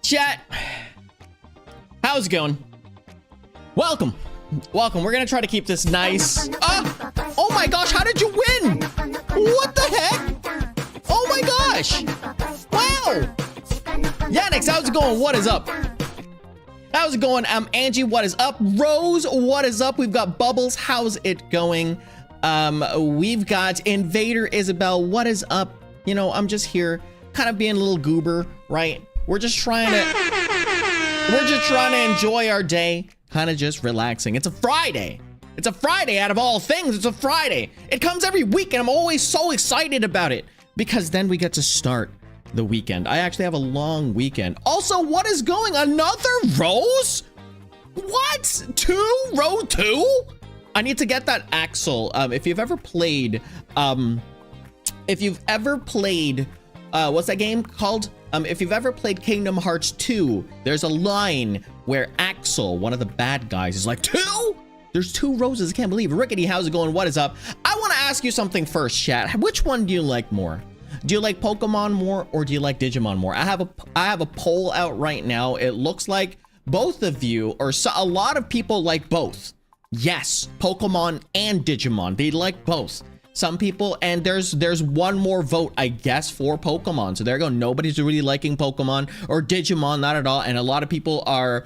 Chat, how's it going? Welcome. We're gonna try to keep this nice. Oh my gosh, how did you win? What the heck? Oh my gosh. Wow. Yannick, how's it going? What is up? How's it going? Angie, what is up? Rose, what is up? We've got Bubbles, how's it going? We've got Invader Isabel, what is up? You know, I'm just here kind of being a little goober, right? We're just trying to enjoy our day, kind of just relaxing. It's a Friday. It's a Friday out of all things. It's a Friday. It comes every week and I'm always so excited about it because then we get to start the weekend. I actually have a long weekend. Also, what is going? Another Rose? What? Row 2? I need to get that Axel. If you've ever played, what's that game called? If you've ever played Kingdom Hearts 2, there's a line where Axel, one of the bad guys, is like, 2? There's 2 roses. I can't believe it. Rickety, how's it going? What is up? I want to ask you something first, chat. Which one do you like more? Do you like Pokemon more or do you like Digimon more? I have a poll out right now. It looks like both of you, or a lot of people like both. Yes, Pokemon and Digimon. They like both. Some people, and there's one more vote, I guess, for Pokemon. So there you go. Nobody's really liking Pokemon or Digimon, not at all. And a lot of people are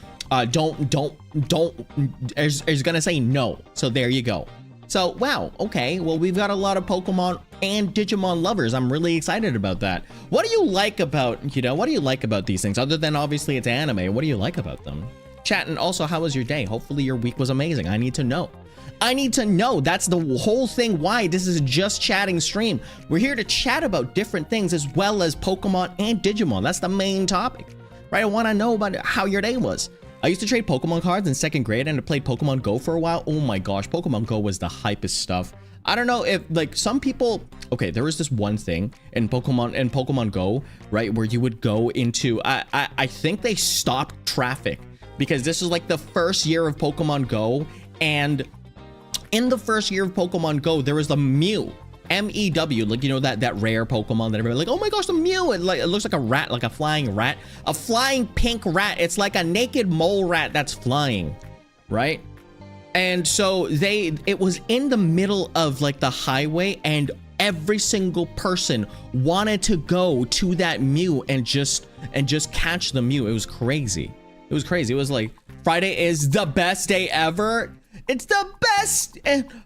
is gonna say no. So there you go. So wow, okay. Well, we've got a lot of Pokemon and Digimon lovers. I'm really excited about that. What do you like about, what do you like about these things? Other than obviously it's anime, what do you like about them? Chat, and also, how was your day? Hopefully your week was amazing. I need to know. I need to know. That's the whole thing why this is just chatting stream. We're here to chat about different things as well as Pokemon and Digimon. That's the main topic, right? I want to know about how your day was. I used to trade Pokemon cards in 2nd grade and I played Pokemon Go for a while. Oh my gosh, Pokemon Go was the hypest stuff. I don't know if like some people, okay, there was this one thing in Pokemon Go, right? Where you would go into, I think they stopped traffic because this was like the first year of Pokemon Go, and in the first year of Pokemon Go, there was the Mew, M-E-W, like, that rare Pokemon that everybody like, oh my gosh, the Mew. It looks like a rat, like a flying rat, a flying pink rat. It's like a naked mole rat that's flying, right? And so it was in the middle of like the highway, and every single person wanted to go to that Mew and just catch the Mew. It was crazy. It was crazy. It was like, Friday is the best day ever. It's the best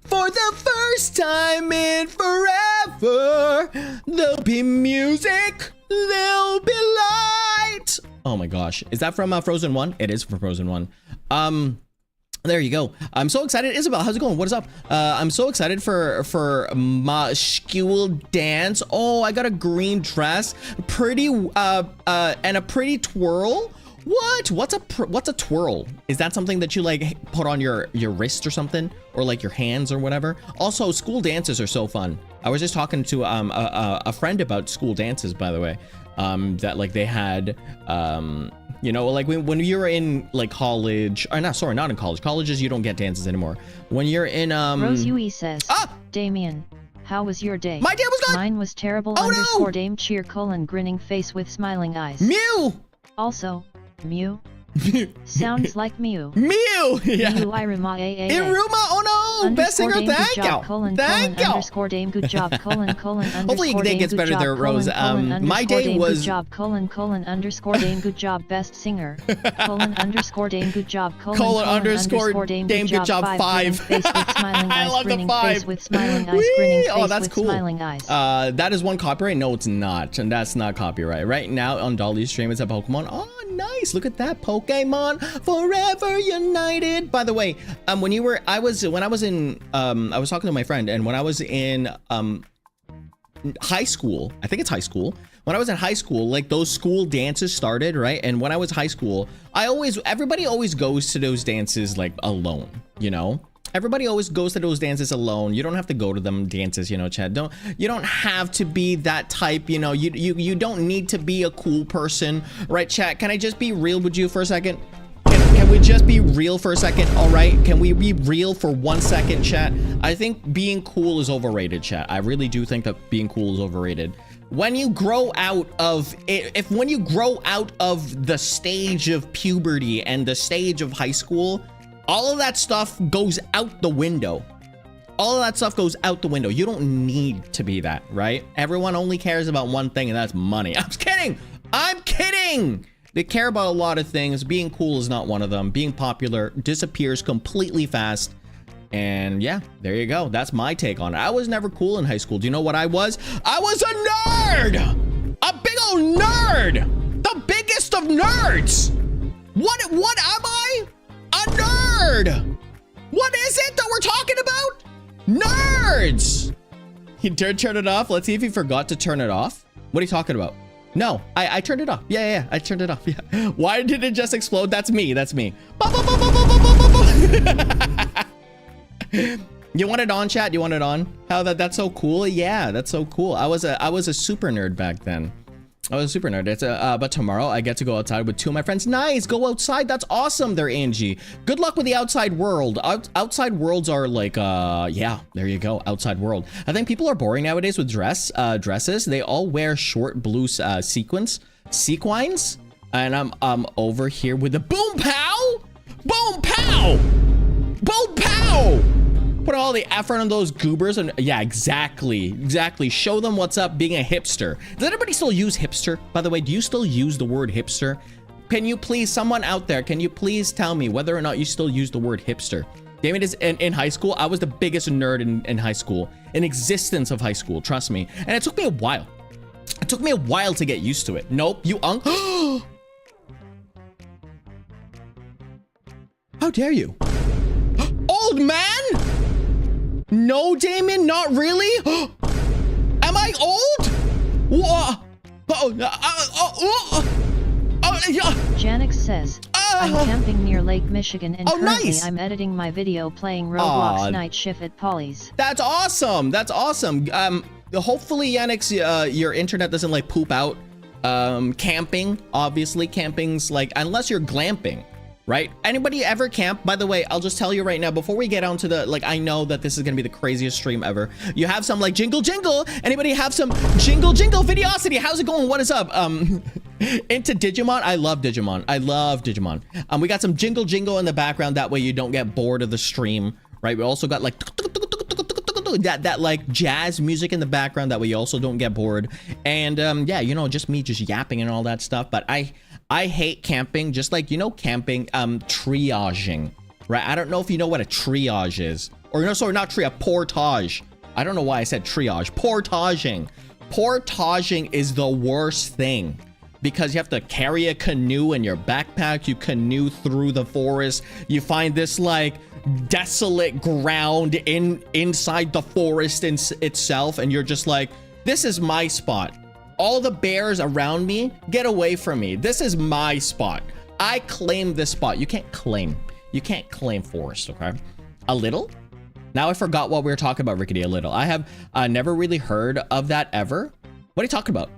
for the first time in forever. There'll be music. There'll be light. Oh my gosh. Is that from Frozen 1? It is from Frozen 1. There you go. I'm so excited. Isabel, how's it going? What is up? I'm so excited for my school dance. Oh, I got a green dress. Pretty, and a pretty twirl. What? What's a twirl? Is that something that you like put on your wrist or something, or like your hands or whatever? Also, school dances are so fun. I was just talking to a friend about school dances, by the way. That like they had, like when you were in like college, or not in college. Colleges, you don't get dances anymore. When you're in Rose Yui says, Damian, how was your day? My day was good. Mine was terrible. Oh, _ no. Dame cheer : grinning face with smiling eyes. Mew. Also, Mew. Sounds like Mew. Mew! Yeah. Mew Iruma Iruma, oh no! Best singer, thank you! Thank you! Underscore Dame, good job, Hopefully your day gets better there, Rose. My day was... Good job, underscore Dame, good job, best singer. Underscore Dame, good job, underscore Dame, good job, 5. I love the 5. With smiling eyes, grinning face oh, that's with cool. Smiling eyes. That is one copyright? No, it's not. And that's not copyright. Right now on Dolly's stream, it's a Pokemon. Oh, nice. Look at that. Pokemon forever united. By the way, when I was talking to my friend, and when I was in high school, I think it's high school. When I was in high school, like those school dances started, right? And when I was high school, everybody always goes to those dances like alone, Everybody always goes to those dances alone. You don't have to go to them dances, Chad. You don't have to be that type, you don't need to be a cool person, right, chat? Can I just be real with you for a second? Can can we just be real for a second? All right, can we be real for 1 second, chat? I think being cool is overrated, chat. I really do think that being cool is overrated. When you grow out of it, when you grow out of the stage of puberty and the stage of high school, all of that stuff goes out the window. All of that stuff goes out the window. You don't need to be that, right? Everyone only cares about one thing, and that's money. I'm kidding. I'm kidding. They care about a lot of things. Being cool is not one of them. Being popular disappears completely fast. And yeah, there you go. That's my take on it. I was never cool in high school. Do you know what I was? I was a nerd! A big old nerd! The biggest of nerds! What am I? A nerd! What is it that we're talking about? Nerds! He did turn it off. Let's see if he forgot to turn it off. What are you talking about? No, I turned it off. Yeah, I turned it off. Yeah. Why did it just explode? That's me. That's me. You want it on, chat? You want it on? How that's so cool? Yeah, that's so cool. I was a super nerd back then. I was a super nerd. It's but tomorrow I get to go outside with 2 of my friends. Nice, go outside. That's awesome there, Angie. Good luck with the outside world. Outside worlds are like, yeah, there you go. Outside world. I think people are boring nowadays with dresses. They all wear short blue sequins, and I'm over here with the boom pow, boom pow, boom pow. Put all the effort on those goobers, and yeah, exactly. Show them what's up being a hipster. Does anybody still use hipster? By the way, do you still use the word hipster? Can you please, someone out there, can you please tell me whether or not you still use the word hipster? Damian is in high school. I was the biggest nerd in high school, in existence of high school, trust me. And it took me a while. It took me a while to get used to it. Nope, you How dare you? Old man? No, Damian, not really. Am I old? Janix says, I'm camping near Lake Michigan, and currently nice. I'm editing my video playing Roblox Night Shift at Polly's. That's awesome. That's awesome. Hopefully, Yannick's your internet doesn't like poop out. Camping, obviously, camping's like, unless you're glamping. Right? Anybody ever camp? By the way, I'll just tell you right now, before we get on to the, like, I know that this is gonna be the craziest stream ever. You have some, like, jingle jingle. Anybody have some jingle jingle videosity? How's it going? What is up? Into Digimon? I love Digimon. I love Digimon. We got some jingle jingle in the background. That way you don't get bored of the stream, right? We also got, like, that like jazz music in the background. That way you also don't get bored. And, yeah, you know, just me just yapping and all that stuff. But I hate camping, just like, you know, camping, triaging, right? I don't know if you know what a triage is. Or no, sorry, not triage, portage. I don't know why I said triage. Portaging. Portaging is the worst thing because you have to carry a canoe in your backpack. You canoe through the forest. You find this like desolate ground inside the forest itself, and you're just like, this is my spot. All the bears around me, get away from me. This is my spot. I claim this spot. You can't claim forest, okay? A little? Now I forgot what we were talking about, Rickety, a little. I have never really heard of that ever. What are you talking about?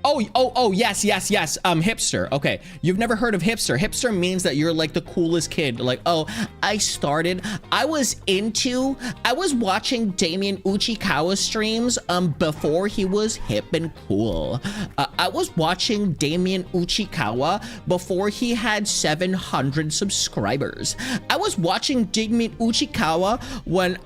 Oh, yes. Hipster. Okay, you've never heard of hipster. Hipster means that you're like the coolest kid. Like, oh, I was watching Damian Uchikawa streams before he was hip and cool. I was watching Damian Uchikawa before he had 700 subscribers. I was watching Damian Uchikawa when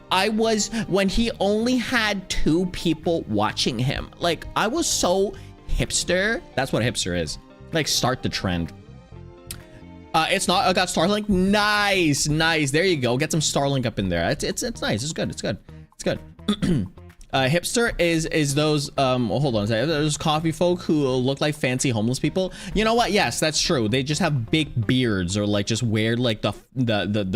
he only had 2 people watching him. Like, I was so hipster. That's what a hipster is. Like, start the trend. It's not. I got Starlink. Nice. There you go. Get some Starlink up in there. It's nice. It's good. Hipster is those hold on a second. Those coffee folk who look like fancy homeless people. You know what? Yes, that's true. They just have big beards or like just wear like the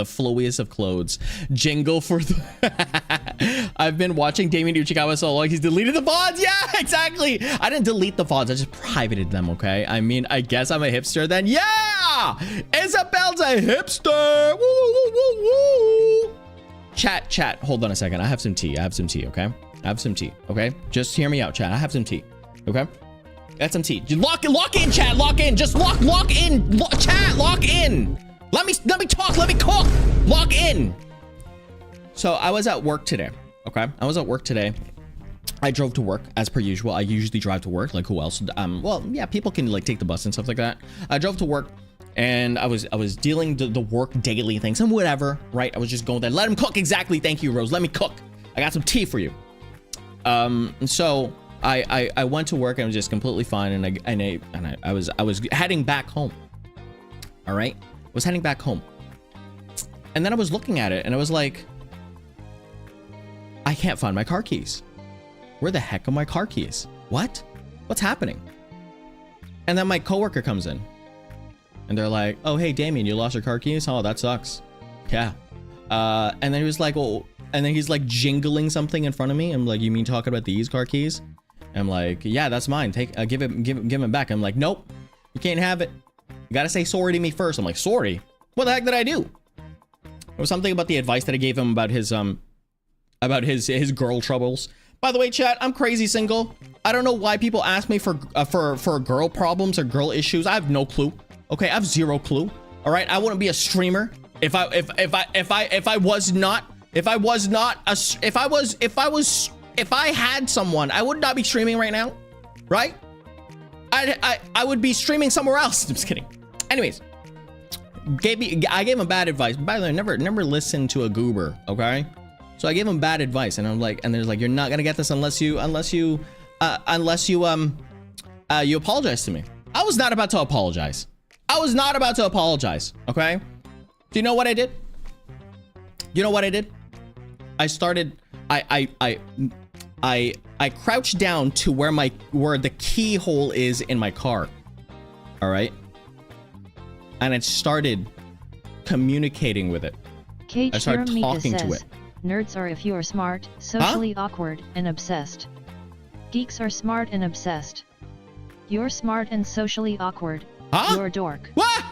flowiest of clothes. Jingle for the I've been watching Damian Uchikawa so long he's deleted the VODs. Yeah, exactly. I didn't delete the VODs. I just privated them, okay? I mean, I guess I'm a hipster then. Yeah! Isabel's a hipster. Woo, woo, woo, woo. Chat. Hold on a second. I have some tea, okay? I have some tea, okay? Just hear me out, chat. I have some tea, okay? Got some tea. Lock in, chat. Lock in. Just lock in. Chat, lock in. Let me talk. Let me cook. Log in. So I was at work today. Okay, I was at work today. I drove to work as per usual. I usually drive to work. Like who else? Well, yeah, people can like take the bus and stuff like that. I drove to work and I was dealing the work daily things and whatever, right? I was just going there. Let him cook. Exactly. Thank you, Rose. Let me cook. I got some tea for you. So I went to work and it was just completely fine. And I was heading back home. All right. I was heading back home. And then I was looking at it and I was like, I can't find my car keys. Where the heck are my car keys? What? What's happening? And then my coworker comes in and they're like, oh, hey, Damian, you lost your car keys? Oh, that sucks. Yeah. And then he was like, well, and then he's like jingling something in front of me. I'm like, you mean talking about these car keys? And I'm like, yeah, that's mine. Take, give him back. I'm like, nope, you can't have it. You gotta say sorry to me first. I'm like, sorry? What the heck did I do? It was something about the advice that I gave him about his girl troubles. By the way, chat, I'm crazy single. I don't know why people ask me for girl problems or girl issues. I have no clue. Okay, I have zero clue. All right, I wouldn't be a streamer if I had someone. I would not be streaming right now, right? I would be streaming somewhere else. I'm just kidding. Anyways, I gave him bad advice. By the way, never listen to a goober. Okay. So I gave him bad advice, and I'm like, and there's like, you're not gonna get this unless you apologize to me. I was not about to apologize. Okay. Do you know what I did? I started. I crouched down to where the keyhole is in my car. All right. And it started communicating with it. I started talking to it. Nerds are if you are smart, socially awkward, and obsessed. Geeks are smart and obsessed. You're smart and socially awkward. You're a dork. What?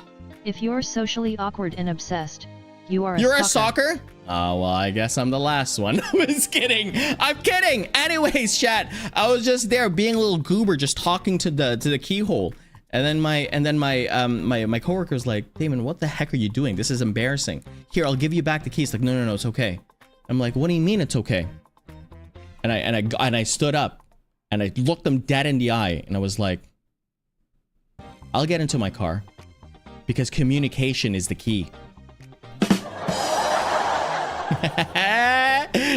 If you're socially awkward and obsessed, you are a stalker? Oh, well, I guess I'm the last one. I was kidding. I'm kidding. Anyways, chat, I was just there being a little goober, just talking to the keyhole. And then my coworker was like, Damon, what the heck are you doing? This is embarrassing. Here, I'll give you back the keys. Like, no, it's okay. I'm like, what do you mean it's okay? And I stood up and I looked them dead in the eye and I was like, I'll get into my car because communication is the key.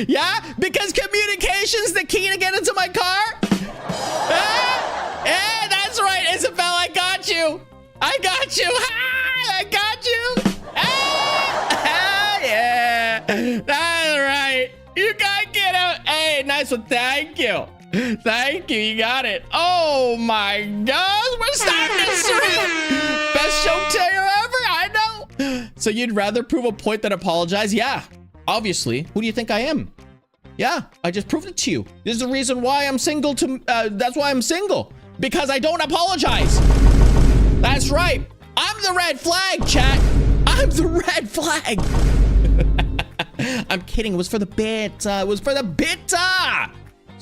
Yeah, because communication's the key to get into my car. Yeah, that's right, Isabel. I got you. I got you. Yeah, that's right. You gotta get out. Hey, nice one. Thank you. You got it. Oh my gosh, we're starting this stream. Best show tail ever. I know. So you'd rather prove a point than apologize? Yeah. Obviously. Who do you think I am? Yeah, I just proved it to you. This is the reason why I'm single. That's why I'm single. Because I don't apologize. That's right. I'm the red flag, chat. I'm the red flag. I'm kidding. It was for the bit. It's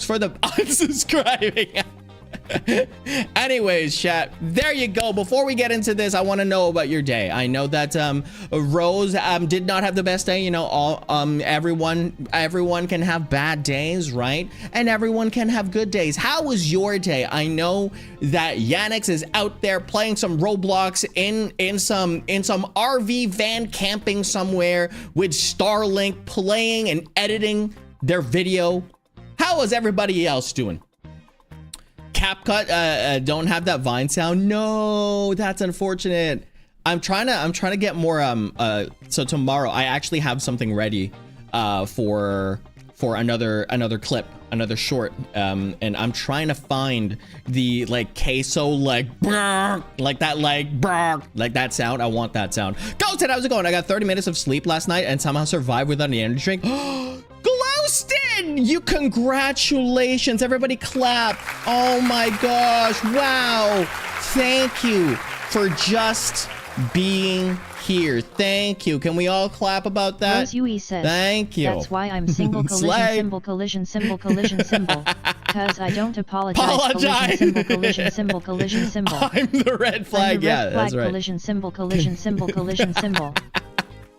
for the unsubscribing. Anyways, chat, there you go. Before we get into this, I want to know about your day. I know that Rose did not have the best day. You know, everyone can have bad days, right? And everyone can have good days. How was your day? I know that Yannick is out there playing some Roblox in some RV van camping somewhere with Starlink, playing and editing their video. How is everybody else doing? CapCut don't have that Vine sound. No, that's unfortunate. I'm trying to get more. So tomorrow I actually have something ready for another clip, another short. And I'm trying to find the like queso like that sound. I want that sound. Ghosted, how's it going? I got 30 minutes of sleep last night and somehow survived without an energy drink. Glowston, you congratulations. Everybody clap. Oh my gosh. Wow. Thank you for just being here. Thank you. Can we all clap about that? Rose Yui says, thank you. That's why I'm single. Collision symbol, collision symbol, collision symbol. Cause I don't apologize. Collision symbol, collision symbol. I'm the red flag. Yeah, that's right. Collision symbol, collision symbol, collision symbol.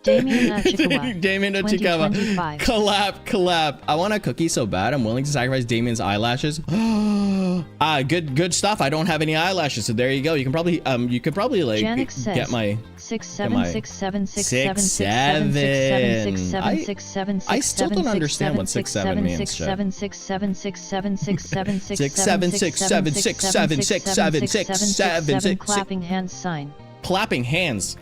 Damian Achikawa. Damian Achikawa. Collab. I want a cookie so bad. I'm willing to sacrifice Damian's eyelashes. Good stuff. I don't have any eyelashes, so there you go. You can probably like get my 67676767676767676767676767676767676767676767676767676767676767676767676767676767676767676767676767676767676767676767676767676767676767676767676767676767676767676767676767676767676767676767676767676767676767676767676767676767676767676767676767676767676767676767676767676767676767676767676767676 676. I still don't understand what 6 7 means, chat. 676767676767676767676767676767676767676767676767676767676767676767676767676767676767676767676767676767676767676767676767676767676767676767676767676767676767676767676767676767676767676767676767676767676767676767676767676767676767676. Clapping hands sign. Clapping hands.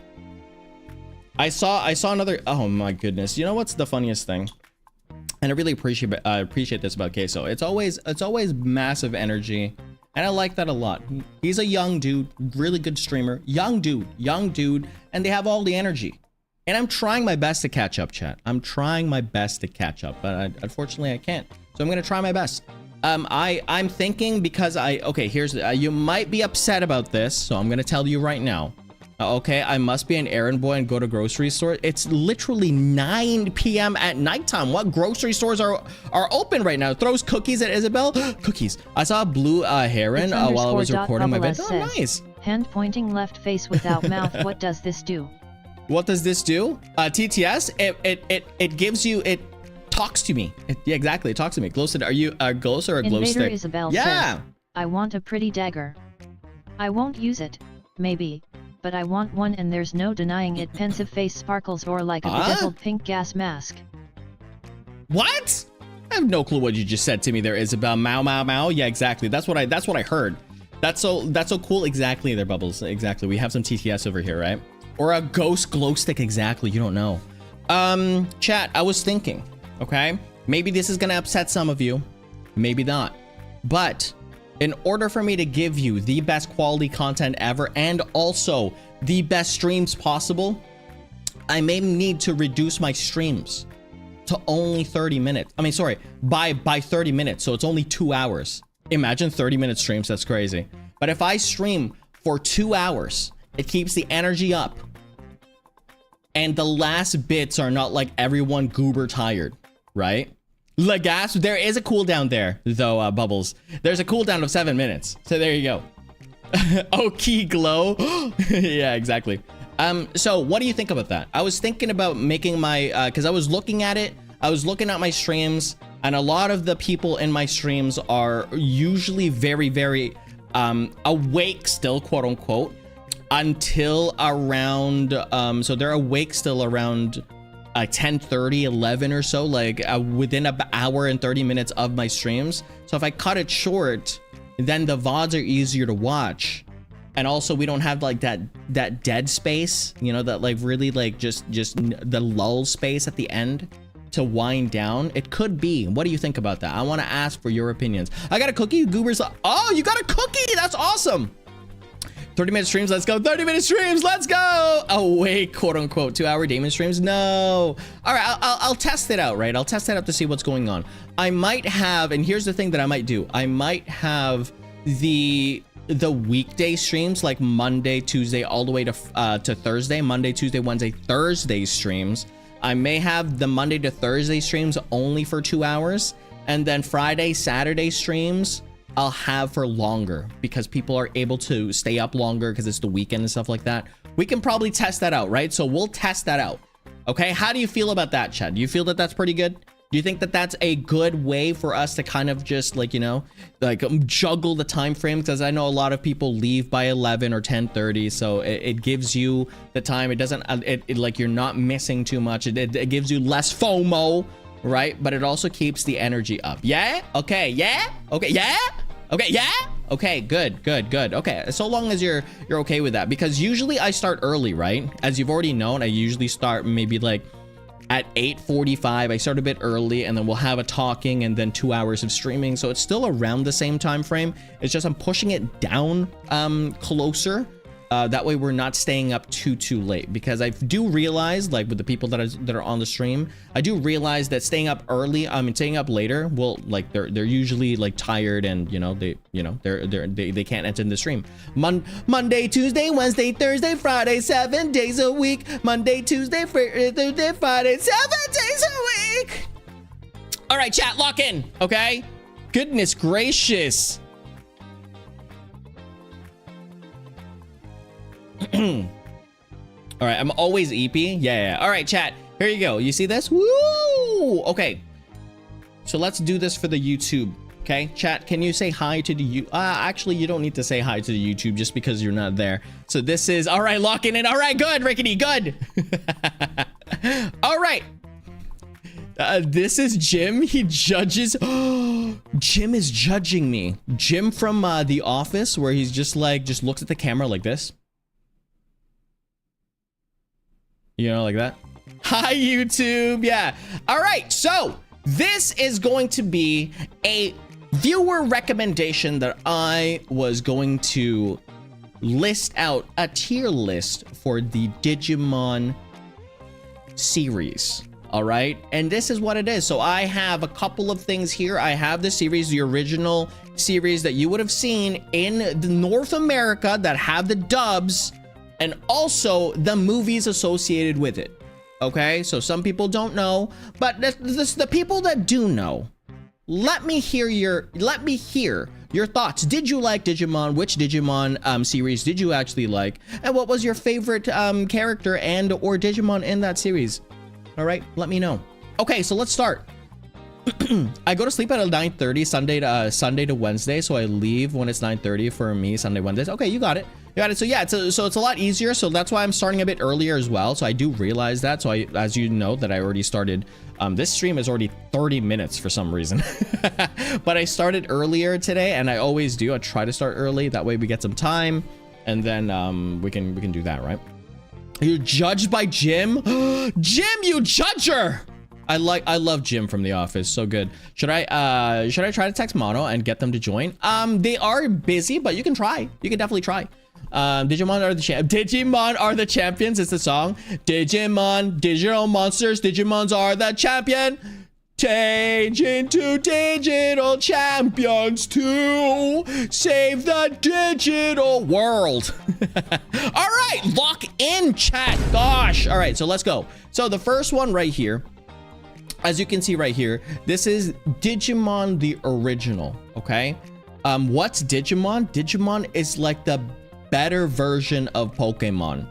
I saw another. Oh my goodness. You know what's the funniest thing? And I really appreciate this about Queso. It's always massive energy, and I like that a lot. He's a young dude, really good streamer, young dude, and they have all the energy. And I'm trying my best to catch up, chat. I'm trying my best to catch up, but unfortunately I can't. So I'm gonna try my best. I'm thinking because here's you might be upset about this, so I'm gonna tell you right now. Okay, I must be an errand boy and go to grocery store. It's literally 9 p.m. at nighttime. What grocery stores are open right now? Throws cookies at Isabel. Cookies. I saw a blue heron while I was recording my video. Oh, nice. Hand pointing left face without mouth. What does this do? What does this do? TTS. It gives you. It talks to me. Yeah, exactly. It talks to me. Glow stick. Are you a ghost or a glow Invader stick? Isabel says, I want a pretty dagger. I won't use it. Maybe. But I want one, and there's no denying it. Pensive face sparkles or like a bedeviled pink gas mask. What? I have no clue what you just said to me there, Isabel. Mau. Yeah, exactly. That's what I heard. That's so cool. Exactly there, Bubbles. Exactly. We have some TTS over here, right? Or a ghost glow stick. Exactly. You don't know. Chat, I was thinking, okay? Maybe this is gonna upset some of you. Maybe not. But in order for me to give you the best quality content ever and also the best streams possible, I may need to reduce my streams to only 30 minutes. I mean, sorry, by 30 minutes. So it's only 2 hours. Imagine 30-minute streams. That's crazy. But if I stream for 2 hours, it keeps the energy up. And the last bits are not like everyone goober tired, right? Lagas, there is a cooldown there, though, Bubbles. There's a cooldown of 7 minutes. So there you go. Okay, glow. Yeah, exactly. So what do you think about that? I was thinking about making my, because I was looking at it. I was looking at my streams, and a lot of the people in my streams are usually very, very awake still, quote unquote, until around, so they're awake still around 10:30, 11 or so, like within an hour and 30 minutes of my streams. So if I cut it short, then the VODs are easier to watch. And also we don't have like that dead space, you know, that like really like just the lull space at the end to wind down. It could be. What do you think about that? I want to ask for your opinions. I got a cookie, Goobers. Oh, you got a cookie. That's awesome. 30-minute streams, let's go. 30-minute streams, let's go. Oh wait, quote unquote 2-hour Damian streams. No. All right, I'll test it out, right? I'll test it out to see what's going on. I might have, and here's the thing that I might do. I might have the weekday streams, like Monday, Tuesday, all the way to Thursday. Monday, Tuesday, Wednesday, Thursday streams. I may have the Monday to Thursday streams only for 2 hours, and then Friday, Saturday streams I'll have for longer because people are able to stay up longer because it's the weekend and stuff like that. We can probably test that out, right? So we'll test that out. Okay, how do you feel about that, Chad? Do you feel that that's pretty good? Do you think that that's a good way for us to kind of just like, you know, like juggle the time frame? Because I know a lot of people leave by 11 or 10:30, so it gives you the time. It doesn't, like you're not missing too much. It gives you less FOMO, right? But it also keeps the energy up. Yeah? Okay, yeah? Okay, yeah? Okay, yeah? Okay, good. Okay, so long as you're okay with that, because usually I start early, right? As you've already known, I usually start maybe like at 8:45. I start a bit early, and then we'll have a talking and then 2 hours of streaming. So it's still around the same time frame. It's just I'm pushing it down closer. That way we're not staying up too late, because I do realize, like with the people that are on the stream, I do realize that staying up early, staying up later, will like they're usually like tired, and you know they can't enter the stream. Monday, Tuesday, Wednesday, Thursday, Friday, 7 days a week. Monday, Tuesday, Thursday, Friday, 7 days a week. All right, chat, lock in. Okay, Goodness gracious. All right, I'm always EP. Yeah. All right, chat. Here you go. You see this? Woo! Okay. So let's do this for the YouTube. Okay, chat, can you say hi to the actually, you don't need to say hi to the YouTube just because you're not there. So this is, all right, locking in. All right, good, Rickety, good. All right. This is Jim. He judges. Jim is judging me. Jim from The Office, where he's just looks at the camera like this. You know, like that. Hi, YouTube. Yeah. All right. So this is going to be a viewer recommendation that I was going to list out a tier list for the Digimon series. All right, and this is what it is. So I have a couple of things here. I have the series, the original series that you would have seen in the North America that have the dubs, and also the movies associated with it. Okay, so some people don't know, but the people that do know, let me hear your thoughts. Did you like Digimon? Which Digimon series did you actually like? And what was your favorite character and or Digimon in that series? All right, let me know. Okay, so let's start. I go to sleep at 9:30 Sunday to Wednesday, so I leave when it's 9:30 for me Sunday, Wednesdays. Okay, you got it. You got it. So yeah, so it's a lot easier. So that's why I'm starting a bit earlier as well. So I do realize that. So as you know, that I already started. This stream is already 30 minutes for some reason, but I started earlier today, and I always do. I try to start early. That way we get some time, and then we can do that, right? You're judged by Jim. Jim, you judger. I love Jim from The Office. So good. Should I try to text Mono and get them to join? They are busy, but you can try. You can definitely try. Digimon are the champions. It's the song. Digimon, digital monsters. Digimons are the champion. Change into digital champions to save the digital world. All right, lock in, chat. Gosh. All right, so let's go. So the first one right here, as you can see right here, this is Digimon the original. Okay. What's Digimon? Digimon is like the better version of Pokemon.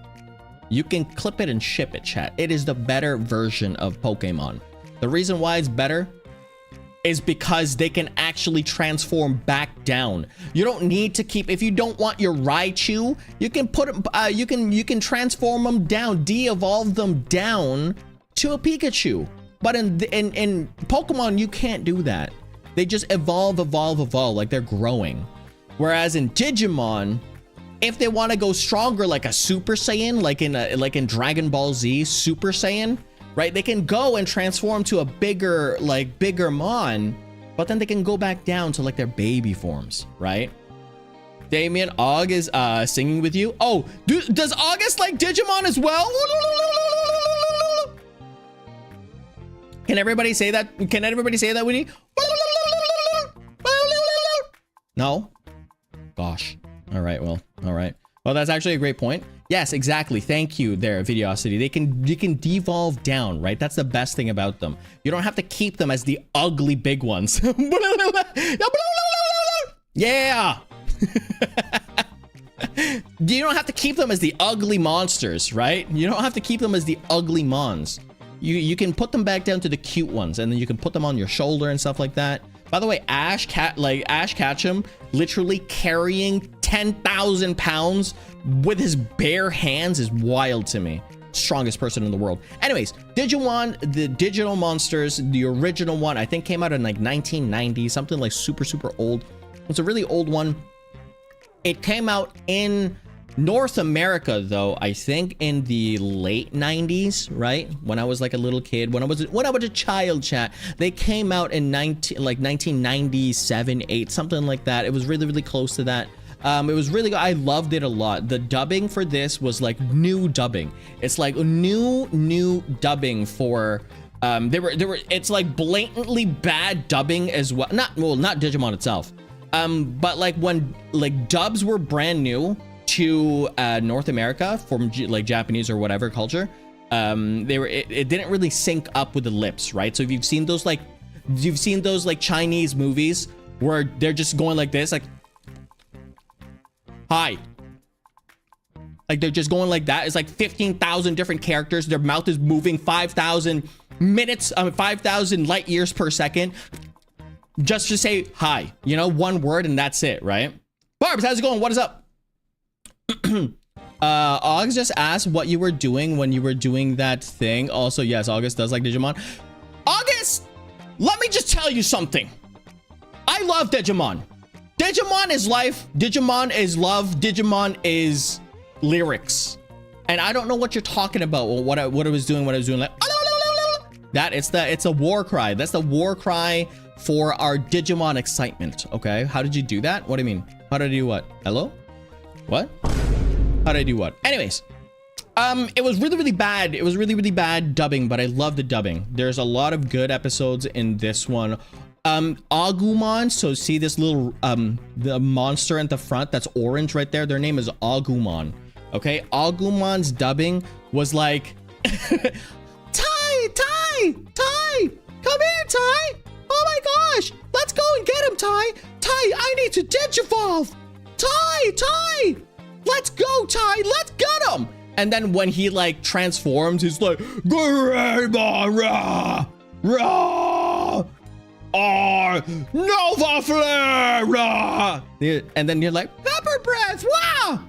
You can clip it and ship it, chat. It is the better version of Pokemon. The reason why it's better is because they can actually transform back down. You don't need to keep, if you don't want your Raichu, you can put you can transform them down, de-evolve them down to a Pikachu. But in Pokemon, you can't do that. They just evolve like they're growing. Whereas in Digimon, if they want to go stronger, like a Super Saiyan, like in Dragon Ball Z Super Saiyan, right? They can go and transform to a bigger mon, but then they can go back down to like their baby forms, right? Damian, Aug is singing with you. Oh, does August like Digimon as well? Can everybody say that? Can everybody say that with you? No? Gosh. All right, well, all right. Well, that's actually a great point. Yes, exactly. Thank you there, Videosity. You can devolve down, right? That's the best thing about them. You don't have to keep them as the ugly big ones. Yeah. You don't have to keep them as the ugly monsters, right? You don't have to keep them as the ugly mons. You can put them back down to the cute ones, and then you can put them on your shoulder and stuff like that. By the way, Ash Ketchum literally carrying 10,000 pounds with his bare hands is wild to me. Strongest person in the world. Anyways, Digimon, the digital monsters, the original one, I think came out in like 1990, something like super old. It's a really old one. It came out in North America, though, I think in the late 90s, right? When I was like a little kid, when I was a child, chat, they came out in 1997, 8, something like that. It was really close to that. It was really good. I loved it a lot. The dubbing for this was like new dubbing. It's like new dubbing for it's like blatantly bad dubbing as well. Not Digimon itself. But like when like dubs were brand new to North America from like Japanese or whatever culture, it didn't really sync up with the lips, right? So if you've seen those like Chinese movies where they're just going like this, like, hi. Like they're just going like that. It's like 15,000 different characters. Their mouth is moving 5,000 minutes, 5,000 light years per second. Just to say hi, you know, one word and that's it, right? Barbs, how's it going? What is up? August just asked what you were doing when you were doing that thing. Also, yes, August does like Digimon. August, let me just tell you something. I love Digimon. Digimon is life. Digimon is love. Digimon is lyrics. And I don't know what you're talking about. Or what I was doing like that. It's a war cry. That's the war cry for our Digimon excitement. Okay, how did you do that? What do you mean? How did I do what? Hello? What? How did I do what? Anyways, it was really bad. It was really bad dubbing, but I love the dubbing. There's a lot of good episodes in this one. Agumon, so see this little the monster at the front that's orange right there, their name is Agumon. Okay, Agumon's dubbing was like Ty, come here, Ty. Oh my gosh, let's go and get him, Ty. Ty, I need to digivolve. Ty, let's go, Ty, let's get him. And then when he like transforms, he's like Greymon, rah, rah, Nova Flare, rah. And then you're like Pepper Breath, wow.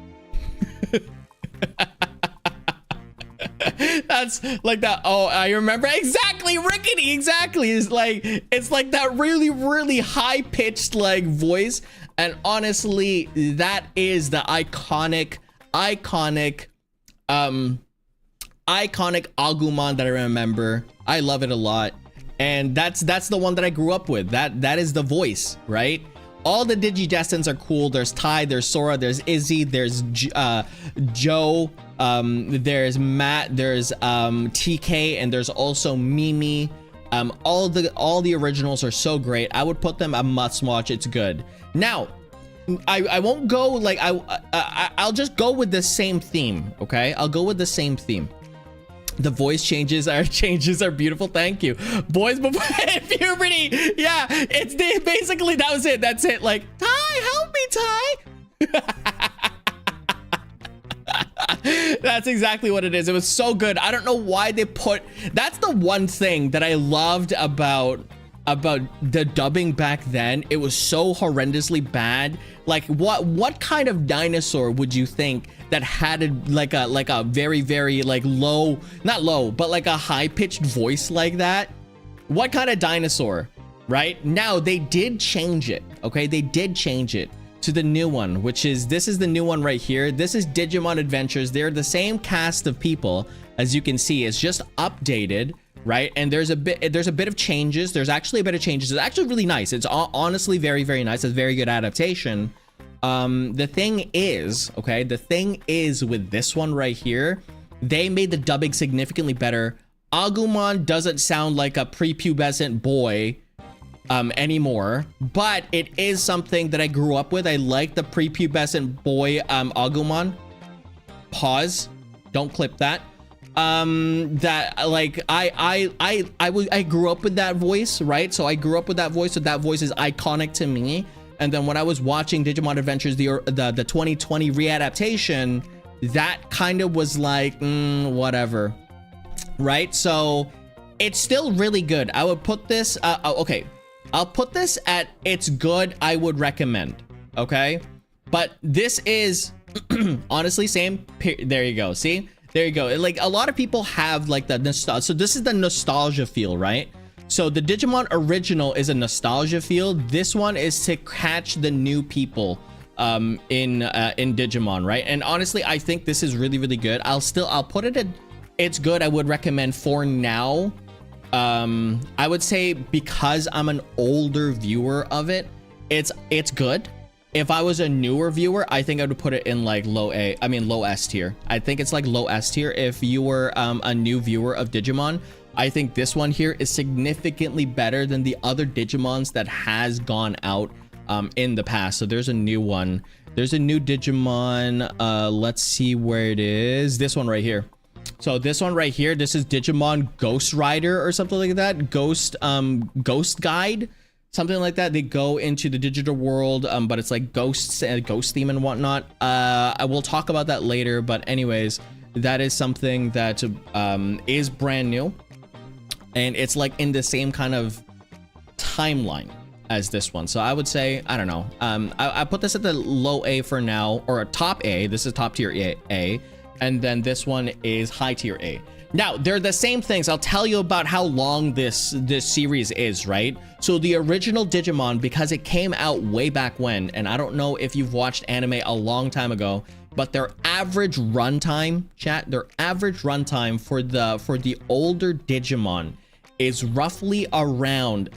That's like that. Oh, I remember exactly, Rickety, exactly. It's like that really high pitched like voice. And honestly, that is the iconic Agumon that I remember. I love it a lot. And that's the one that I grew up with. That is the voice, right? All the Digidestins are cool. There's Ty, there's Sora, there's Izzy, there's Joe, there's Matt, there's TK, and there's also Mimi. All the originals are so great. I would put them a must watch. It's good. Now, I won't go like I'll just go with the same theme. Okay, I'll go with the same theme. The voice changes are beautiful. Thank you, boys. Before puberty, yeah, it's basically that was it. That's it. Like, Ty, help me, Ty. That's exactly what it is. It was so good. I don't know why they put. That's the one thing that I loved about the dubbing back then. It was so horrendously bad. Like, what kind of dinosaur would you think that had a very like low, not low, but like a high-pitched voice like that? What kind of dinosaur? Right now they did change it. Okay, they did change it to the new one, which is this is the new one right here. This is Digimon Adventures. They're the same cast of people, as you can see. It's just updated, right? And there's a bit of changes. There's actually a bit of changes. It's actually really nice. It's honestly very nice. It's a very good adaptation. The thing is with this one right here, they made the dubbing significantly better. Agumon doesn't sound like a prepubescent boy anymore, but it is something that I grew up with. I like the prepubescent boy Agumon. Pause, don't clip that. That like I grew up with that voice, right? So I grew up with that voice, so that voice is iconic to me. And then when I was watching Digimon Adventures, the 2020 readaptation, that kind of was like whatever, right? So it's still really good. I would put this okay, I'll put this at it's good. I would recommend. Okay, but this is honestly same. There you go. See, there you go. Like a lot of people have like the nostalgia. So this is the nostalgia feel, right? So the Digimon original is a nostalgia feel. This one is to catch the new people in Digimon, right? And honestly, I think this is really good. I'll put it at it's good. I would recommend for now. I would say because I'm an older viewer of it, it's good. If I was a newer viewer, I think I would put it in like low S tier. I think it's like low S tier if you were a new viewer of Digimon. I think this one here is significantly better than the other Digimons that has gone out in the past. So there's a new one. There's a new Digimon. Let's see where it is. This one right here. So this one right here, this is Digimon Ghost Rider or something like that. Ghost Guide. something like that. They go into the digital world, but it's like ghosts and ghost theme and whatnot. I will talk about that later, but anyways, that is something that is brand new, and it's like in the same kind of timeline as this one. So I would say, I don't know, I put this at the low A for now, or a top A. This is top tier A, and then this one is high tier A. Now, they're the same things. I'll tell you about how long this series is, right? So the original Digimon, because it came out way back when, and I don't know if you've watched anime a long time ago, but their average runtime, chat, their average runtime for the older Digimon is roughly around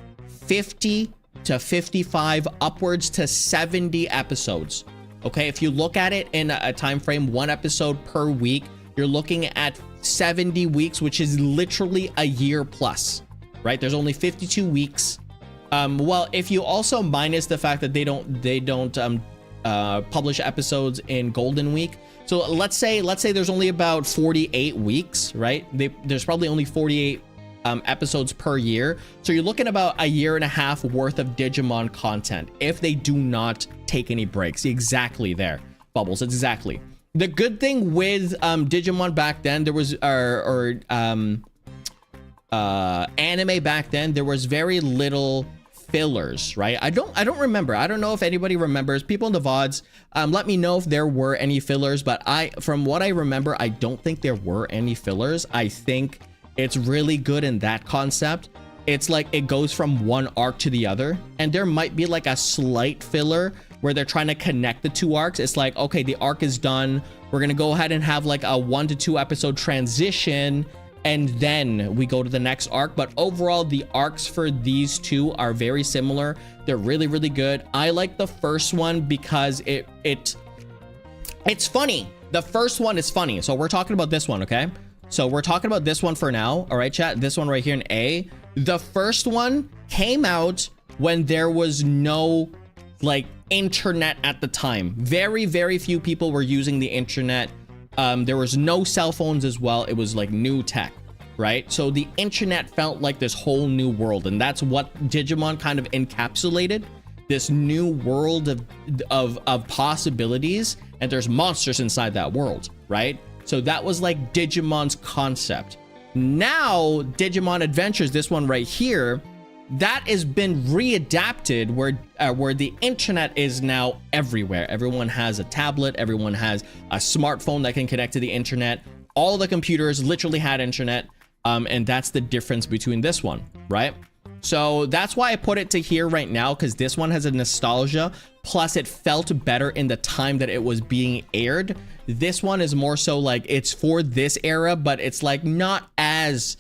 50 to 55, upwards to 70 episodes. Okay, if you look at it in a time frame, 1 episode per week, you're looking at 70 weeks, which is literally a year plus, right? There's only 52 weeks. Well, if you also minus the fact that they don't publish episodes in Golden Week. So let's say there's only about 48 weeks, right? There's probably only 48 episodes per year. So you're looking about a year and a half worth of Digimon content if they do not take any breaks. Exactly there, Bubbles, exactly. The good thing with Digimon back then, there was anime back then, there was very little fillers, right? I don't remember. I don't know if anybody remembers. People in the VODs, let me know if there were any fillers, but from what I remember, I don't think there were any fillers. I think it's really good in that concept. It's like it goes from one arc to the other, and there might be like a slight filler where they're trying to connect the 2 arcs. It's like, okay, the arc is done. We're gonna go ahead and have like a 1 to 2 episode transition, and then we go to the next arc. But overall, the arcs for these 2 are very similar. They're really, really good. I like the first one because it's funny. The first one is funny. So we're talking about this one, okay? So we're talking about this one for now. All right, chat, this one right here in A. The first one came out when there was no like internet at the time. Very, very few people were using the internet. There was no cell phones as well. It was like new tech, right? So the internet felt like this whole new world, and that's what Digimon kind of encapsulated, this new world of possibilities, and there's monsters inside that world, right? So that was like Digimon's concept. Now Digimon Adventures, this one right here, that has been readapted where the internet is now everywhere. Everyone has a tablet, everyone has a smartphone that can connect to the internet. All the computers literally had internet, and that's the difference between this one, right? So that's why I put it to here right now, because this one has a nostalgia, plus it felt better in the time that it was being aired. This one is more so like it's for this era, but it's like not as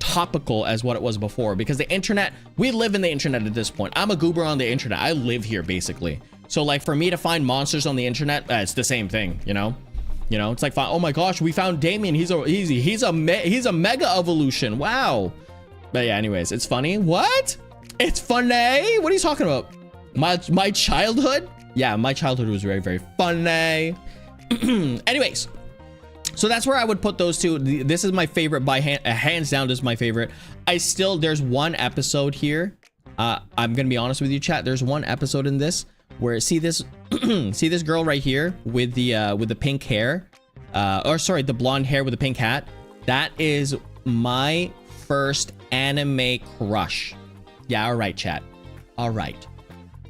topical as what it was before, because the internet, we live in the internet at this point. I'm a goober on the internet. I live here basically. So like for me to find monsters on the internet, it's the same thing, you know, it's like, oh my gosh, we found Damian. He's a mega evolution. Wow. But yeah, anyways, it's funny. What? It's funny. What are you talking about? My childhood? Yeah, my childhood was very, very funny. Anyways, so that's where I would put those 2. This is my favorite by hands down. This is my favorite. There's one episode here. I'm gonna be honest with you, chat. There's one episode in this where see this girl right here with the pink hair, or sorry, the blonde hair with the pink hat. That is my first anime crush. Yeah, all right, chat. All right,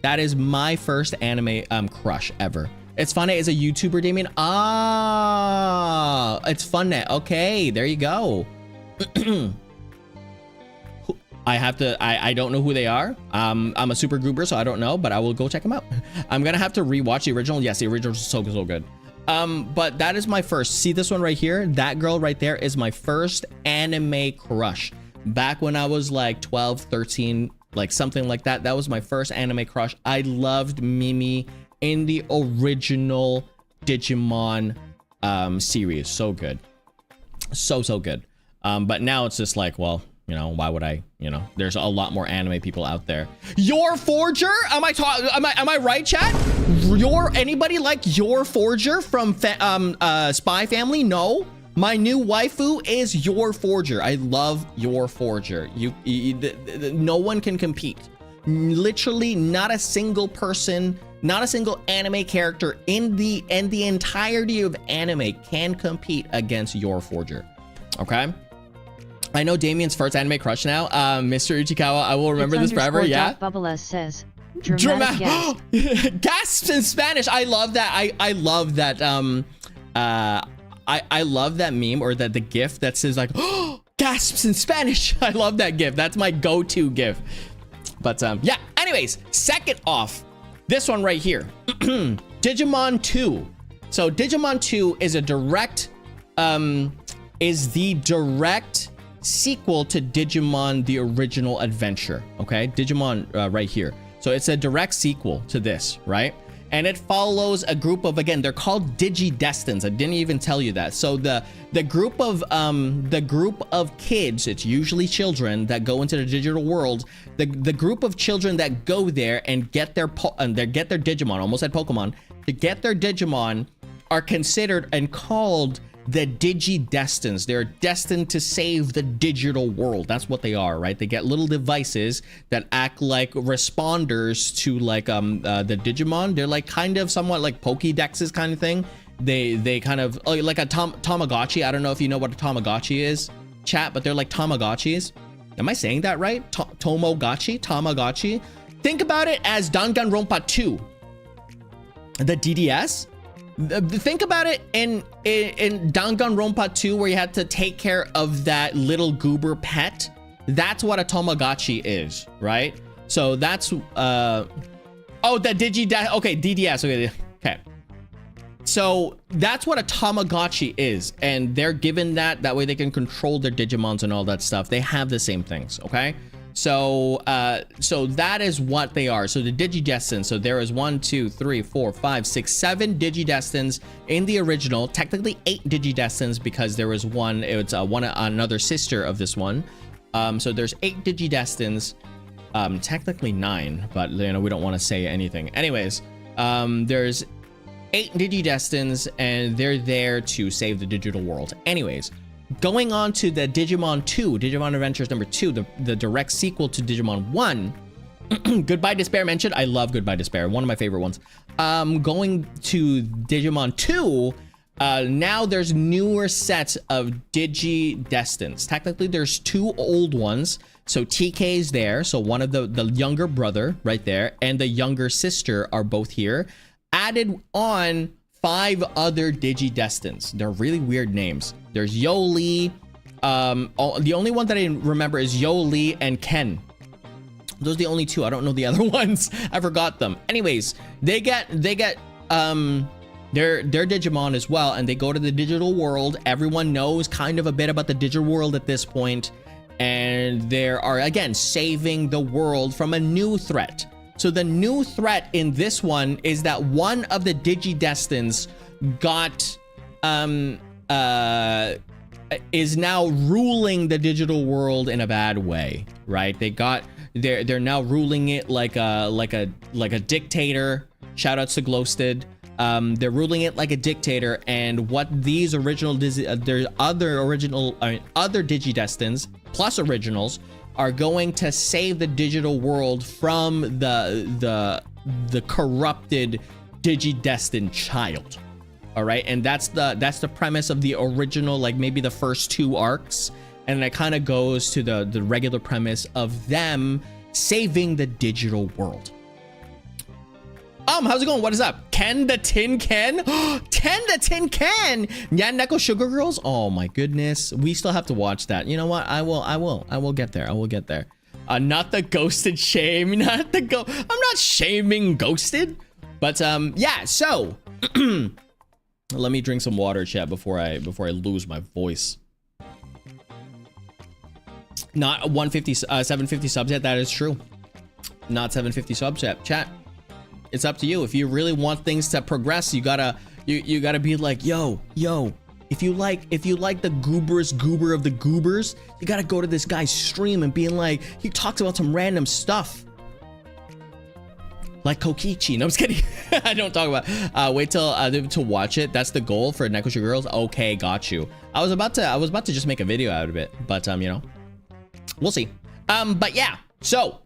that is my first anime crush ever. It's Funny is a YouTuber, Damian. Ah, it's Funny. Okay, there you go. I don't know who they are. I'm a super goober, so I don't know, but I will go check them out. I'm gonna have to rewatch the original. Yes, the original is so good. But that is my first. See this one right here? That girl right there is my first anime crush. Back when I was like 12, 13, like something like that. That was my first anime crush. I loved Mimi in the original Digimon series. So good. So good. But now it's just like, well, you know, why would I, you know, there's a lot more anime people out there. Your Forger? Am I right, chat? Anybody like Your Forger from Spy Family? No, My new waifu is your forger. I love your forger. No one can compete. Literally not a single person, not a single anime character in the entirety of anime can compete against your forger. Okay? I know Damian's first anime crush now. Mr. Uchikawa, I will remember this forever. Yeah. Bubbles says dramatic gasp. Gasps in Spanish. I love that. I love that. I love that meme or that the GIF that says like gasps in Spanish. I love that GIF. That's my go-to GIF. But yeah. Anyways, second off, this one right here, Digimon 2. So Digimon 2 is a direct, is the direct sequel to Digimon the original adventure. Okay, Digimon right here. So it's a direct sequel to this, right? And it follows a group of, again, they're called Digidestins. I didn't even tell you that. So the group of kids, it's usually children that go into the digital world. The group of children that go there and get their Digimon, almost like Pokemon, to get their Digimon are considered and called the Digidestins. They're destined to save the digital world. That's what they are, right? They get little devices that act like responders to like the Digimon. They're like kind of somewhat like Pokédexes kind of thing. They kind of like a Tamagotchi. I don't know if you know what a Tamagotchi is, chat, but they're like Tamagotchis. Am I saying that right? Tamagotchi. Think about it as Danganronpa 2, the DDS. Think about it in Danganronpa 2 where you had to take care of that little goober pet. That's what a Tamagotchi is, right? So that's oh, the DDS. Okay, DDS. Okay. So that's what a Tamagotchi is, and they're given that way they can control their Digimons and all that stuff. They have the same things, okay? So that is what they are. So the Digidestins. So there is 1, 2, 3, 4, 5, 6, 7 Digidestins in the original. Technically 8 Digidestins because there was one. It's another sister of this one. So there's 8 Digidestins. Technically 9, but you know we don't want to say anything. Anyways, there's 8 Digidestins, and they're there to save the digital world. Anyways. Going on to the Digimon 2, Digimon Adventures number 2, the direct sequel to Digimon 1. Goodbye Despair mentioned. I love Goodbye Despair, one of my favorite ones. Going to Digimon 2, now there's newer sets of Digidestins. Technically, there's 2 old ones. So TK is there. So one of the younger brother right there and the younger sister are both here. Added on 5 other Digidestins. They're really weird names. There's Yoli. The only one that I remember is Yoli and Ken. Those are the only 2. I don't know the other ones. I forgot them. Anyways, they get their Digimon as well, and they go to the digital world. Everyone knows kind of a bit about the digital world at this point, and they are again saving the world from a new threat. So the new threat in this one is that one of the Digidestins got is now ruling the digital world in a bad way, right? They're now ruling it like a dictator. Shout outs to Glowsted. They're ruling it like a dictator, and what these other Digidestins plus originals are going to save the digital world from the corrupted Digidestin child. All right, and that's the premise of the original, like maybe the first 2 arcs, and it kind of goes to the regular premise of them saving the digital world. How's it going? What is up? Ken the Tin Ken? Ken the Tin Ken! Nyan Neko Sugar Girls? Oh my goodness. We still have to watch that. You know what? I will get there. I will get there. Not the ghosted shame. I'm not shaming ghosted. But yeah, so let me drink some water, chat, before I lose my voice. Not 150 750 subs yet. That is true. Not 750 subs yet, chat. It's up to you. If you really want things to progress, you gotta be like, yo, if you like the goober of the goobers, you gotta go to this guy's stream and being like, he talks about some random stuff. like Kokichi. No, I'm just kidding. I don't talk about. Wait till to watch it. That's the goal for Nekusha Girls. Okay, got you. I was about to just make a video out of it, but you know, we'll see. But yeah. So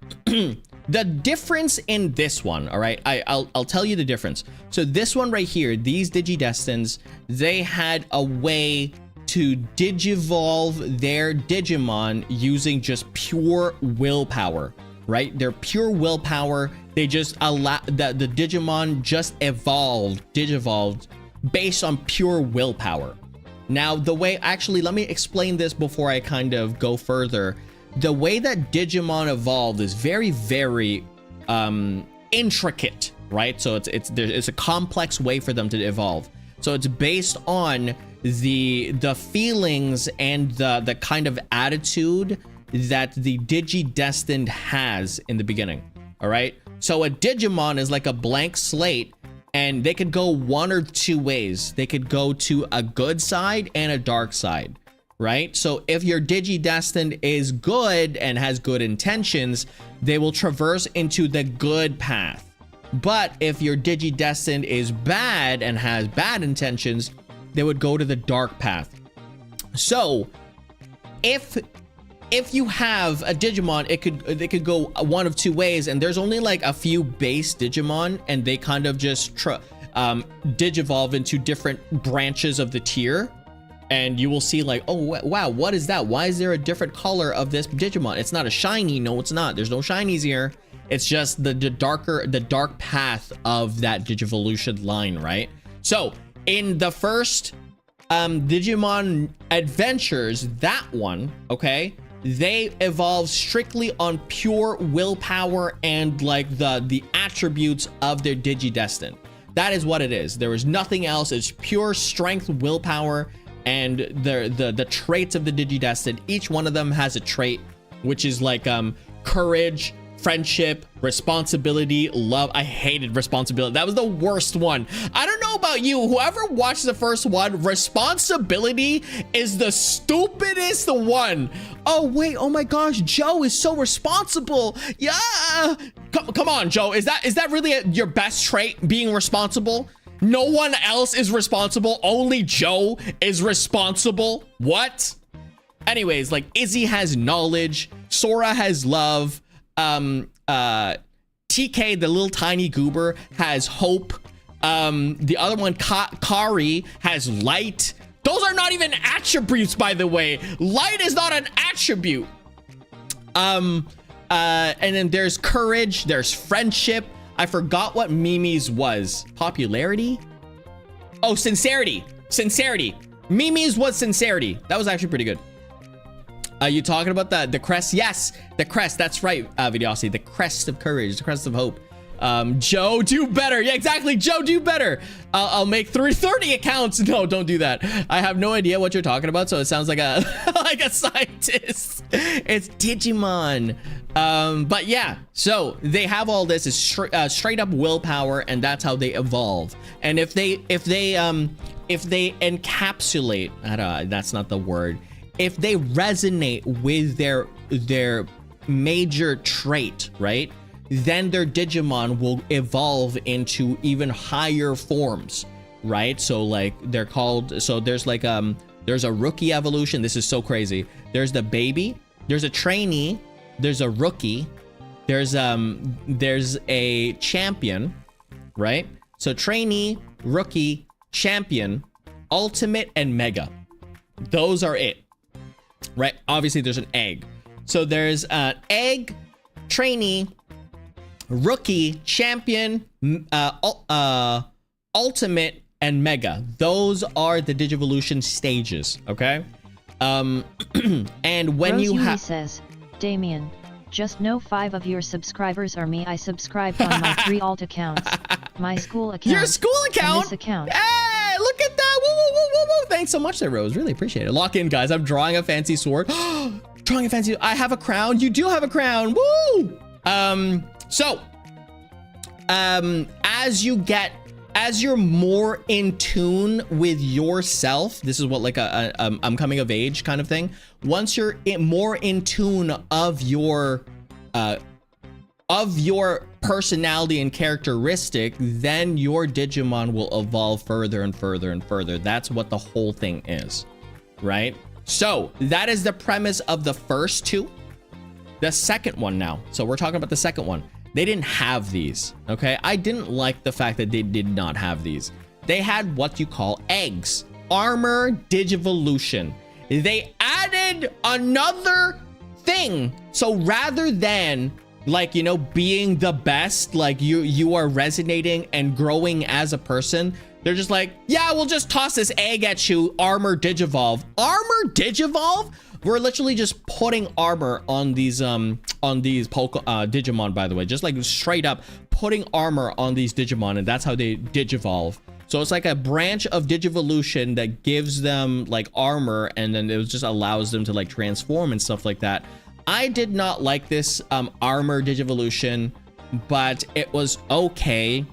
the difference in this one, all right, I'll tell you the difference. So this one right here, these Digidestins, they had a way to digivolve their Digimon using just pure willpower, right? Their pure willpower. They just allow that the Digimon just digivolved based on pure willpower. Now, the way, actually, let me explain this before I kind of go further. The way that Digimon evolved is very, very intricate, right? So it's a complex way for them to evolve. So it's based on the feelings and the kind of attitude that the Digidestined has in the beginning. All right. So a Digimon is like a blank slate, and they could go one or two ways. They could go to a good side and a dark side. Right? So if your Digidestined is good and has good intentions, they will traverse into the good path. But if your Digidestined is bad and has bad intentions, they would go to the dark path. So if you have a Digimon, they could go one of two ways, and there's only like a few base Digimon, and they kind of just digivolve into different branches of the tier. And you will see like, oh, wow, what is that? Why is there a different color of this Digimon? It's not a shiny. No, it's not. There's no shinies here. It's just the dark path of that Digivolution line, right? So in the first Digimon Adventures, that one, okay, they evolve strictly on pure willpower and like the attributes of their Digidestined. That is what it is. There is nothing else. It's pure strength, willpower, and the traits of the Digidestined. Each one of them has a trait, which is like courage, friendship, responsibility, love. I hated responsibility. That was the worst one. I don't know about you. Whoever watched the first one, responsibility is the stupidest one. Oh wait, oh my gosh, Joe is so responsible. Yeah, come on, Joe. Is that really your best trait, being responsible? No one else is responsible. Only Joe is responsible. What? Anyways, like Izzy has knowledge. Sora has love. TK, the little tiny goober, has hope. The other one, Kari, has light. Those are not even attributes, by the way. Light is not an attribute. And then there's courage. There's friendship. I forgot what Mimi's was. Popularity? Oh, sincerity. Sincerity. Mimi's was sincerity. That was actually pretty good. Are you talking about the crest? Yes, the crest. That's right, Videosity. The crest of courage. The crest of hope. Joe, do better. Yeah, exactly. Joe, do better. I'll make 30 accounts. No, don't do that. I have no idea what you're talking about, so it sounds like a like a scientist. It's Digimon. But yeah, so they have all this is straight up willpower, and that's how they evolve. And if they encapsulate, that's not the word. If they resonate with their major trait, right? Then their Digimon will evolve into even higher forms, right? So like they're called, so there's like there's a rookie evolution. This is so crazy. There's the baby, there's a trainee, there's a rookie, there's a champion, right? So trainee, rookie, champion, ultimate, and mega. Those are it, right? Obviously there's an egg. So there's an egg, trainee, rookie, champion, ultimate, and mega. Those are the Digivolution stages, okay? And when Rose you have says, Damian, just know 5 of your subscribers are me. I subscribed on my 3 alt accounts. My school account. Your school account? And this account. Hey, look at that. Woo, woo, woo, woo, woo. Thanks so much there, Rose. Really appreciate it. Lock in, guys. I'm drawing a fancy sword. Drawing a fancy. I have a crown. You do have a crown. Woo! So, as you're more in tune with yourself, this is what like a I'm coming of age kind of thing. Once you're more in tune of your of your personality and characteristic, then your Digimon will evolve further and further and further. That's what the whole thing is, right? So that is the premise of the first two. The second one now. So we're talking about the second one. They didn't have these, okay? I didn't like the fact that they did not have these. They had what you call eggs. Armor Digivolution. They added another thing. So rather than, like, you know, being the best, like you are resonating and growing as a person, they're just like, yeah, we'll just toss this egg at you, Armor Digivolve. Armor Digivolve? We're literally just putting armor on these Digimon, by the way, just like straight up putting armor on these Digimon, and that's how they Digivolve. So it's like a branch of Digivolution that gives them like armor, and then it just allows them to like transform and stuff like that. I did not like this armor Digivolution, but it was okay.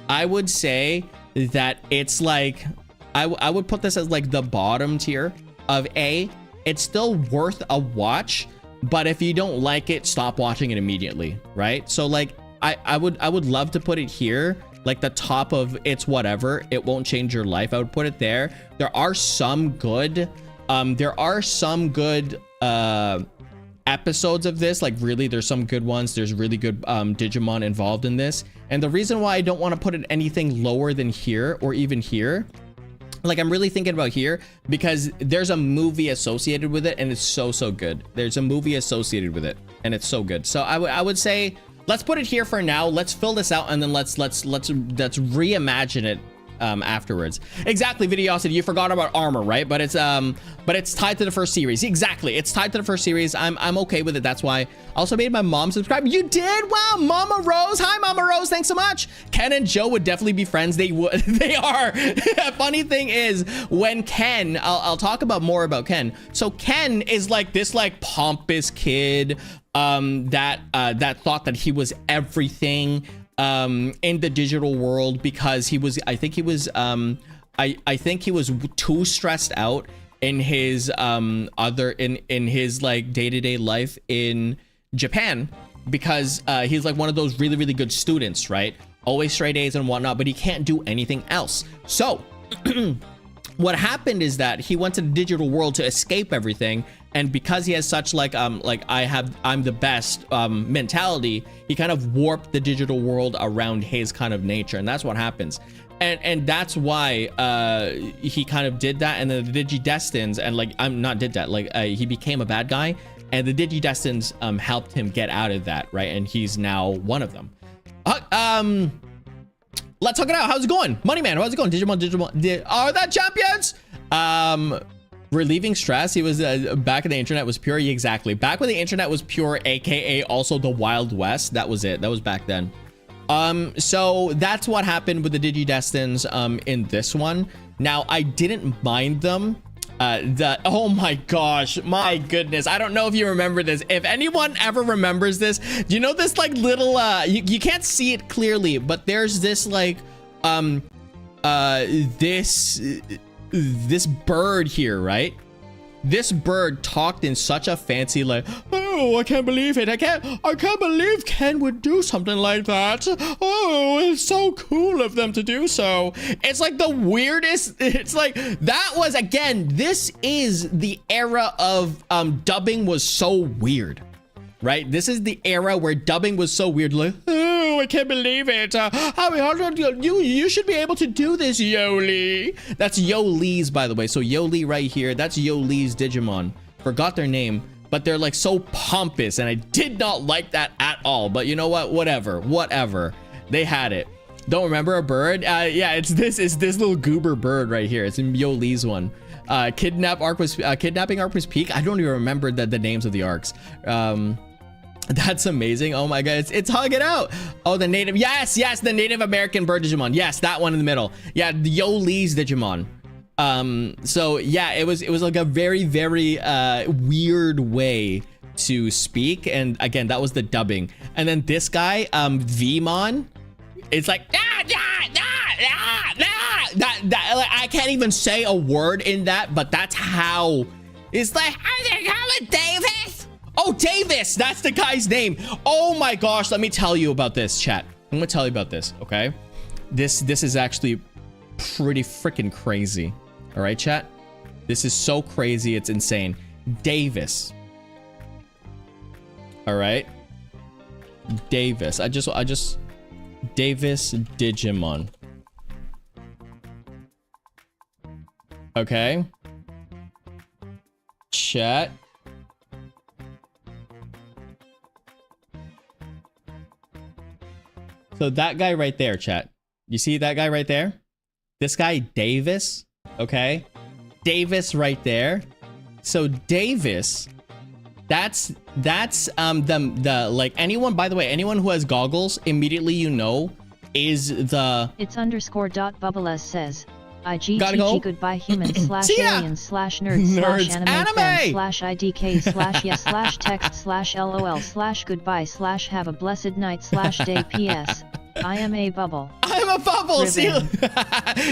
I would say that it's like, I would put this as like the bottom tier of A. It's still worth a watch, but if you don't like it, stop watching it immediately, right? So like I would love to put it here, like the top of it's whatever, it won't change your life. I would put it there. There are some good episodes of this, like really there's some good ones. There's really good Digimon involved in this, and the reason why I don't want to put it anything lower than here or even here, like I'm really thinking about here, because there's a movie associated with it and it's so good. There's a movie associated with it and it's so good. So I would say let's put it here for now. Let's fill this out and then let's reimagine it afterwards. Exactly, Videosity, you forgot about armor, right? But it's tied to the first series. Exactly, it's tied to the first series. I'm okay with it. That's why I also made my mom subscribe. You did? Wow, Mama Rose. Hi, Mama Rose. Thanks so much. Ken and Joe would definitely be friends. They would. They are. Funny thing is, when Ken, I'll talk about more about Ken. So Ken is like this like pompous kid that thought that he was everything in the digital world, because he was, I think he was too stressed out in his in his like day-to-day life in Japan, because he's like one of those really good students, right? Always straight A's and whatnot, but he can't do anything else. So what happened is that he went to the digital world to escape everything, and because he has such like I'm the best mentality, he kind of warped the digital world around his kind of nature, and that's what happens. And that's why he kind of did that. And then the Digidestins, and like he became a bad guy, and the Digidestins helped him get out of that, right? And he's now one of them. Let's talk it out. How's it going? Moneyman, how's it going? Digimon, are that champions? Relieving stress. He was back when the internet was pure. Exactly. Back when the internet was pure, aka also the Wild West. That was it. That was back then. So that's what happened with the Digidestins in this one. Now, I didn't mind them. Oh my gosh, my goodness. I don't know if you remember this. If anyone ever remembers this, do you know this like little you can't see it clearly, but there's this like this bird here, right? This bird talked in such a fancy like, oh, I can't believe it. I can't believe Ken would do something like that. Oh, it's so cool of them to do so. It's like the weirdest. It's like, that was, again, this is the era of dubbing was so weird, right? This is the era where dubbing was so weird. Like, oh, I can't believe it. You should be able to do this, Yoli. That's Yoli's, by the way. So Yoli right here, that's Yoli's Digimon. Forgot their name, but they're like so pompous, and I did not like that at all. But you know what? Whatever. They had it. Don't remember a bird? Yeah, it's this little goober bird right here. It's in Yoli's one. Kidnapping arc was peak. I don't even remember the names of the arcs. That's amazing. Oh my god, it's Hug It Out. Oh, the native, yes, the Native American bird Digimon. Yes, that one in the middle. Yeah, the Yoli's Digimon. So yeah, it was like a very weird way to speak, and again, that was the dubbing. And then this guy, Vmon, it's like I can't even say a word in that, but that's how it's like. How's it going, Davis? Oh, Davis, that's the guy's name. Oh my gosh, let me tell you about this, chat. I'm gonna tell you about this, okay? This is actually pretty freaking crazy. All right, chat? This is so crazy, it's insane. Davis. All right? Davis. I just Davis Digimon. Okay. Chat. So that guy right there, chat. You see that guy right there? This guy, Davis. Okay. Davis right there. So Davis, that's the like anyone, by the way, anyone who has goggles, immediately you know is the it's underscore dot bubbles says Gotta go. goodbye human slash alien slash nerds slash anime fan slash idk slash yes slash text slash lol slash goodbye slash have a blessed night slash day ps I am a bubble. I'm a bubble. See you.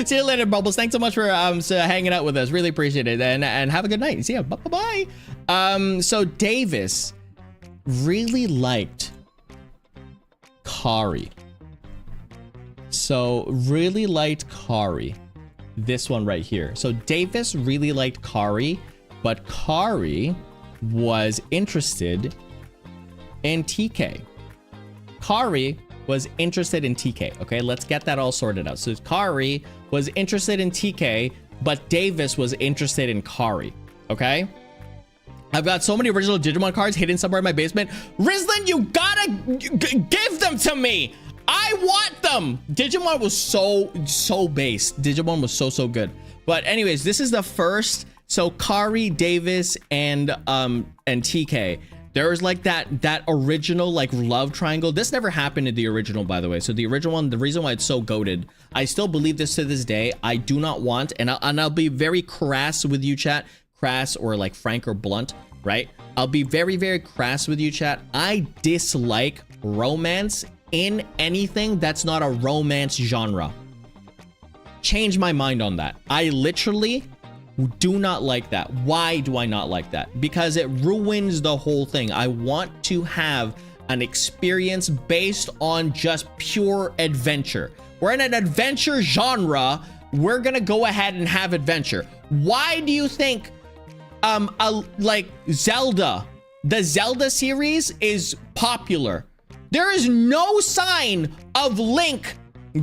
See you later, Bubbles. Thanks so much for hanging out with us. Really appreciate it. And have a good night. See ya. Bye bye. So Davis really liked Kari. So really liked Kari. This one right here. So Davis really liked Kari, but Kari was interested in TK. Kari was interested in TK. Okay, let's get that all sorted out. So Kari was interested in TK, but Davis was interested in Kari. Okay, I've got so many original Digimon cards hidden somewhere in my basement. Rizlin, you gotta give them to me. I want them. Digimon was so based. Digimon was so good. But anyways, this is the first. So Kari, Davis, and TK. There's like that original like love triangle. This never happened in the original, by the way. So the original one, the reason why it's so goated, I still believe this to this day. I do not want, and I'll be very crass with you, chat. Crass or like frank or blunt, right? I'll be very crass with you, chat. I dislike romance in anything that's not a romance genre. Change my mind on that. I literally do not like that. Why do I not like that? Because it ruins the whole thing. I want to have an experience based on just pure adventure. We're in an adventure genre. We're gonna go ahead and have adventure. Why do you think like Zelda, the Zelda series is popular? There is no sign of Link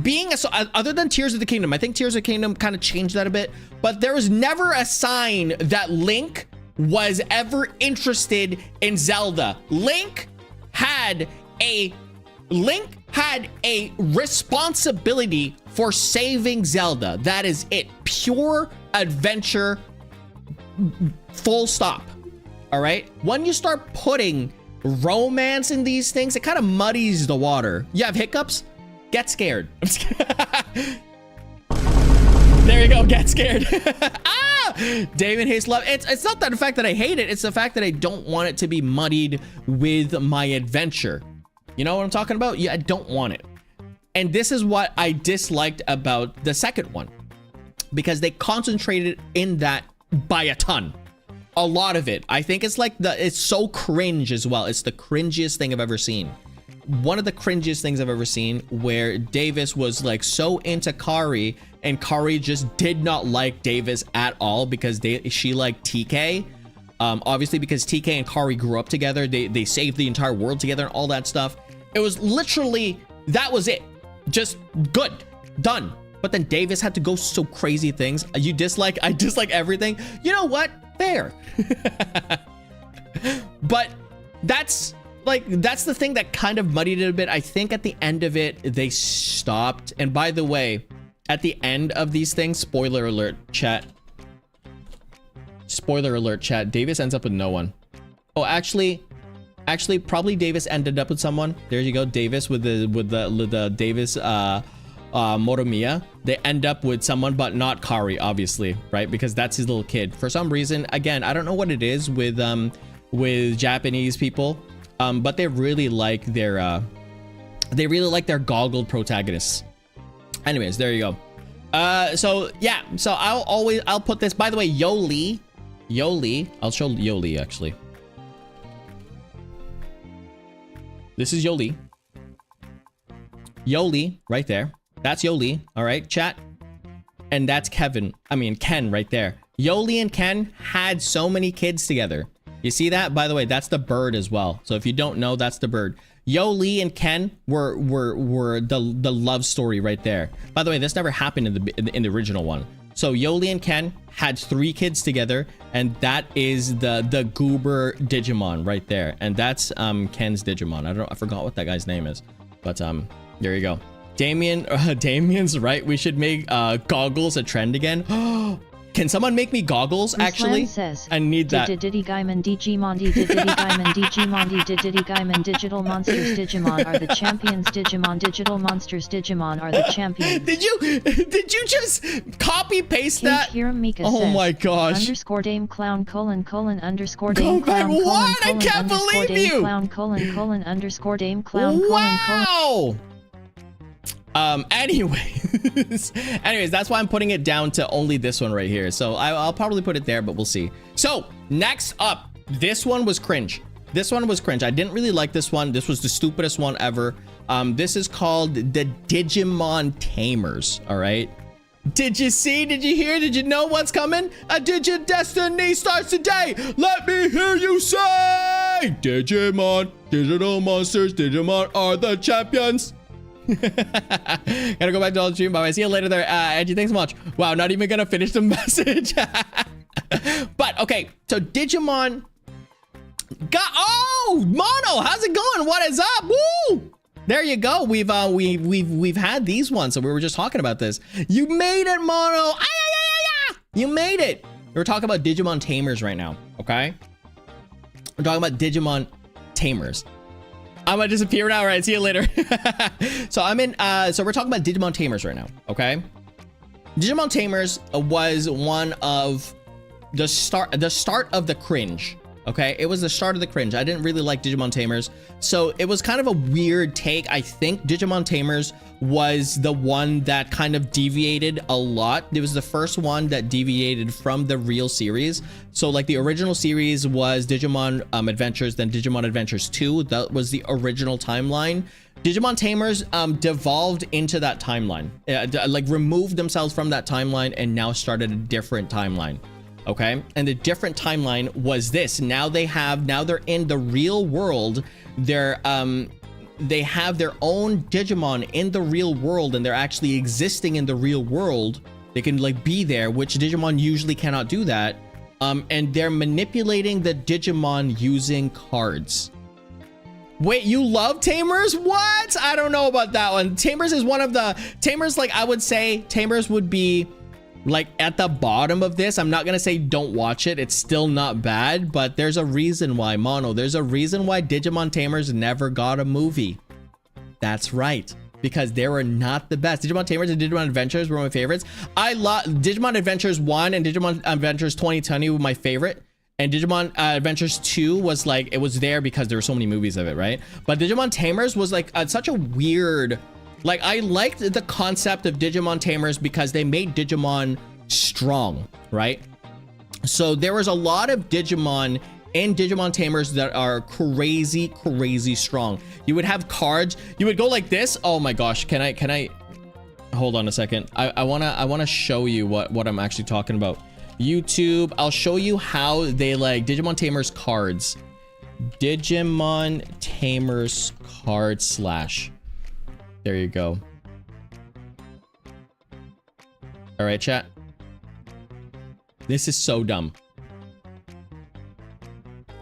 being other than Tears of the Kingdom. I think Tears of the Kingdom kind of changed that a bit, but there was never a sign that Link was ever interested in Zelda. Link had a responsibility for saving Zelda. That is it. Pure adventure, full stop. All right, when you start putting romance in these things, it kind of muddies the water. You have hiccups? Get scared. There you go. Get scared. Damian hates love. It's not that the fact that I hate it. It's the fact that I don't want it to be muddied with my adventure. You know what I'm talking about? Yeah, I don't want it. And this is what I disliked about the second one, because they concentrated in that by a ton. A lot of it. I think it's like it's so cringe as well. It's the cringiest thing I've ever seen. One of the cringiest things I've ever seen, where Davis was like so into Kari, and Kari just did not like Davis at all because she liked TK. Obviously because TK and Kari grew up together. They saved the entire world together and all that stuff. It was literally, that was it. Just good. Done. But then Davis had to go so crazy things. I dislike everything. You know what? Fair. But that's the thing that kind of muddied it a bit. I think at the end of it, they stopped. And by the way, at the end of these things, spoiler alert, chat. Spoiler alert, chat. Davis ends up with no one. Oh, actually, probably Davis ended up with someone. There you go, Davis with the Davis Moromiya. They end up with someone, but not Kari, obviously, right? Because that's his little kid. For some reason, again, I don't know what it is with Japanese people. But they really like their goggled protagonists. Anyways, there you go. So yeah, so I'll put this, by the way, Yoli, I'll show Yoli actually. This is Yoli. Yoli right there. That's Yoli. All right, chat. And that's Ken right there. Yoli and Ken had so many kids together. You see that? By the way, that's the bird as well. So if you don't know, that's the bird. Yoli and Ken were the love story right there. By the way, this never happened in the original one. So Yoli and Ken had 3 kids together, and that is the Goober Digimon right there. And that's Ken's Digimon. I forgot what that guy's name is. But there you go. Damian's right. We should make goggles a trend again. Can someone make me goggles, actually? Says, I need that. Digimon, Digimon, Digimon, Digital Monsters, Digimon are the champions. Digimon, Digital Monsters, Digimon are the champions. Did you just copy paste that? Oh says, my gosh. Underscore Dame Clown underscore Dame Clown what? I can't believe you. Clown underscore Dame Clown wow. Anyways, that's why I'm putting it down to only this one right here. So I'll probably put it there, but we'll see. So next up, this one was cringe. I didn't really like this one. This was the stupidest one ever. This is called the Digimon Tamers. All right. Did you see? Did you hear? Did you know what's coming? A Digi Destiny starts today. Let me hear you say, Digimon, Digital Monsters, Digimon are the champions. Gotta go back to all the stream. Bye. See you later there. Angie, thanks so much. Wow, not even gonna finish the message. But okay, so Digimon got Mono, how's it going? What is up? Woo! There you go. We've had these ones, so we were just talking about this. You made it, Mono. You made it. We're talking about Digimon Tamers right now, okay? We're talking about Digimon Tamers. I'm gonna disappear now. All right, see you later. So we're talking about Digimon Tamers right now, okay? Digimon Tamers was one of the start of the cringe, okay? It was the start of the cringe. I didn't really like Digimon Tamers, so it was kind of a weird take. I think Digimon Tamers was the one that kind of deviated a lot. It was the first one that deviated from the real series. So like the original series was Digimon Adventures, then Digimon Adventures 2. That was the original timeline. Digimon Tamers devolved into that timeline, like removed themselves from that timeline and now started a different timeline. Okay, and the different timeline was this. Now they're in the real world. They have their own Digimon in the real world, and they're actually existing in the real world. They can like be there, which Digimon usually cannot do that. And they're manipulating the Digimon using cards. Wait, you love Tamers? What? I don't know about that one. Tamers is one of the Tamers. Like I would say, Tamers would be like at the bottom of this. I'm not gonna say don't watch it. It's still not bad, but there's a reason why, Mono. There's a reason why Digimon Tamers never got a movie. That's right, because they were not the best. Digimon Tamers and Digimon Adventures were my favorites. I love Digimon Adventures 1 and Digimon Adventures 2020 were my favorite. And Digimon Adventures 2 was like, it was there because there were so many movies of it, right? But Digimon Tamers was like such a weird, like I liked the concept of Digimon Tamers because they made Digimon strong, right? So there was a lot of Digimon in Digimon Tamers that are crazy strong. You would have cards, you would go like this. Oh my gosh, can I hold on a second. I wanna show you what I'm actually talking about. YouTube, I'll show you how they like Digimon Tamers cards. Digimon Tamers card slash. There you go. All right, chat. This is so dumb.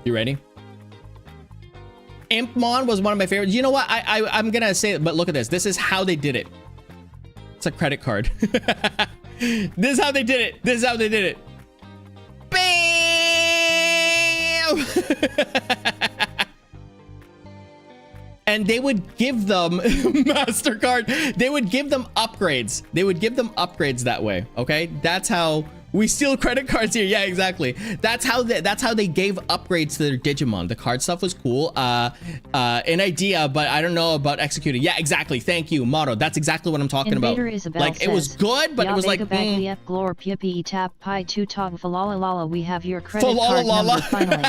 You ready? Impmon was one of my favorites. You know what? I'm gonna say it, but look at this. This is how they did it. It's a credit card. This is how they did it. This is how they did it. Bam! And they would give them MasterCard. They would give them upgrades. They would give them upgrades that way. Okay, that's how we steal credit cards here. Yeah, exactly. That's how they gave upgrades to their Digimon. The card stuff was cool. An idea, but I don't know about executing. Yeah, exactly. Thank you, Motto. That's exactly what I'm talking about. Like it was good, but it was like. We have your credit card number finally.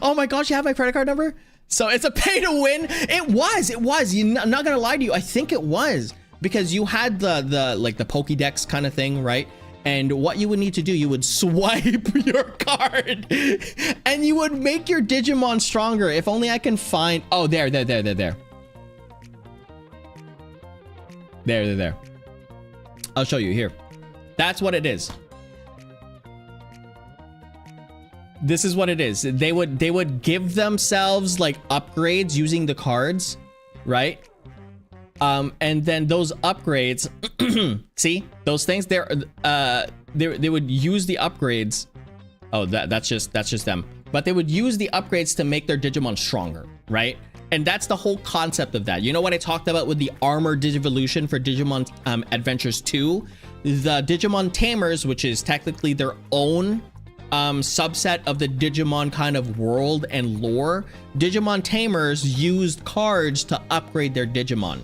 Oh my gosh, you have my credit card number? So it's a pay to win. It was. I'm not gonna lie to you. I think it was because you had the like the Pokédex kind of thing, right? And what you would need to do, you would swipe your card and you would make your Digimon stronger. If only I can find, oh, there. There. I'll show you here. That's what it is. This is what it is. They would give themselves like upgrades using the cards, right? And then those upgrades, see those things? They would use the upgrades. Oh, that's just them. But they would use the upgrades to make their Digimon stronger, right? And that's the whole concept of that. You know what I talked about with the armor Digivolution for Digimon Adventures 2? The Digimon Tamers, which is technically their own subset of the Digimon kind of world and lore. Digimon Tamers used cards to upgrade their Digimon.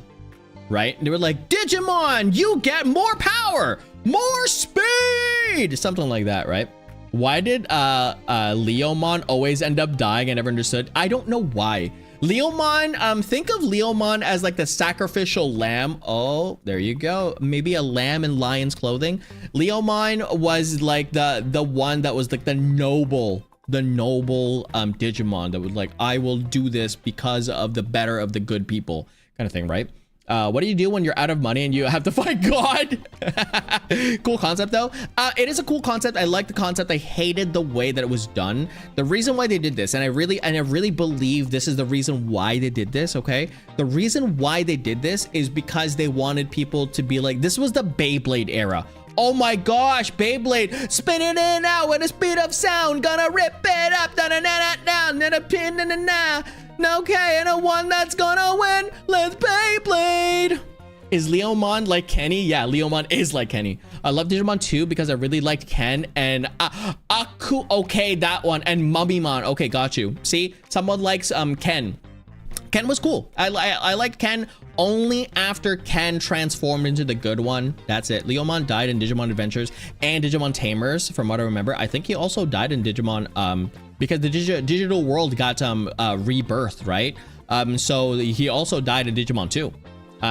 Right? And they were like, Digimon, you get more power, more speed, something like that, right? Why did Leomon always end up dying? I never understood. I don't know why. Leomon, think of Leomon as like the sacrificial lamb. Oh, there you go. Maybe a lamb in lion's clothing. Leomon was like the one that was like the noble Digimon that was like, I will do this because of the better of the good people kind of thing, right? What do you do when you're out of money and you have to fight God? Cool concept though. It is a cool concept. I like the concept. I hated the way that it was done. The reason why they did this, and I really believe this is the reason why they did this, okay? The reason why they did this is because they wanted people to be like, this was the Beyblade era. Oh my gosh, Beyblade, spinning in and out with the speed of sound, gonna rip it up, okay, and the one that's gonna win, let's Beyblade. Is Leomon like Kenny? Yeah, Leomon is like Kenny. I love Digimon 2 because I really liked Ken and Aku, okay, that one, and Mummymon. Okay, got you. See, someone likes Ken. Ken was cool. I liked Ken only after Ken transformed into the good one. That's it. Leomon died in Digimon Adventures and Digimon Tamers, from what I remember. I think he also died in Digimon because the digital world got rebirthed, right? So he also died in Digimon 2.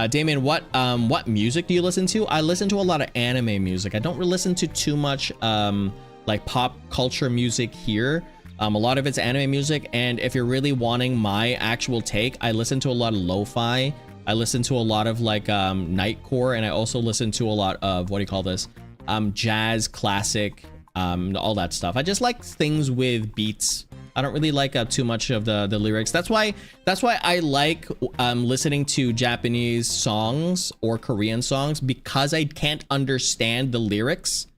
Damian, what music do you listen to? I listen to a lot of anime music. I don't really listen to too much like pop culture music here. A lot of it's anime music, and if you're really wanting my actual take, I listen to a lot of lo-fi. I listen to a lot of like nightcore, and I also listen to a lot of, what do you call this? Jazz, classic, all that stuff. I just like things with beats. I don't really like too much of the lyrics. That's why I like listening to Japanese songs or Korean songs, because I can't understand the lyrics.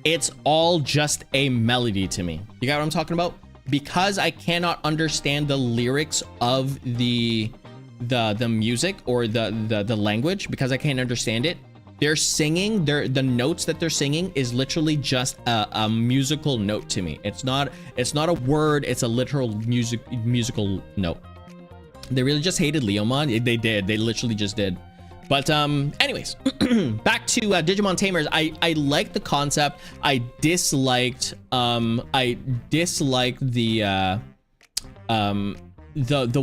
It's all just a melody to me. You got what I'm talking about? Because I cannot understand the lyrics of the music or the language, because I can't understand it. They're singing, the notes that they're singing is literally just a musical note to me. It's not a word, it's a literal musical note. They really just hated Leomon. They did. They literally just did. But anyways, back to Digimon Tamers. I liked the concept. I disliked the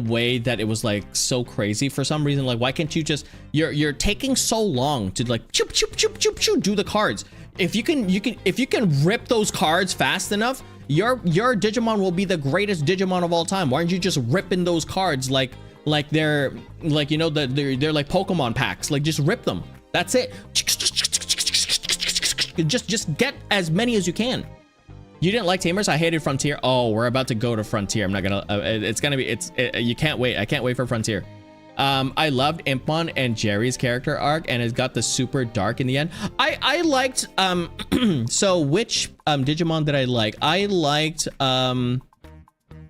way that it was like so crazy for some reason. Like, why can't you just, you're taking so long to like choop choop choop choop choop do the cards. If you can rip those cards fast enough, your Digimon will be the greatest Digimon of all time. Why aren't you just ripping those cards like they're like, you know, they're like Pokemon packs? Like, just rip them. That's it. Just get as many as you can. You didn't like Tamers? I hated Frontier. Oh, we're about to go to Frontier. I'm not gonna you can't wait. I can't wait for Frontier. I loved Impmon and Jerry's character arc, and it got the super dark in the end. I liked so which Digimon did I like? I liked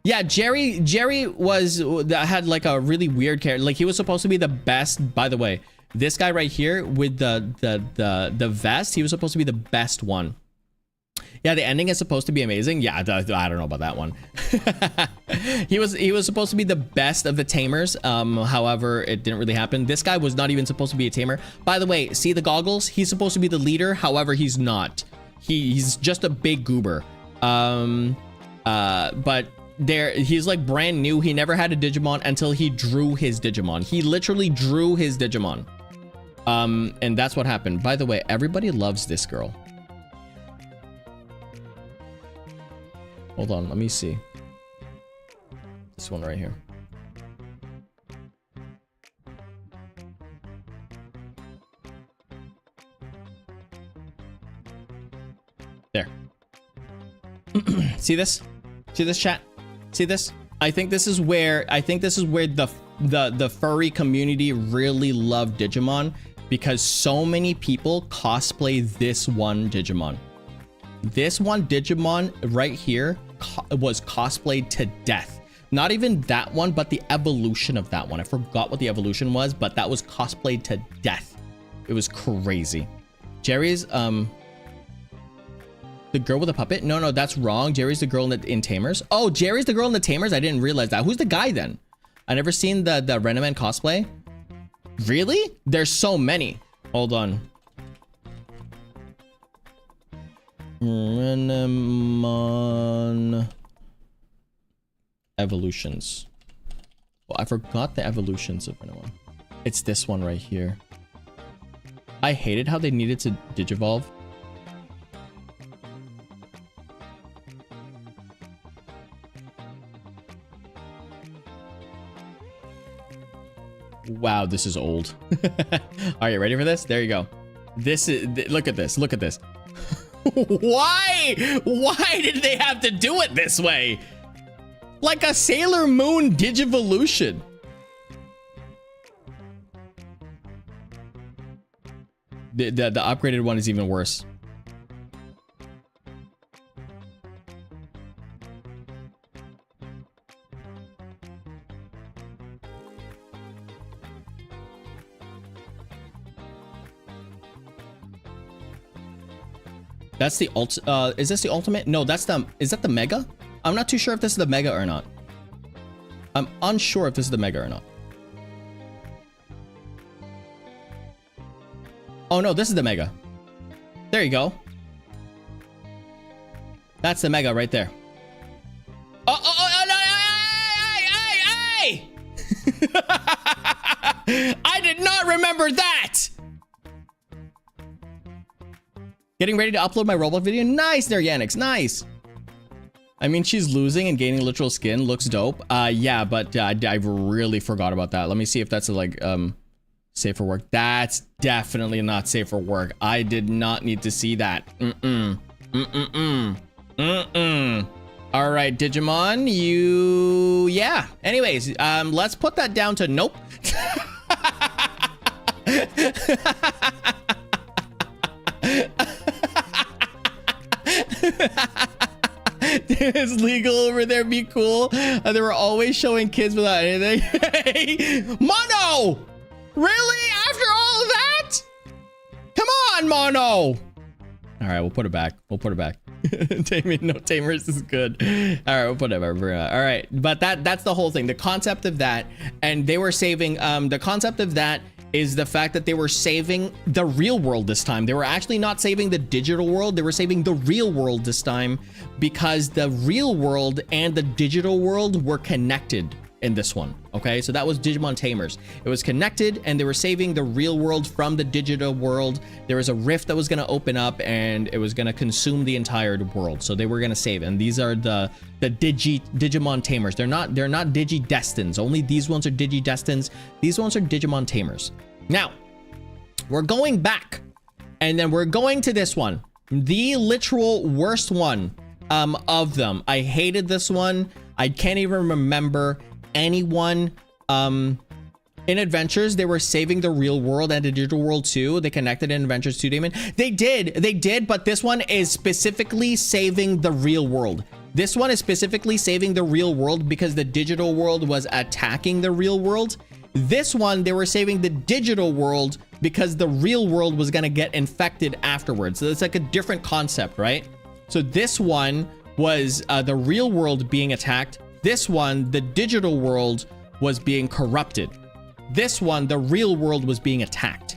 yeah, Jerry had like a really weird character. Like, he was supposed to be the best. By the way, this guy right here with the vest, he was supposed to be the best one. Yeah, the ending is supposed to be amazing. Yeah, I don't know about that one. He was supposed to be the best of the Tamers. However, it didn't really happen. This guy was not even supposed to be a Tamer. By the way, see the goggles? He's supposed to be the leader. However, he's not. He's just a big goober. But he's like brand new. He never had a Digimon until he drew his Digimon. He literally drew his Digimon. And that's what happened. By the way, everybody loves this girl. Hold on, let me see. This one right here. There. See this? See this, chat? See this? I think this is where the furry community really loved Digimon, because so many people cosplay this one Digimon. This one Digimon right here was cosplayed to death. Not even that one, but the evolution of that one. I forgot what the evolution was, but that was cosplayed to death. It was crazy. Jerry's the girl with the puppet? No, that's wrong. Jerry's the girl in Tamers. Oh, Jerry's the girl in the Tamers? I didn't realize that. Who's the guy then? I never seen the Renaman cosplay. Really? There's so many. Hold on. Renamon evolutions. Well, I forgot the evolutions of Renamon. It's this one right here. I hated how they needed to digivolve. Wow, this is old. Are you ready for this? There you go. This is, look at this. Look at this. Why did they have to do it this way? Like a Sailor Moon Digivolution. The upgraded one is even worse. That's the is this the ultimate? No, is that the mega? I'm not too sure if this is the mega or not. I'm unsure if this is the mega or not. Oh no, this is the mega. There you go. That's the mega right there. Oh no, I did not remember that. Getting ready to upload my Roblox video. Nice, Neryanix. Nice. I mean, she's losing and gaining literal skin. Looks dope. Yeah, but I really forgot about that. Let me see if that's like safe for work. That's definitely not safe for work. I did not need to see that. All right, Digimon, yeah. Anyways, let's put that down to nope. It's legal over there. Be cool. They were always showing kids without anything. Hey, Mono! Really? After all of that? Come on, Mono! All right, we'll put it back. We'll put it back. Damian, no tamers is good. All right, we'll put it back. All right, but that's the whole thing. The concept of that, and they were saving. The concept of that is the fact that they were saving the real world this time. They were actually not saving the digital world. They were saving the real world this time, because the real world and the digital world were connected in this one. Okay, so that was Digimon Tamers. It was connected, and they were saving the real world from the digital world. There was a rift that was going to open up, and it was going to consume the entire world. So they were going to save. And these are the Digimon Tamers. They're not Digi-Destins. Only these ones are Digi-Destins. These ones are Digimon Tamers. Now, we're going back, and then we're going to this one, the literal worst one of them. I hated this one. I can't even remember anyone in Adventures. They were saving the real world and the digital world too. They connected in Adventures too, Damon. They did, but this one is specifically saving the real world. This one is specifically saving the real world because the digital world was attacking the real world. This one, they were saving the digital world because the real world was gonna get infected afterwards. So it's like a different concept, right? So this one was the real world being attacked. This one, the digital world was being corrupted. This one, the real world was being attacked.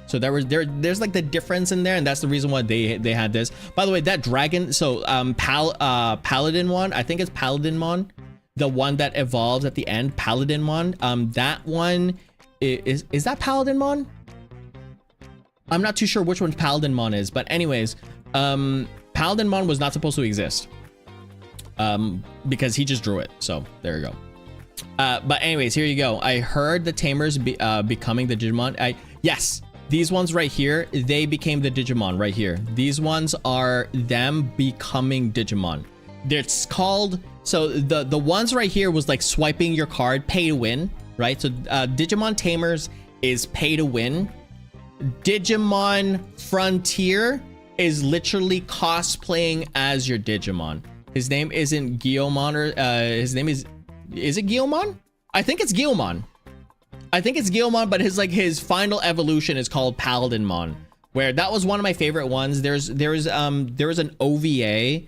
So there's like the difference in there, and that's the reason why they had this. By the way, that dragon, so Paladin one, I think it's Paladinmon, the one that evolves at the end, Paladinmon. That one is that Paladinmon? I'm not too sure which one Paladinmon is, but anyways, Paladinmon was not supposed to exist. Because he just drew it, so there you go. But anyways, here you go. I heard the Tamers becoming the Digimon. Yes, these ones right here, they became the Digimon right here. These ones are them becoming Digimon. It's called, so the ones right here was like swiping your card, pay to win, right? So Digimon Tamers is pay to win. Digimon Frontier is literally cosplaying as your Digimon. His name isn't Guilmon, or his name is it Guilmon? I think it's Guilmon. I think it's Guilmon, but his final evolution is called Paladinmon, where that was one of my favorite ones. There was an OVA,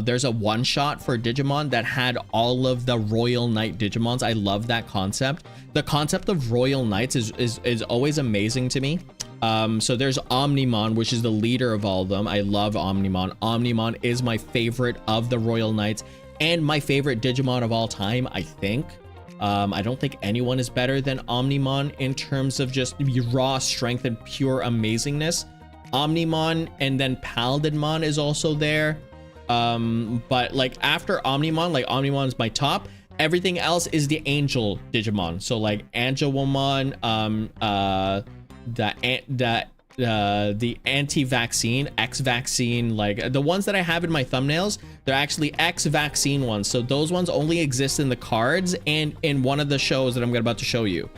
there's a one shot for Digimon that had all of the Royal Knight Digimons. I love that concept. The concept of Royal Knights is always amazing to me. So there's Omnimon, which is the leader of all of them. I love Omnimon. Omnimon is my favorite of the Royal Knights and my favorite Digimon of all time, I think. I don't think anyone is better than Omnimon in terms of just raw strength and pure amazingness. Omnimon and then Paladinmon is also there. But like after Omnimon, like Omnimon is my top. Everything else is the Angel Digimon. So like Angelwomon, the anti-vaccine, X-vaccine, like the ones that I have in my thumbnails, they're actually X-vaccine ones. So those ones only exist in the cards and in one of the shows that I'm about to show you.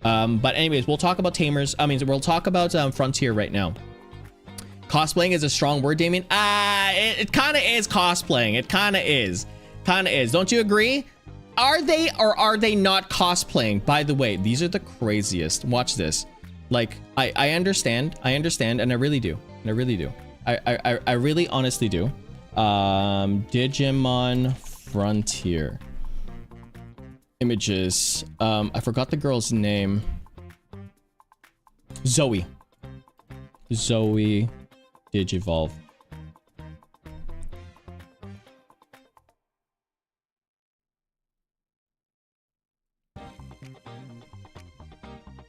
But anyways, we'll talk about Tamers. We'll talk about Frontier right now. Cosplaying is a strong word, Damian. It kind of is cosplaying. It kind of is. Don't you agree? Are they or are they not cosplaying? By the way, these are the craziest. Watch this. Like, I understand, and I really do. I really honestly do. Digimon Frontier. Images. I forgot the girl's name. Zoe Digivolve.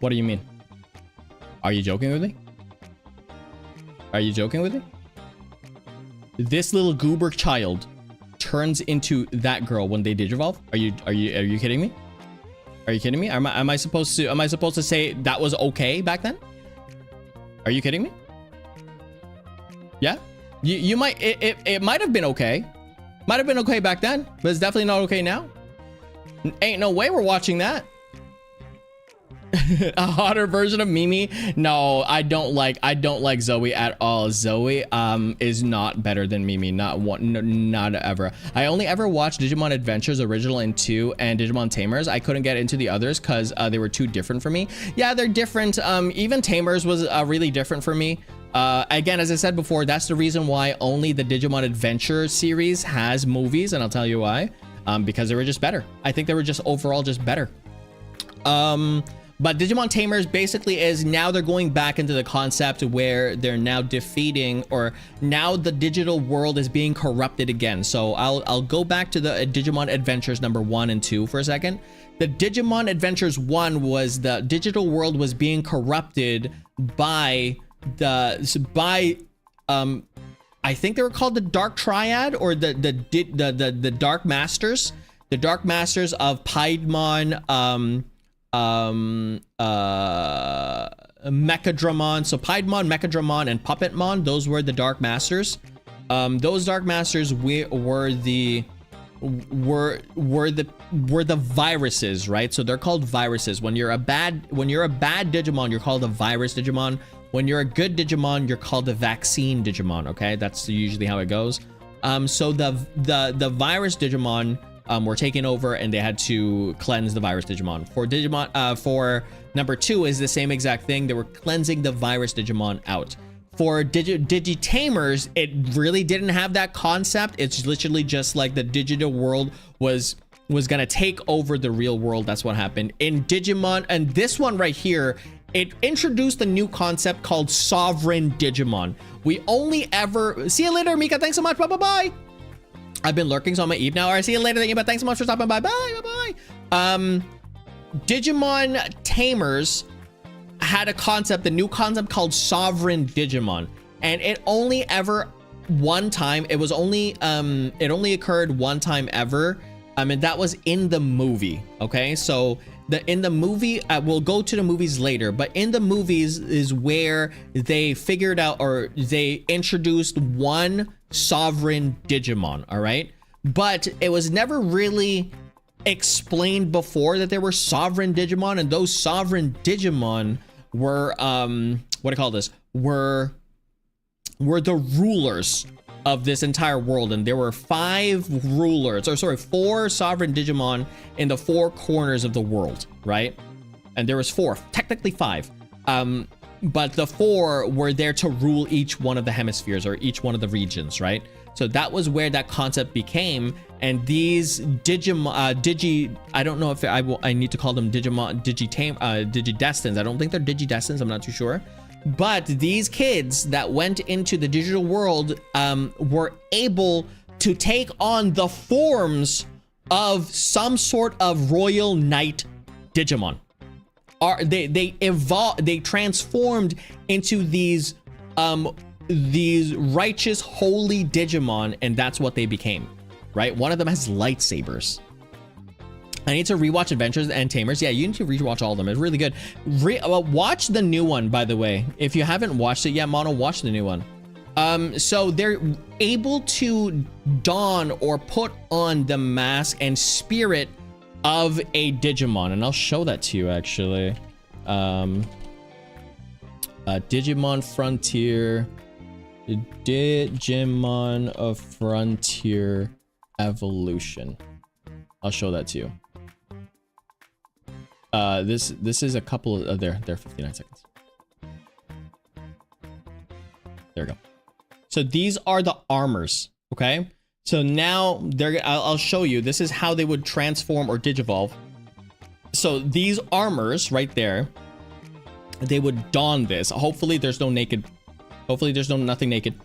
What do you mean? Are you joking with me? This little goober child turns into that girl when they digivolve? Are you kidding me? Am I supposed to say that was okay back then? Are you kidding me? Yeah? You might it might have been okay. Might have been okay back then, but it's definitely not okay now. Ain't no way we're watching that. A hotter version of Mimi? No, I don't like Zoe at all. Zoe is not better than Mimi. Not ever. I only ever watched Digimon Adventures original and 2 and Digimon Tamers. I couldn't get into the others because they were too different for me. Yeah, they're different. Even Tamers was really different for me. Again, as I said before, that's the reason why only the Digimon Adventure series has movies, and I'll tell you why. Because they were just better. I think they were just overall just better. But Digimon Tamers basically is now they're going back into the concept where they're now defeating, or now the digital world is being corrupted again. So I'll go back to the Digimon Adventures number 1 and 2 for a second. The Digimon Adventures 1 was the digital world was being corrupted by I think they were called the Dark Triad, or the Dark Masters. The Dark Masters of Piedmon, Mechadramon. So Piedmon, Mechadramon, and Puppetmon, those were the Dark Masters. Those Dark Masters were the viruses, right? So they're called viruses. When you're a bad Digimon, you're called a virus Digimon. When you're a good Digimon, you're called a vaccine Digimon. Okay, that's usually how it goes. So the virus Digimon were taken over, and they had to cleanse the virus Digimon. For Digimon, for number 2 is the same exact thing. They were cleansing the virus Digimon out. For Digitamers, it really didn't have that concept. It's literally just like the digital world was gonna take over the real world. That's what happened in Digimon. And this one right here it introduced a new concept called sovereign Digimon. We only ever, see you later, Mika, thanks so much, bye. I've been lurking, so I'm gonna eat now. All right, see you later, but thanks so much for stopping by, bye. Digimon tamers had a new concept called sovereign Digimon, and it only ever one time, it only occurred one time ever, and that was in the movie. Okay, so in the movie, we'll go to the movies later, but in the movies is where they figured out, or they introduced one sovereign Digimon. All right, but it was never really explained before that there were sovereign Digimon, and those sovereign Digimon were were the rulers of this entire world, and there were 4 sovereign Digimon in the 4 corners of the world, right? And there was 4, technically 5, but the 4 were there to rule each one of the hemispheres, or each one of the regions, right? So that was where that concept became. And these Digimon, I don't know if I need to call them Digimon, Digidestins. I don't think they're Digidestins, I'm not too sure. But these kids that went into the digital world were able to take on the forms of some sort of royal knight Digimon. They evolved, they transformed into these righteous holy Digimon, and that's what they became, right? One of them has lightsabers. I need to rewatch Adventures and Tamers. Yeah, you need to rewatch all of them. It's really good. Watch the new one, by the way. If you haven't watched it yet, Mono, watch the new one. So they're able to don or put on the mask and spirit of a Digimon, and I'll show that to you actually. Digimon Frontier, Digimon of Frontier Evolution. I'll show that to you. This is a couple of there 59 seconds. There we go. So these are the armors, okay? So now I'll show you. This is how they would transform or digivolve. So these armors right there, they would don this. Hopefully there's no naked. Hopefully there's nothing naked.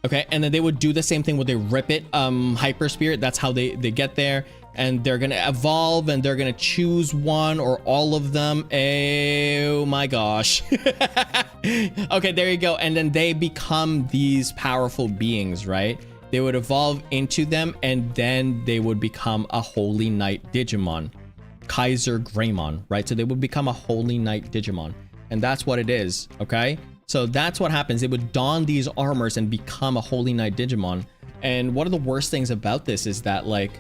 Okay, and then they would do the same thing where they rip it, hyper spirit. That's how they get there, and they're gonna evolve, and they're gonna choose one or all of them. Oh my gosh. Okay, there you go. And then they become these powerful beings, right? They would evolve into them, and then they would become a Holy Knight Digimon, Kaiser Greymon, right? So they would become a Holy Knight Digimon, and that's what it is. Okay. So that's what happens. They would don these armors and become a Holy Knight Digimon. And one of the worst things about this is that like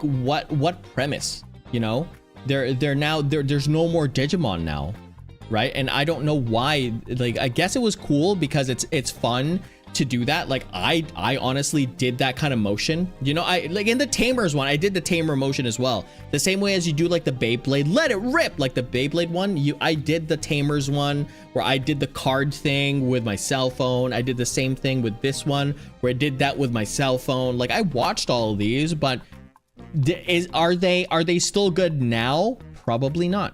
what premise, you know? There's no more Digimon now, right? And I don't know why. Like, I guess it was cool because it's fun to do that. Like I honestly did that kind of motion, you know. I like in the Tamers one, I did the Tamer motion as well, the same way as you do like the Beyblade let it rip, like the Beyblade one. I did the Tamers one where I did the card thing with my cell phone. I did the same thing with this one where I did that with my cell phone. Like I watched all of these, but are they still good now? Probably not.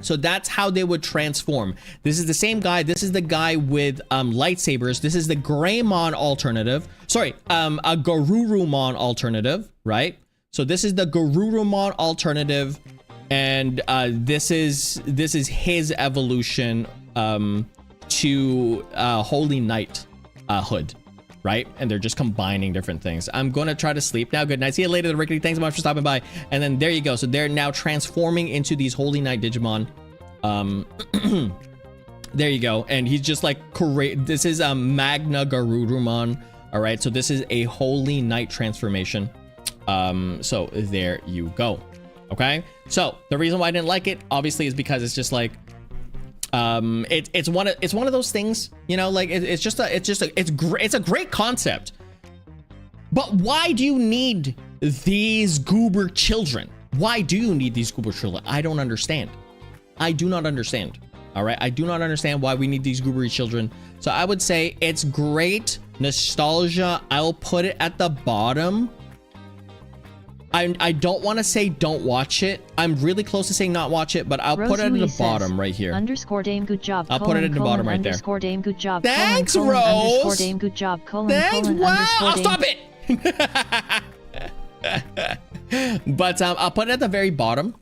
So that's how they would transform. This is the same guy. This is the guy with lightsabers. This is the Greymon alternative. Sorry, a Garurumon alternative, right? So this is the Garurumon alternative, and this is his evolution to Holy Knight hood, right? And they're just combining different things. I'm gonna try to sleep now. Good night. See you later, Rickety. Thanks so much for stopping by. And then there you go. So they're now transforming into these Holy Knight Digimon. There you go. And he's just like this is a Magna Garurumon. All right. So this is a Holy Knight transformation. So there you go. Okay. So the reason why I didn't like it, obviously, is because it's just like it's one of those things, you know, like it's a great concept, but why do you need these goober children? Why do you need these goober children? I don't understand. I do not understand. All right, I do not understand why we need these goobery children. So I would say it's great nostalgia. I'll put it at the bottom. I don't want to say don't watch it. I'm really close to saying not watch it, but I'll put it at the bottom right here. Underscore Dame, good job. I'll put it at the bottom right there. Underscore Dame, good job. Thanks, Rose. Underscore Dame, good job. Thanks. Wow. Oh, stop it. But I'll put it at the very bottom.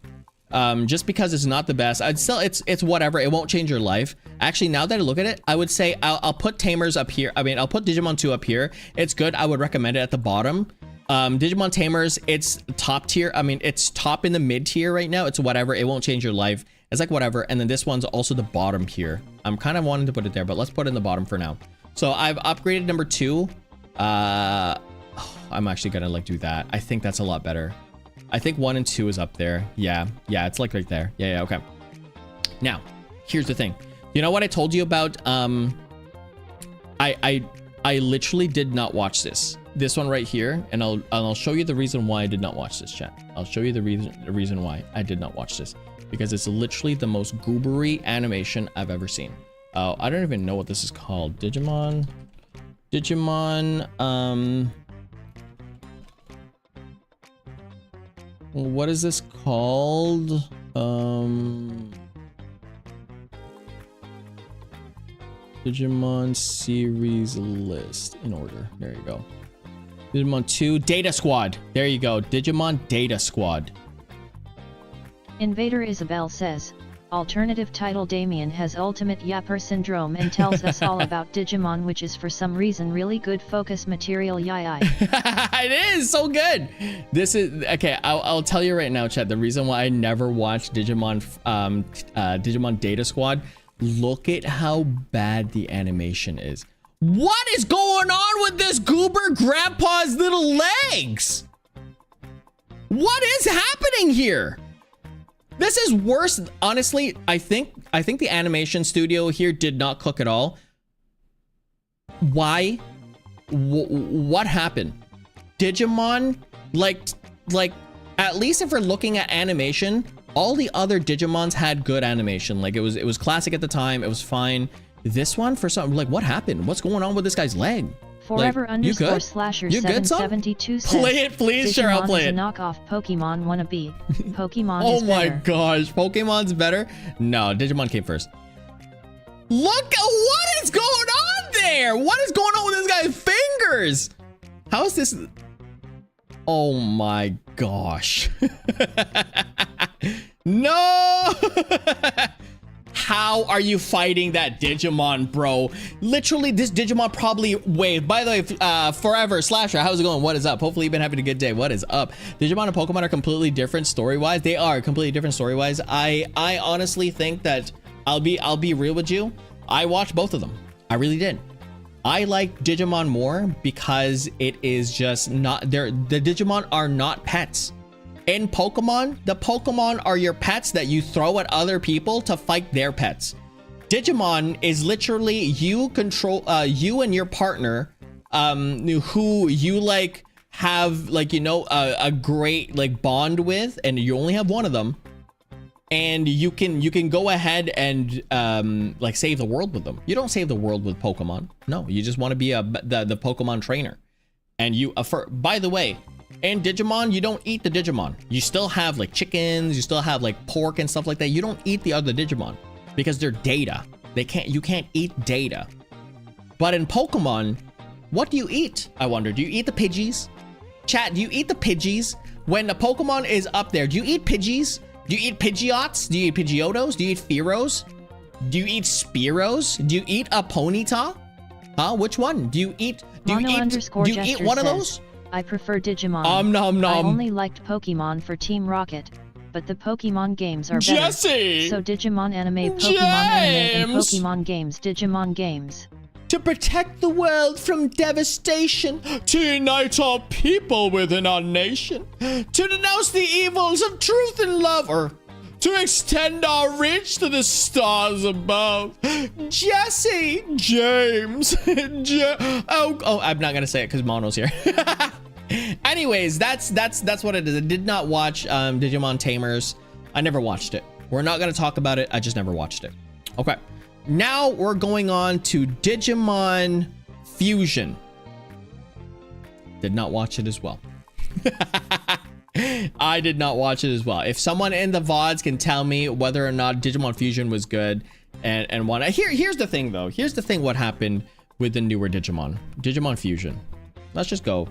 Just because it's not the best. I'd still, it's whatever. It won't change your life. Actually, now that I look at it, I would say I'll put Tamers up here. I mean, I'll put Digimon 2 up here. It's good. I would recommend it at the bottom. Digimon Tamers, it's top tier. I mean, it's top in the mid tier right now. It's whatever. It won't change your life. It's like whatever. And then this one's also the bottom here. I'm kind of wanting to put it there, but let's put it in the bottom for now. So I've upgraded number 2. I'm actually gonna like do that. I think that's a lot better. I think 1 and 2 is up there. Yeah, it's like right there. Yeah, okay. Now, here's the thing. You know what I told you about? I literally did not watch this one right here, and I'll show you the reason why I did not watch this, chat. I'll show you the reason why I did not watch this, because it's literally the most goobery animation I've ever seen. I don't even know what this is called. Digimon. What is this called? Digimon series list in order. There you go. Digimon 2 Data Squad. There you go. Digimon Data Squad. Invader Isabel says, alternative title Damian has ultimate yapper syndrome and tells us all about Digimon, which is for some reason really good focus material. It is so good. This is okay. I'll tell you right now, chat, the reason why I never watched Digimon Digimon Data Squad. Look at how bad the animation is. What is going on with this goober grandpa's little legs? What is happening here? This is worse. Honestly, I think the animation studio here did not cook at all. Why? What happened? Digimon, like at least if we're looking at animation, all the other Digimons had good animation. Like it was classic at the time. It was fine. This one, for some, like, what happened? What's going on with this guy's leg? Forever like, underscore slasher 772 says, play it, please. Sure, I'll play it. Digimon is a knockoff Pokemon wannabe. Pokemon oh is my better. gosh, Pokemon's better? No, Digimon came first. Look at what is going on there. What is going on with this guy's fingers? How is this? Oh my gosh. No. How are you fighting that Digimon, bro? Literally, this Digimon probably weighed. By the way, Forever Slasher, how's it going? What is up? Hopefully you've been having a good day. What is up? Digimon and Pokemon are completely different story-wise. They are completely different story-wise. I honestly think that I'll be real with you. I watched both of them. I really did. I like Digimon more because it is just not the Digimon are not pets. In Pokemon, the Pokemon are your pets that you throw at other people to fight their pets. Digimon is literally you control you and your partner who you like have like, you know, a great like bond with, and you only have one of them, and you can go ahead and like save the world with them. You don't save the world with Pokemon. No, you just want to be the Pokemon trainer. And you by the way, in Digimon, you don't eat the Digimon. You still have like chickens, you still have like pork and stuff like that. You don't eat the other Digimon because they're data. You can't eat data. But in Pokemon, what do you eat? I wonder, do you eat the Pidgeys? Chat, do you eat the Pidgeys? When the Pokemon is up there, do you eat Pidgeys? Do you eat Pidgeots? Do you eat Pidgeotos? Do you eat Fearos? Do you eat Spearos? Do you eat a Ponyta? Huh? Which one? Do you eat one of those? I prefer Digimon. Nom. I only liked Pokemon for Team Rocket, but the Pokemon games are better. Jesse! So Digimon anime, Pokemon anime, and Pokemon games, Digimon games. To protect the world from devastation, to unite all people within our nation, to denounce the evils of truth and love, or to extend our reach to the stars above. Jesse James. Oh, I'm not gonna say it because Mono's here. Anyways, that's what it is. I did not watch Digimon Tamers. I never watched it. We're not gonna talk about it. I just never watched it. Okay, now we're going on to Digimon Fusion. Did not watch it as well. I did not watch it as well. If someone in the VODs can tell me whether or not Digimon Fusion was good and what here's the thing though. Here's the thing what happened with the newer Digimon Fusion. Let's just go.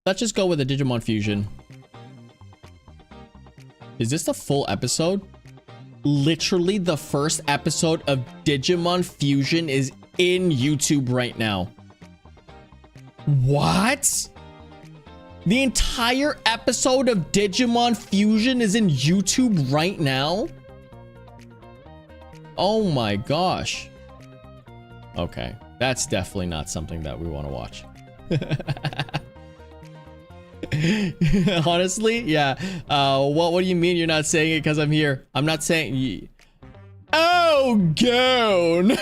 Let's just go with the Digimon Fusion. Is this the full episode? Literally the first episode of Digimon Fusion is in YouTube right now. What? The entire episode of Digimon Fusion is in YouTube right now? Oh my gosh. Okay, that's definitely not something that we want to watch. Honestly, yeah. What do you mean you're not saying it because I'm here? I'm not saying. Oh, goon.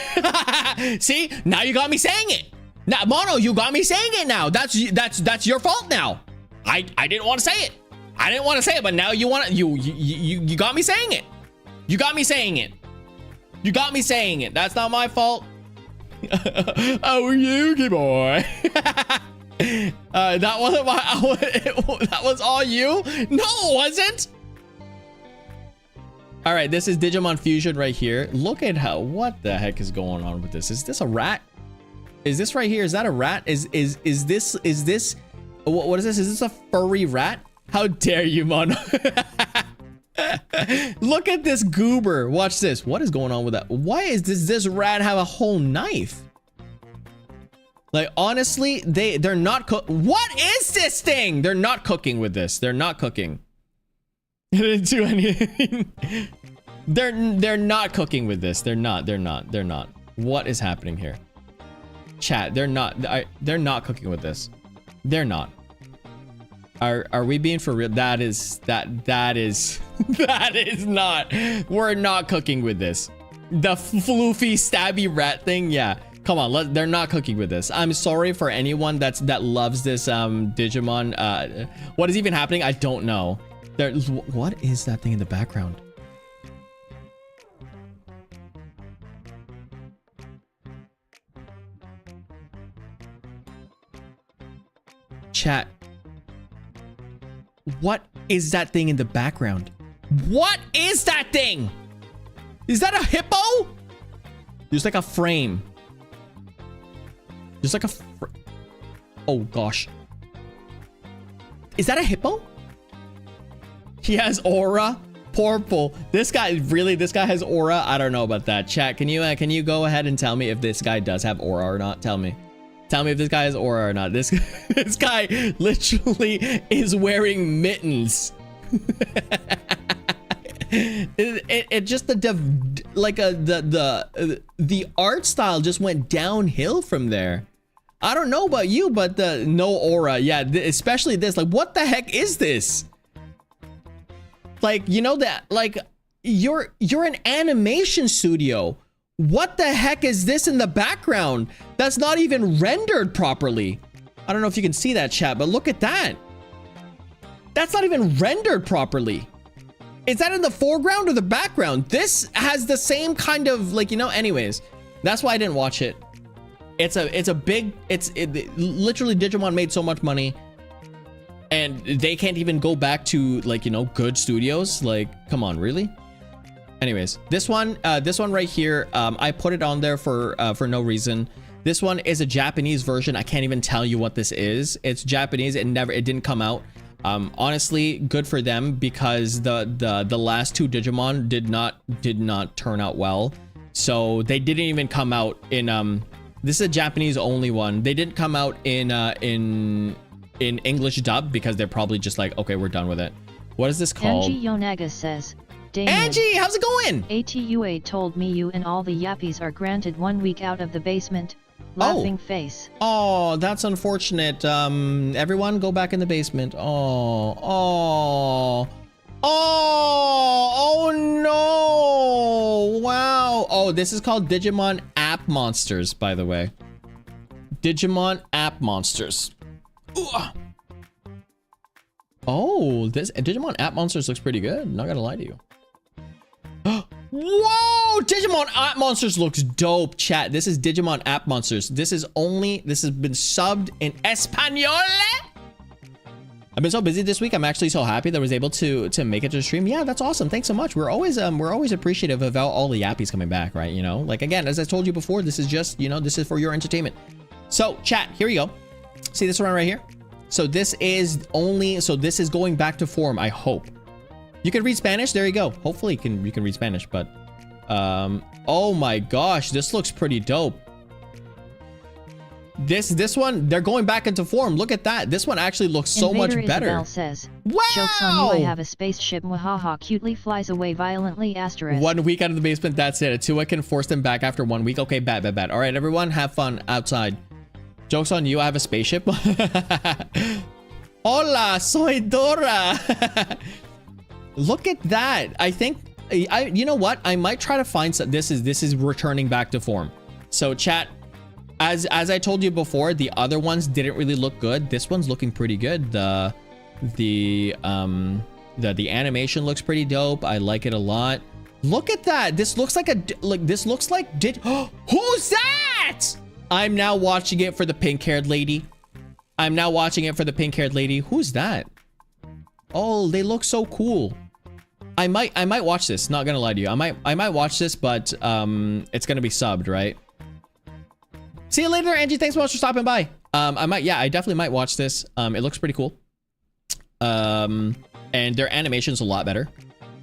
See, now you got me saying it. Now, Mono, you got me saying it now. That's your fault now. I didn't want to say it. I didn't want to say it, but now you want to. You got me saying it. You got me saying it. You got me saying it. That's not my fault. Oh, Yuki boy. That wasn't my. That was all you? No, it wasn't. All right, this is Digimon Fusion right here. Look at how. What the heck is going on with this? Is this a rat? Is this right here? Is that a rat? Is this? What is this? Is this a furry rat? How dare you, Mono? Look at this goober. Watch this. What is going on with that? Why does this rat have a whole knife? Like, honestly, they're not what is this thing? They're not cooking with this. They're not cooking. They didn't do anything. They're not cooking with this. They're not. What is happening here? Chat, they're not cooking with this. They're not. Are we being for real? That is not. We're not cooking with this. The floofy stabby rat thing, yeah. Come on, they're not cooking with this. I'm sorry for anyone that loves this Digimon. What is even happening? I don't know. What is that thing in the background? Chat. What is that thing in the background? What is that thing? Is that a hippo? There's like a frame. There's like a oh gosh. Is that a hippo? He has aura. Purple. This guy has aura. I don't know about that. Chat, can you go ahead and tell me if this guy does have aura or not? Tell me if this guy has aura or not. This guy literally is wearing mittens. It just the art style just went downhill from there. I don't know about you, but the no aura, yeah, especially this. Like, what the heck is this? Like, you know that, like, you're an animation studio. What the heck is this in the background? That's not even rendered properly. I don't know if you can see that, chat, but look at that. That's not even rendered properly. Is that in the foreground or the background? This has the same kind of, like, you know, anyways. That's why I didn't watch it. Literally Digimon made so much money and they can't even go back to, like, you know, good studios. Like, come on, really? Anyways, this one right here, I put it on there for no reason. This one is a Japanese version. I can't even tell you what this is. It's Japanese. It didn't come out. Honestly, good for them, because the last two Digimon did not turn out well. So they didn't even come out in this is a Japanese only one. They didn't come out in English dub because they're probably just like, okay, we're done with it. What is this called? Angie Yonaga says, Damian, Angie, how's it going? ATUA told me you and all the yappies are granted 1 week out of the basement. Laughing face. Oh, that's unfortunate. Everyone go back in the basement. Oh no! Wow. Oh, this is called Digimon App Monsters, by the way. Digimon App Monsters. Oh, this Digimon App Monsters looks pretty good. Not gonna lie to you. Whoa! Digimon App Monsters looks dope, chat. This is Digimon App Monsters. This has been subbed in Espanol. I've been so busy this week. I'm actually so happy that I was able to make it to the stream. Yeah, that's awesome. Thanks so much. We're always appreciative of all the yappies coming back, right? You know, like again, as I told you before, this is just, you know, this is for your entertainment. So chat, here we go. See this one right here? So this is going back to form, I hope. You can read Spanish. There you go. Hopefully you can read Spanish, but oh my gosh, this looks pretty dope. This one, they're going back into form. Look at that. This one actually looks so much better. Isabel says, wow! Joke's on you, I have a spaceship. Mwahaha cutely flies away violently asterisk. 1 week out of the basement, that's it. Atua can force them back after 1 week. Okay, bad. All right, everyone, have fun outside. Joke's on you, I have a spaceship. Hola, soy Dora. Look at that. I think, you know what? I might try to find some, this is returning back to form. So chat, as I told you before, the other ones didn't really look good. This one's looking pretty good. The animation looks pretty dope. I like it a lot. Look at that. This looks like who's that? I'm now watching it for the pink-haired lady. Who's that? Oh, they look so cool. I might watch this. Not gonna lie to you. I might watch this, but it's gonna be subbed, right? See you later, Angie. Thanks so much for stopping by. I definitely might watch this. It looks pretty cool. And their animation's a lot better.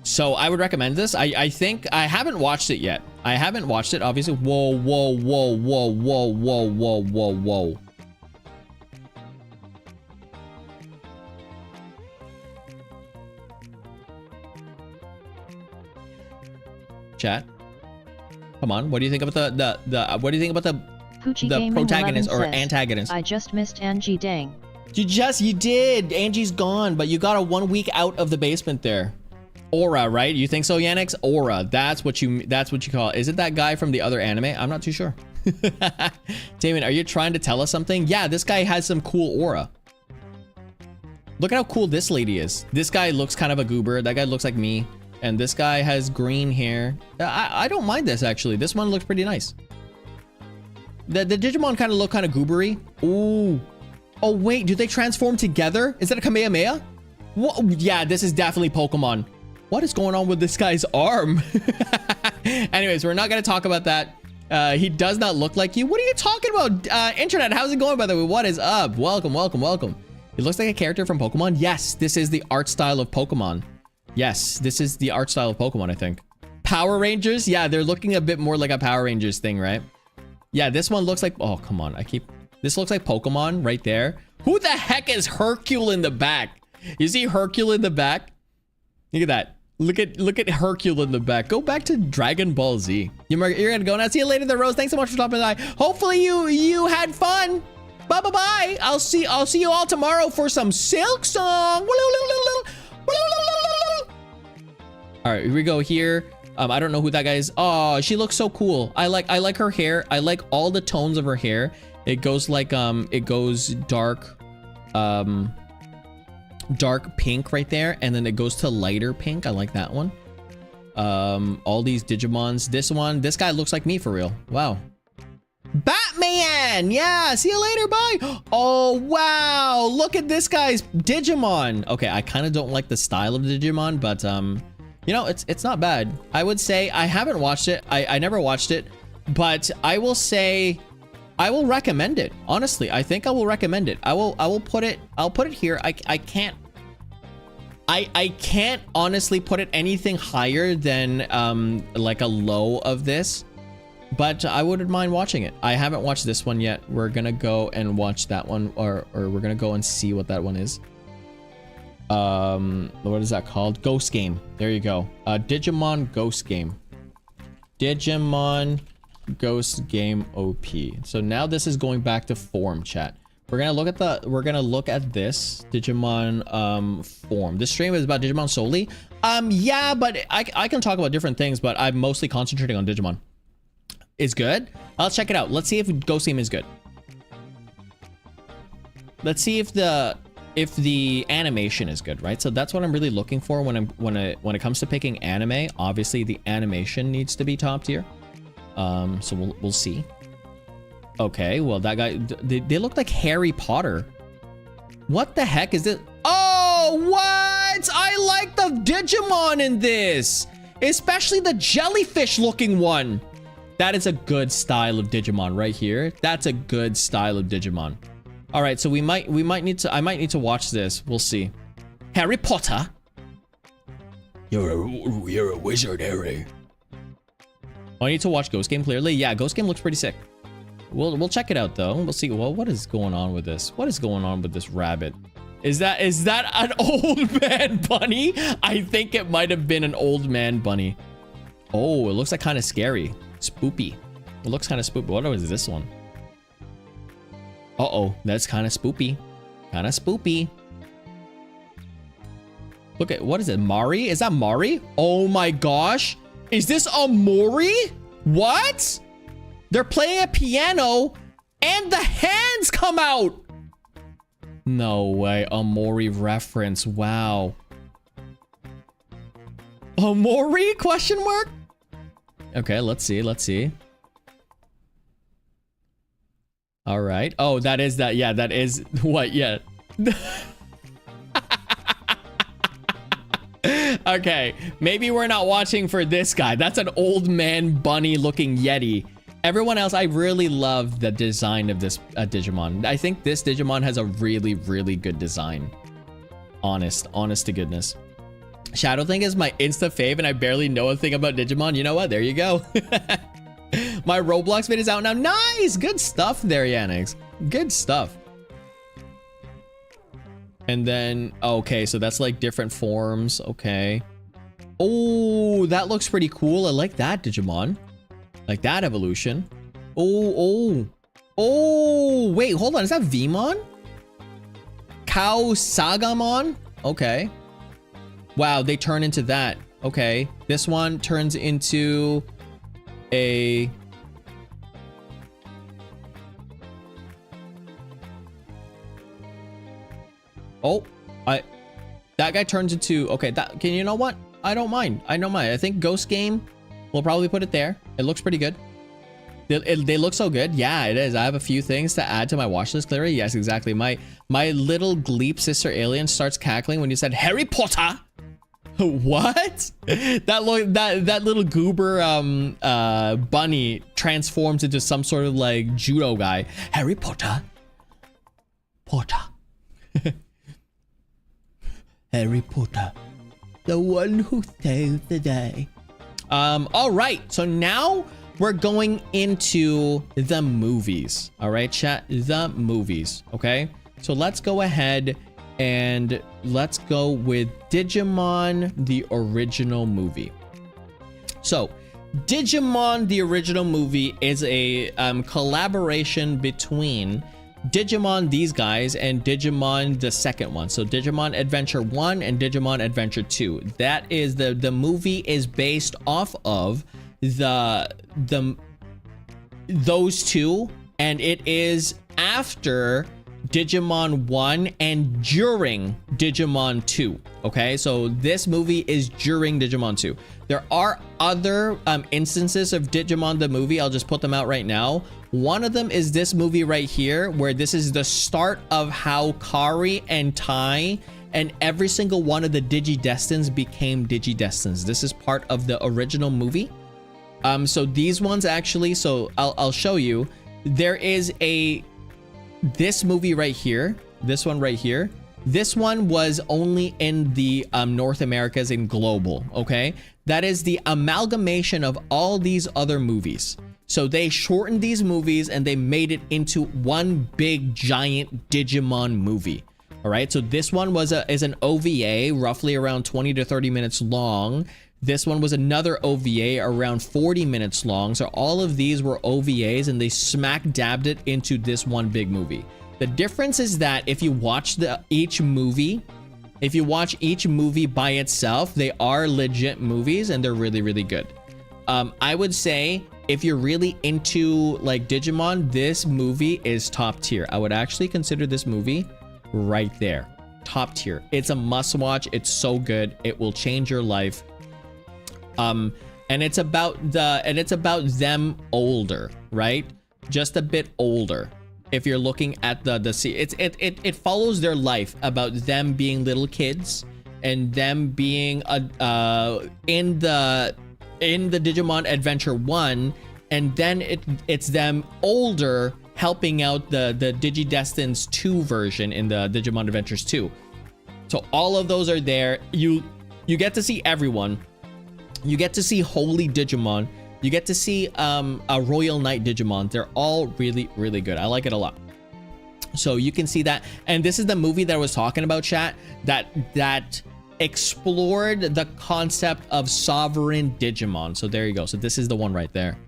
So I would recommend this. I think I haven't watched it yet. I haven't watched it, obviously. Whoa. Chat. Come on. What do you think about the protagonist or antagonist? I just missed Angie, dang. You did. Angie's gone, but you got a 1 week out of the basement there. Aura, right? You think so, Yannick? Aura. That's what you call it. Is it that guy from the other anime? I'm not too sure. Damian, are you trying to tell us something? Yeah, this guy has some cool aura. Look at how cool this lady is. This guy looks kind of a goober. That guy looks like me. And this guy has green hair. I don't mind this, actually. This one looks pretty nice. The Digimon kind of look kind of goobery. Ooh. Oh, wait. Do they transform together? Is that a Kamehameha? Whoa, yeah, this is definitely Pokemon. What is going on with this guy's arm? Anyways, we're not going to talk about that. He does not look like you. What are you talking about? Internet, how's it going, by the way? What is up? Welcome. It looks like a character from Pokemon. Yes, this is the art style of Pokemon. Yes, this is the art style of Pokemon, I think. Power Rangers? Yeah, they're looking a bit more like a Power Rangers thing, right? Yeah, this one looks like... Oh, come on. This looks like Pokemon right there. Who the heck is Hercule in the back? You see Hercule in the back? Look at that. Look at Hercule in the back. Go back to Dragon Ball Z. You're gonna go now. See you later, The Rose. Thanks so much for stopping by. Hopefully you had fun. Bye. I'll see you all tomorrow for some Silk Song. All right, here we go here. I don't know who that guy is. Oh, she looks so cool. I like her hair. I like all the tones of her hair. It goes like it goes dark pink right there, and then it goes to lighter pink. I like that one. All these Digimons. This guy looks like me for real. Wow. Batman! Yeah, see you later, bye! Oh, wow! Look at this guy's Digimon! Okay, I kind of don't like the style of Digimon, but, you know, it's not bad. I would say, I haven't watched it. I never watched it, but I will say, I will recommend it. Honestly, I think I will recommend it. I'll put it here. I can't honestly put it anything higher than, like a low of this. But I wouldn't mind watching it. I haven't watched this one yet. We're gonna go and watch that one, or we're gonna go and see what that one is. What is that called? Ghost Game. There you go. Digimon Ghost Game. Digimon Ghost Game OP. So now this is going back to form, chat. We're gonna look at this Digimon form. This stream is about Digimon solely. Yeah, but I can talk about different things, but I'm mostly concentrating on Digimon. Is good. I'll check it out. Let's see if Ghost Game is good. Let's see if if the animation is good, right? So that's what I'm really looking for when it comes to picking anime. Obviously, the animation needs to be top tier. So we'll see. Okay, well that guy, they look like Harry Potter. What the heck is this? Oh, what? I like the Digimon in this, especially the jellyfish looking one. That is a good style of Digimon right here. That's a good style of Digimon. All right, so we might need to, I might need to watch this. We'll see. Harry Potter. You're a wizard, Harry. Oh, I need to watch Ghost Game clearly. Yeah, Ghost Game looks pretty sick. We'll check it out though. We'll see. Well, what is going on with this? What is going on with this rabbit? Is that an old man bunny? I think it might have been an old man bunny. Oh, it looks like kind of scary. Spoopy. It looks kind of spoopy. What is this one? Uh-oh, that's kind of spoopy. Kind of spoopy. Look at, what is it? Mari? Is that Mari? Oh my gosh. Is this a Mori? What? They're playing a piano and the hands come out. No way. A Mori reference. Wow. A Mori? Question mark? Okay, let's see. Let's see. All right. Oh, that is that. Yeah, that is what? Yeah. Okay, maybe we're not watching for this guy. That's an old man bunny looking Yeti. Everyone else, I really love the design of this Digimon. I think this Digimon has a really, really good design. Honest to goodness. Shadow Thing is my insta fave and I barely know a thing about Digimon. You know what? There you go. My Roblox vid is out now. Nice! Good stuff there, Yanix. Good stuff. And then, okay, so that's like different forms. Okay. Oh, that looks pretty cool. I like that Digimon. Like that evolution. Oh, wait, hold on. Is that Vmon? Cow Sagamon? Okay. Wow, they turn into that. Okay. This one turns into a... Oh, that guy turns into, okay, that, can you know what? I don't mind. I think Ghost Game, we'll probably put it there. It looks pretty good. They look so good. Yeah, it is. I have a few things to add to my watch list, Clary. Yes, exactly. My little Gleep sister alien starts cackling when you said Harry Potter. What? That little goober bunny transforms into some sort of like judo guy. Harry Potter. Harry Potter, the one who saved the day. All right, so now we're going into the movies. All right, chat, the movies. Okay, so let's go ahead and let's go with Digimon, the original movie. So Digimon, the original movie is a collaboration between Digimon, these guys, and Digimon, the second one. So Digimon Adventure 1 and Digimon Adventure 2. That is the movie is based off of those two, and it is after Digimon 1 and during Digimon 2. Okay, so this movie is during Digimon 2. There are other instances of Digimon the movie. I'll just put them out right now. One of them is this movie right here, where this is the start of how Kari and Tai and every single one of the Digidestins became Digidestins. This is part of the original movie. So these ones actually, so I'll show you. There is this movie right here, this one right here. This one was only in the North Americas and global, okay? That is the amalgamation of all these other movies. So they shortened these movies and they made it into one big giant Digimon movie. All right, so this one is an OVA, roughly around 20 to 30 minutes long. This one was another OVA around 40 minutes long. So all of these were OVAs and they smack dabbed it into this one big movie. The difference is that if you watch each movie by itself, they are legit movies and they're really, really good. I would say if you're really into like Digimon, this movie is top tier. I would actually consider this movie right there. top tier. It's a must watch. It's so good. It will change your life. And it's about them older, right? Just a bit older. If you're looking at it follows their life about them being little kids and them being in the Digimon Adventure 1, and then it's them older helping out the Digidestined 2 version in the Digimon Adventures 2. So all of those are there. You get to see everyone. You get to see Holy Digimon. You get to see a Royal Knight Digimon. They're all really, really good. I like it a lot. So you can see that. And this is the movie that I was talking about, chat, that explored the concept of sovereign Digimon. So there you go. So this is the one right there.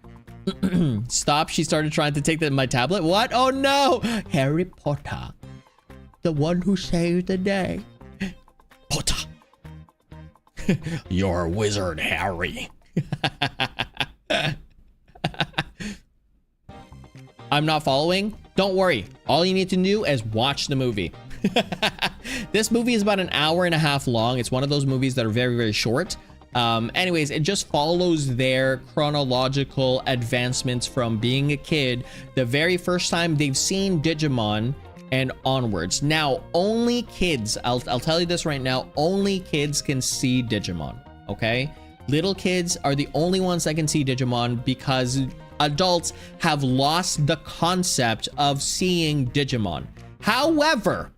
Stop. She started trying to take my tablet. What? Oh no. Harry Potter. The one who saved the day. Potter. You're a wizard, Harry. I'm not following. Don't worry. All you need to do is watch the movie. This movie is about an hour and a half long. It's one of those movies that are very, very short. Anyways, it just follows their chronological advancements from being a kid, the very first time they've seen Digimon, and onwards. Now, only kids, I'll tell you this right now, only kids can see Digimon, okay? Little kids are the only ones that can see Digimon because adults have lost the concept of seeing Digimon. However,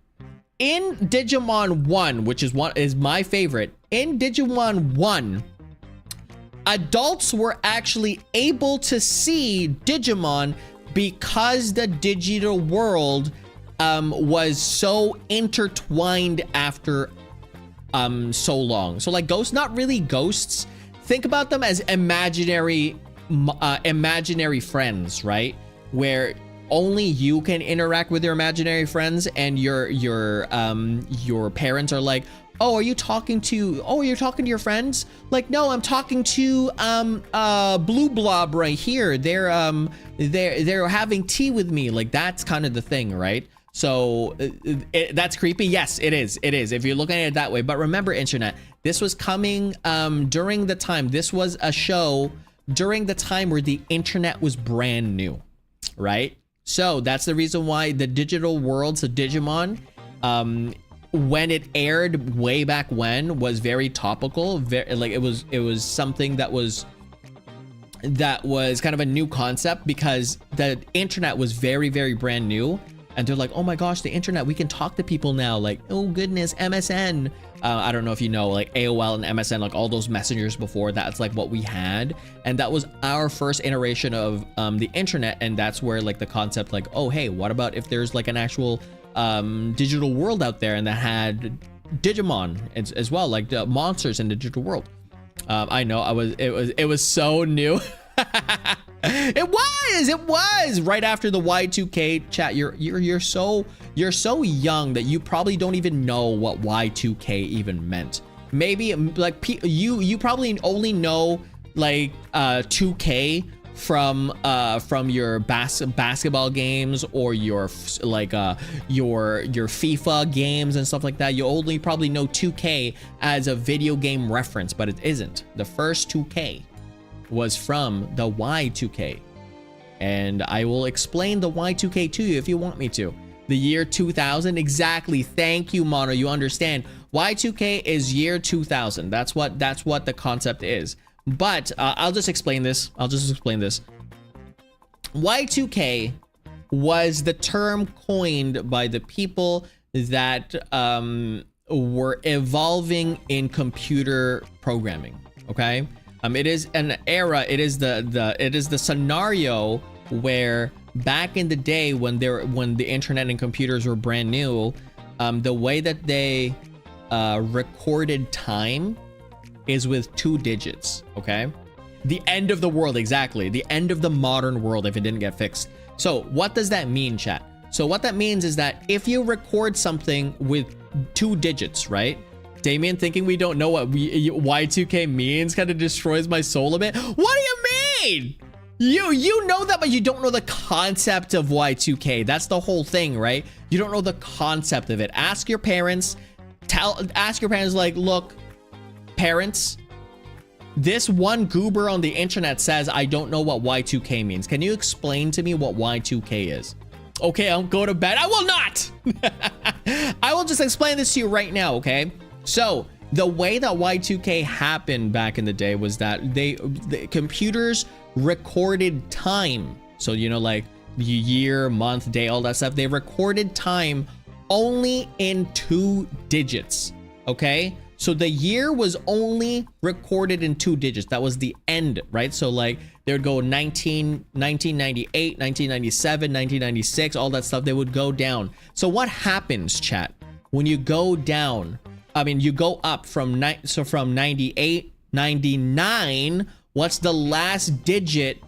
in Digimon 1, which is my favorite, in Digimon 1, adults were actually able to see Digimon because the digital world was so intertwined after so long. So like ghosts, not really ghosts. Think about them as imaginary friends, right? Where only you can interact with your imaginary friends, and your parents are like, oh, you're talking to your friends? Like, no, I'm talking to Blue Blob right here. They're having tea with me. Like, that's kind of the thing, right? So that's creepy. Yes, it is. It is, if you're looking at it that way. But remember, internet, this was coming during the time. This was a show during the time where the internet was brand new, right? So that's the reason why the digital worlds of Digimon, when it aired way back when, was very topical. Like it was something that was kind of a new concept because the internet was very, very brand new. And they're like, oh my gosh, the internet, we can talk to people now. Like, oh goodness, MSN. I don't know if you know, like AOL and MSN, like all those messengers before, that's like what we had. And that was our first iteration of the internet. And that's where like the concept like, oh, hey, what about if there's like an actual digital world out there and that had Digimon as well, like the monsters in the digital world. I know it was so new. It was right after the Y2K. Chat, you're so young that you probably don't even know what Y2K even meant. Maybe like you probably only know like 2K from your basketball games or your like your FIFA games and stuff like that. You only probably know 2K as a video game reference, but it isn't. The first 2K was from the Y2K, and I will explain the Y2K to you if you want me to. The year 2000, exactly. Thank you, Mono. You understand. Y2K is year 2000. That's what the concept is. But I'll just explain this. Y2K was the term coined by the people that were evolving in computer programming. Okay. It is an era. It is the scenario where back in the day when the internet and computers were brand new, the way that they recorded time is with 2 digits. Okay, the end of the world, exactly, the end of the modern world if it didn't get fixed. So what does that mean, chat? So what that means is that if you record something with 2 digits, right? Damian thinking we don't know what Y2K means kind of destroys my soul a bit. What do you mean? You know that, but you don't know the concept of Y2K. That's the whole thing, right? You don't know the concept of it. Ask your parents. ask your parents, like, look, parents, this one goober on the internet says I don't know what Y2K means. Can you explain to me what Y2K is? Okay, I'll go to bed. I will not. I will just explain this to you right now, okay? So the way that Y2K happened back in the day was that the computers recorded time. So, you know, like year, month, day, all that stuff. They recorded time only in 2 digits, okay? So the year was only recorded in 2 digits. That was the end, right? So like they would go 1998, 1997, 1996, all that stuff. They would go down. So what happens, chat, when you go down? I mean, you go up from from 98, 99. What's the last digit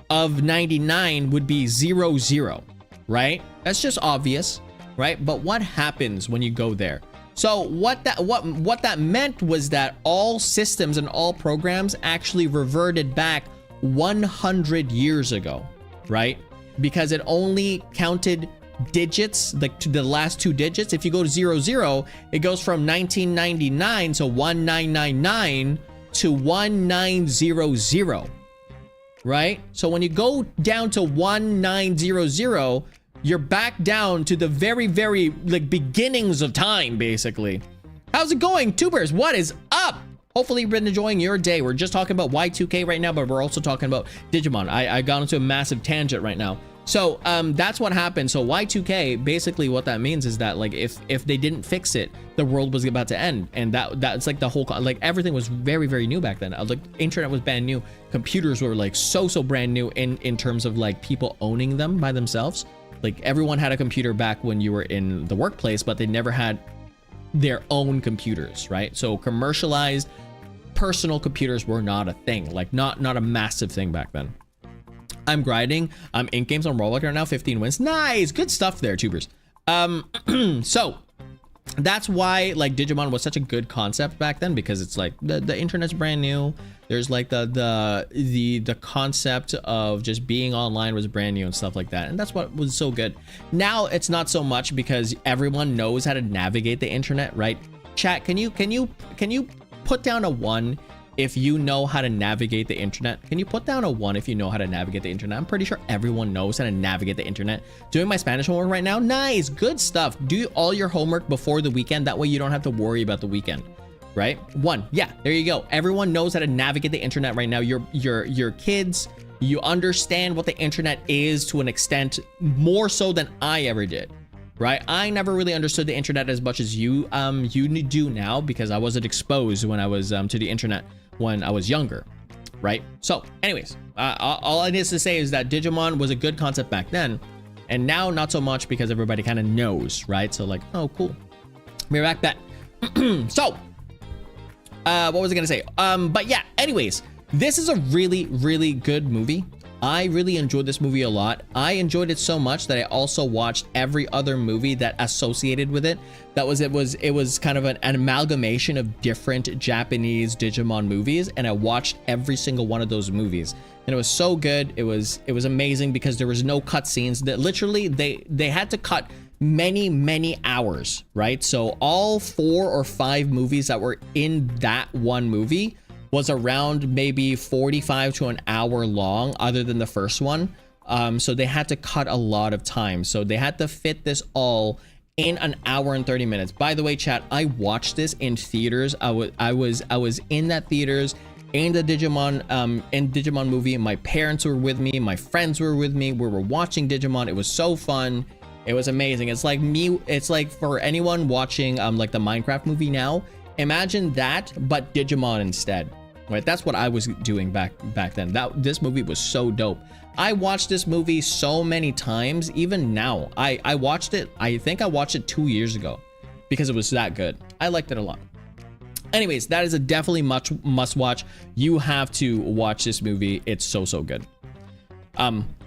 of 99? Would be 00, right? That's just obvious, right? But what happens when you go there? So what that meant was that all systems and all programs actually reverted back 100 years ago, right? Because it only counted digits, like to the last 2 digits. If you go to 00, it goes from 1999, so 1999 to 1900, right? So when you go down to 1900, you're back down to the very, very like beginnings of time, basically. How's it going, tubers? What is up? Hopefully you've been enjoying your day. We're just talking about Y2K right now, but we're also talking about Digimon. I got into a massive tangent right now. So that's what happened. So Y2K, basically what that means is that like if they didn't fix it, the world was about to end. And that's like the whole, like everything was very, very new back then. Like internet was brand new. Computers were like so brand new in terms of like people owning them by themselves. Like everyone had a computer back when you were in the workplace, but they never had their own computers, right? So commercialized personal computers were not a thing, like not a massive thing back then. I'm grinding. I'm in games on Roblox right now, 15 wins. Nice, good stuff there, tubers. So that's why like Digimon was such a good concept back then, because it's like the internet's brand new. There's like the concept of just being online was brand new and stuff like that, and that's what was so good. Now it's not so much because everyone knows how to navigate the internet, right? Chat, can you put down a 1 if you know how to navigate the internet? Can you put down a 1 if you know how to navigate the internet? I'm pretty sure everyone knows how to navigate the internet. Doing my Spanish homework right now. Nice, good stuff. Do all your homework before the weekend. That way you don't have to worry about the weekend, right? 1, yeah, there you go. Everyone knows how to navigate the internet right now. Your kids, you understand what the internet is to an extent more so than I ever did, right? I never really understood the internet as much as you do now, because I wasn't exposed when I was to the internet when I was younger, right? So anyways, all I need to say is that Digimon was a good concept back then, and now not so much, because everybody kind of knows, right? So like, oh cool, we're back bet. So what was I gonna say? But yeah, anyways, this is a really, really good movie. I really enjoyed this movie a lot. I enjoyed it so much that I also watched every other movie that associated with it. It was kind of an amalgamation of different Japanese Digimon movies, and I watched every single one of those movies. And it was so good. It was amazing because there was no cutscenes. That literally they had to cut many hours, right? So all 4 or 5 movies that were in that one movie was around maybe 45 to an hour long, other than the first one. So they had to cut a lot of time. So they had to fit this all in an hour and 30 minutes. By the way, chat, I watched this in theaters. I was in that theaters in the Digimon movie. My parents were with me. My friends were with me. We were watching Digimon. It was so fun. It was amazing. It's like for anyone watching like the Minecraft movie now, imagine that, but Digimon instead. Right, that's what I was doing back then. This movie was so dope. I watched this movie so many times. Even now, I watched it. I think I watched it 2 years ago because it was that good. I liked it a lot. Anyways, that is a definitely must watch. You have to watch this movie. It's so good.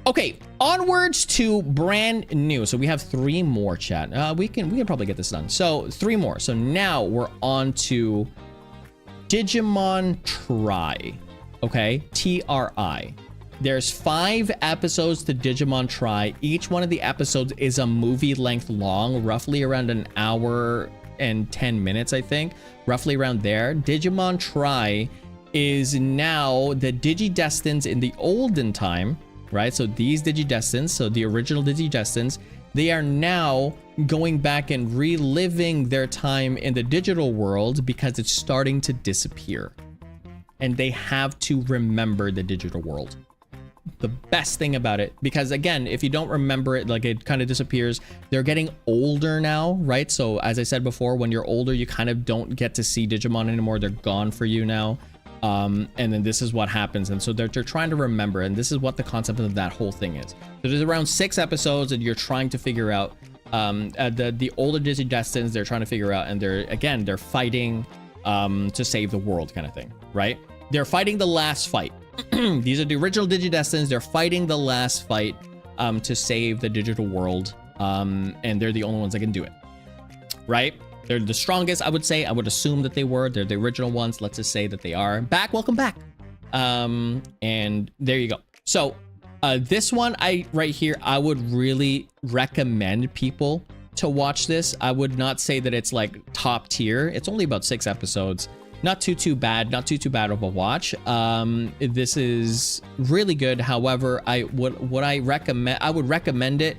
Okay, onwards to brand new. So we have 3 more, chat. We can probably get this done. So 3 more. So now we're on to Digimon Tri, okay? Tri. There's 5 episodes to Digimon Tri. Each one of the episodes is a movie length long, roughly around an hour and 10 minutes, I think, roughly around there. Digimon Tri is now the Digidestins in the olden time, right? So these Digidestins, so the original Digidestins, they are now going back and reliving their time in the digital world because it's starting to disappear. And they have to remember the digital world. The best thing about it, because again, if you don't remember it, like it kind of disappears. They're getting older now, right? So as I said before, when you're older, you kind of don't get to see Digimon anymore. They're gone for you now. And then this is what happens. And so they're trying to remember, and this is what the concept of that whole thing is. So there's around 6 episodes and you're trying to figure out the older Digidestins, they're trying to figure out, and they're fighting to save the world kind of thing, right? They're fighting the last fight. These are the original Digidestins. They're fighting the last fight to save the digital world. And they're the only ones that can do it, right? They're the strongest, I would say. I would assume that they were. They're the original ones. Let's just say that they are. Back, welcome back. And there you go. So this one, right here, I would really recommend people to watch this. I would not say that it's like top tier. It's only about 6 episodes. Not too bad. Not too bad of a watch. This is really good. However, I would recommend it.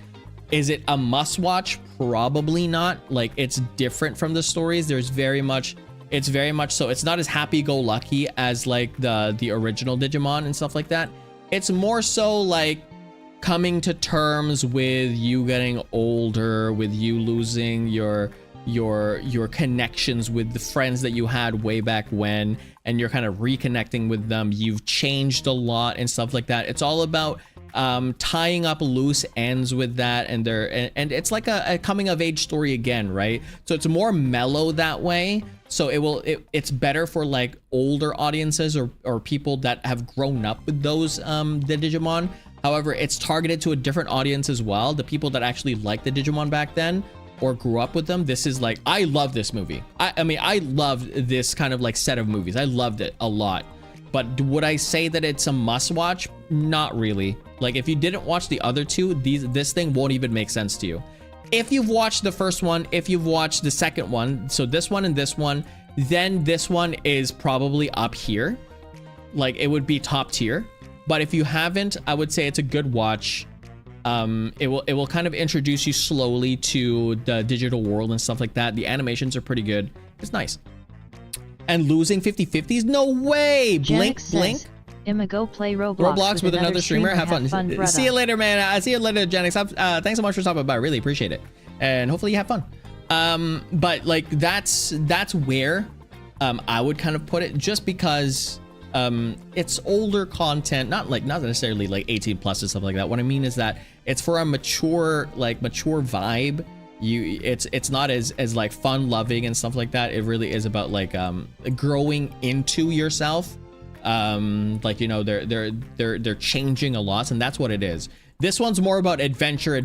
Is it a must watch? Probably not. Like, it's different from the stories. It's very much so. It's not as happy-go-lucky as like the original Digimon and stuff like that. It's more so like coming to terms with you getting older, with you losing your connections with the friends that you had way back when, and you're kind of reconnecting with them. You've changed a lot and stuff like that. It's all about tying up loose ends with that, and it's like a coming of age story again, right? So it's more mellow that way. So it's better for like older audiences or people that have grown up with those the Digimon. However, it's targeted to a different audience as well, the people that actually liked the Digimon back then or grew up with them. This is like, I love this movie. I mean, I loved this kind of like set of movies. I loved it a lot. But would I say that it's a must watch? Not really. Like, if you didn't watch the other two, this thing won't even make sense to you. If you've watched the first one, if you've watched the second one, so this one and this one, then this one is probably up here. Like, it would be top tier. But if you haven't, I would say it's a good watch. It will kind of introduce you slowly to the digital world and stuff like that. The animations are pretty good. It's nice. And losing 50/50s? No way! Blink, blink. Imma go play Roblox with another streamer. Have fun. See you later, man. See you later, Genix. Thanks so much for stopping by. I really appreciate it. And hopefully you have fun. But like that's where I would kind of put it, just because it's older content, not necessarily like 18 plus and stuff like that. What I mean is that it's for a mature vibe. It's not as like fun loving and stuff like that. It really is about like growing into yourself. Like, you know, they're changing a lot, and that's what it is. This one's more about adventure.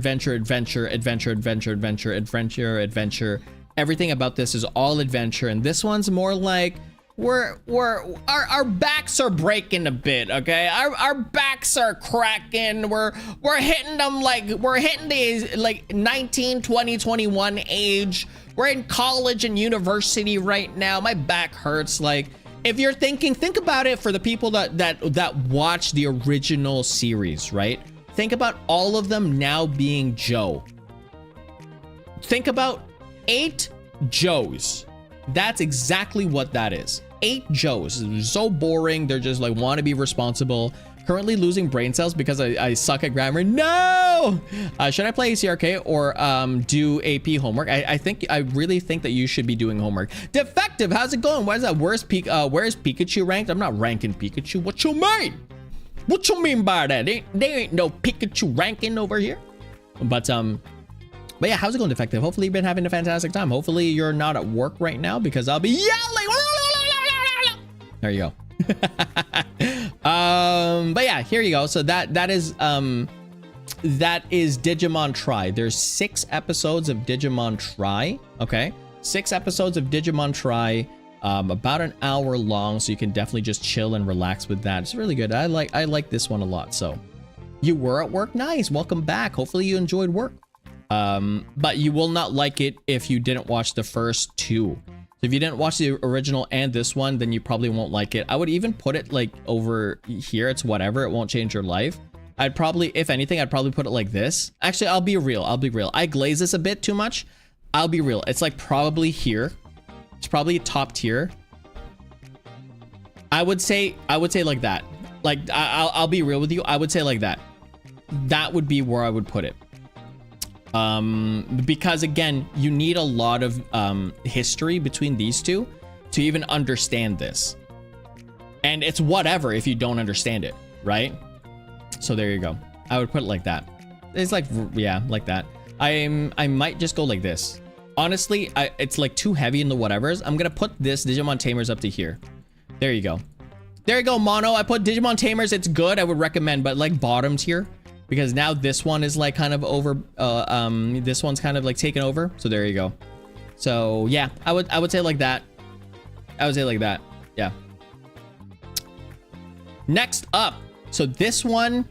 Everything about this is all adventure, and this one's more like our backs are breaking a bit, okay? Our backs are cracking. We're hitting them, like we're hitting the like 19, 20, 21 age. We're in college and university right now. My back hurts. Like, if you're thinking, think about it for the people that watch the original series, right? Think about all of them now being Joe. Think about 8 Joes. That's exactly what that is. 8 Joes. They're so boring. They're just like, want to be responsible. Currently losing brain cells because I suck at grammar. No! Should I play ACRK or do AP homework? I really think that you should be doing homework. Defective, how's it going? Why is that? Where's Pikachu ranked? I'm not ranking Pikachu. What you mean? What you mean by that? There ain't no Pikachu ranking over here. But yeah, how's it going, Defective? Hopefully you've been having a fantastic time. Hopefully you're not at work right now, because I'll be yelling. There you go. But yeah, here you go. So that is Digimon Tri. There's 6 episodes of Digimon Tri. Okay, 6 episodes of Digimon Tri, about an hour long, so you can definitely just chill and relax with that. It's really good. I like this one a lot. So you were at work. Nice. Welcome back. Hopefully you enjoyed work. But you will not like it if you didn't watch the first two. So if you didn't watch the original and this one, then you probably won't like it. I would even put it like over here. It's whatever. It won't change your life. I'd probably, if anything, I'd probably put it like this. Actually, I'll be real. I glaze this a bit too much. I'll be real. It's like probably here. It's probably top tier. I would say like that. Like I'll be real with you. I would say like that. That would be where I would put it. Because again, you need a lot of history between these two to even understand this. And it's whatever if you don't understand it, right? So there you go. I would put it like that. It's like, yeah, like that. I might just go like this. Honestly, it's like too heavy in the whatevers. I'm gonna put this Digimon Tamers up to here. There you go. There you go, Mono. I put Digimon Tamers. It's good. I would recommend, but like bottom tier. Because now this one is like kind of over, this one's kind of like taken over. So there you go. So yeah, I would say like that. I would say like that. Yeah. Next up. So this one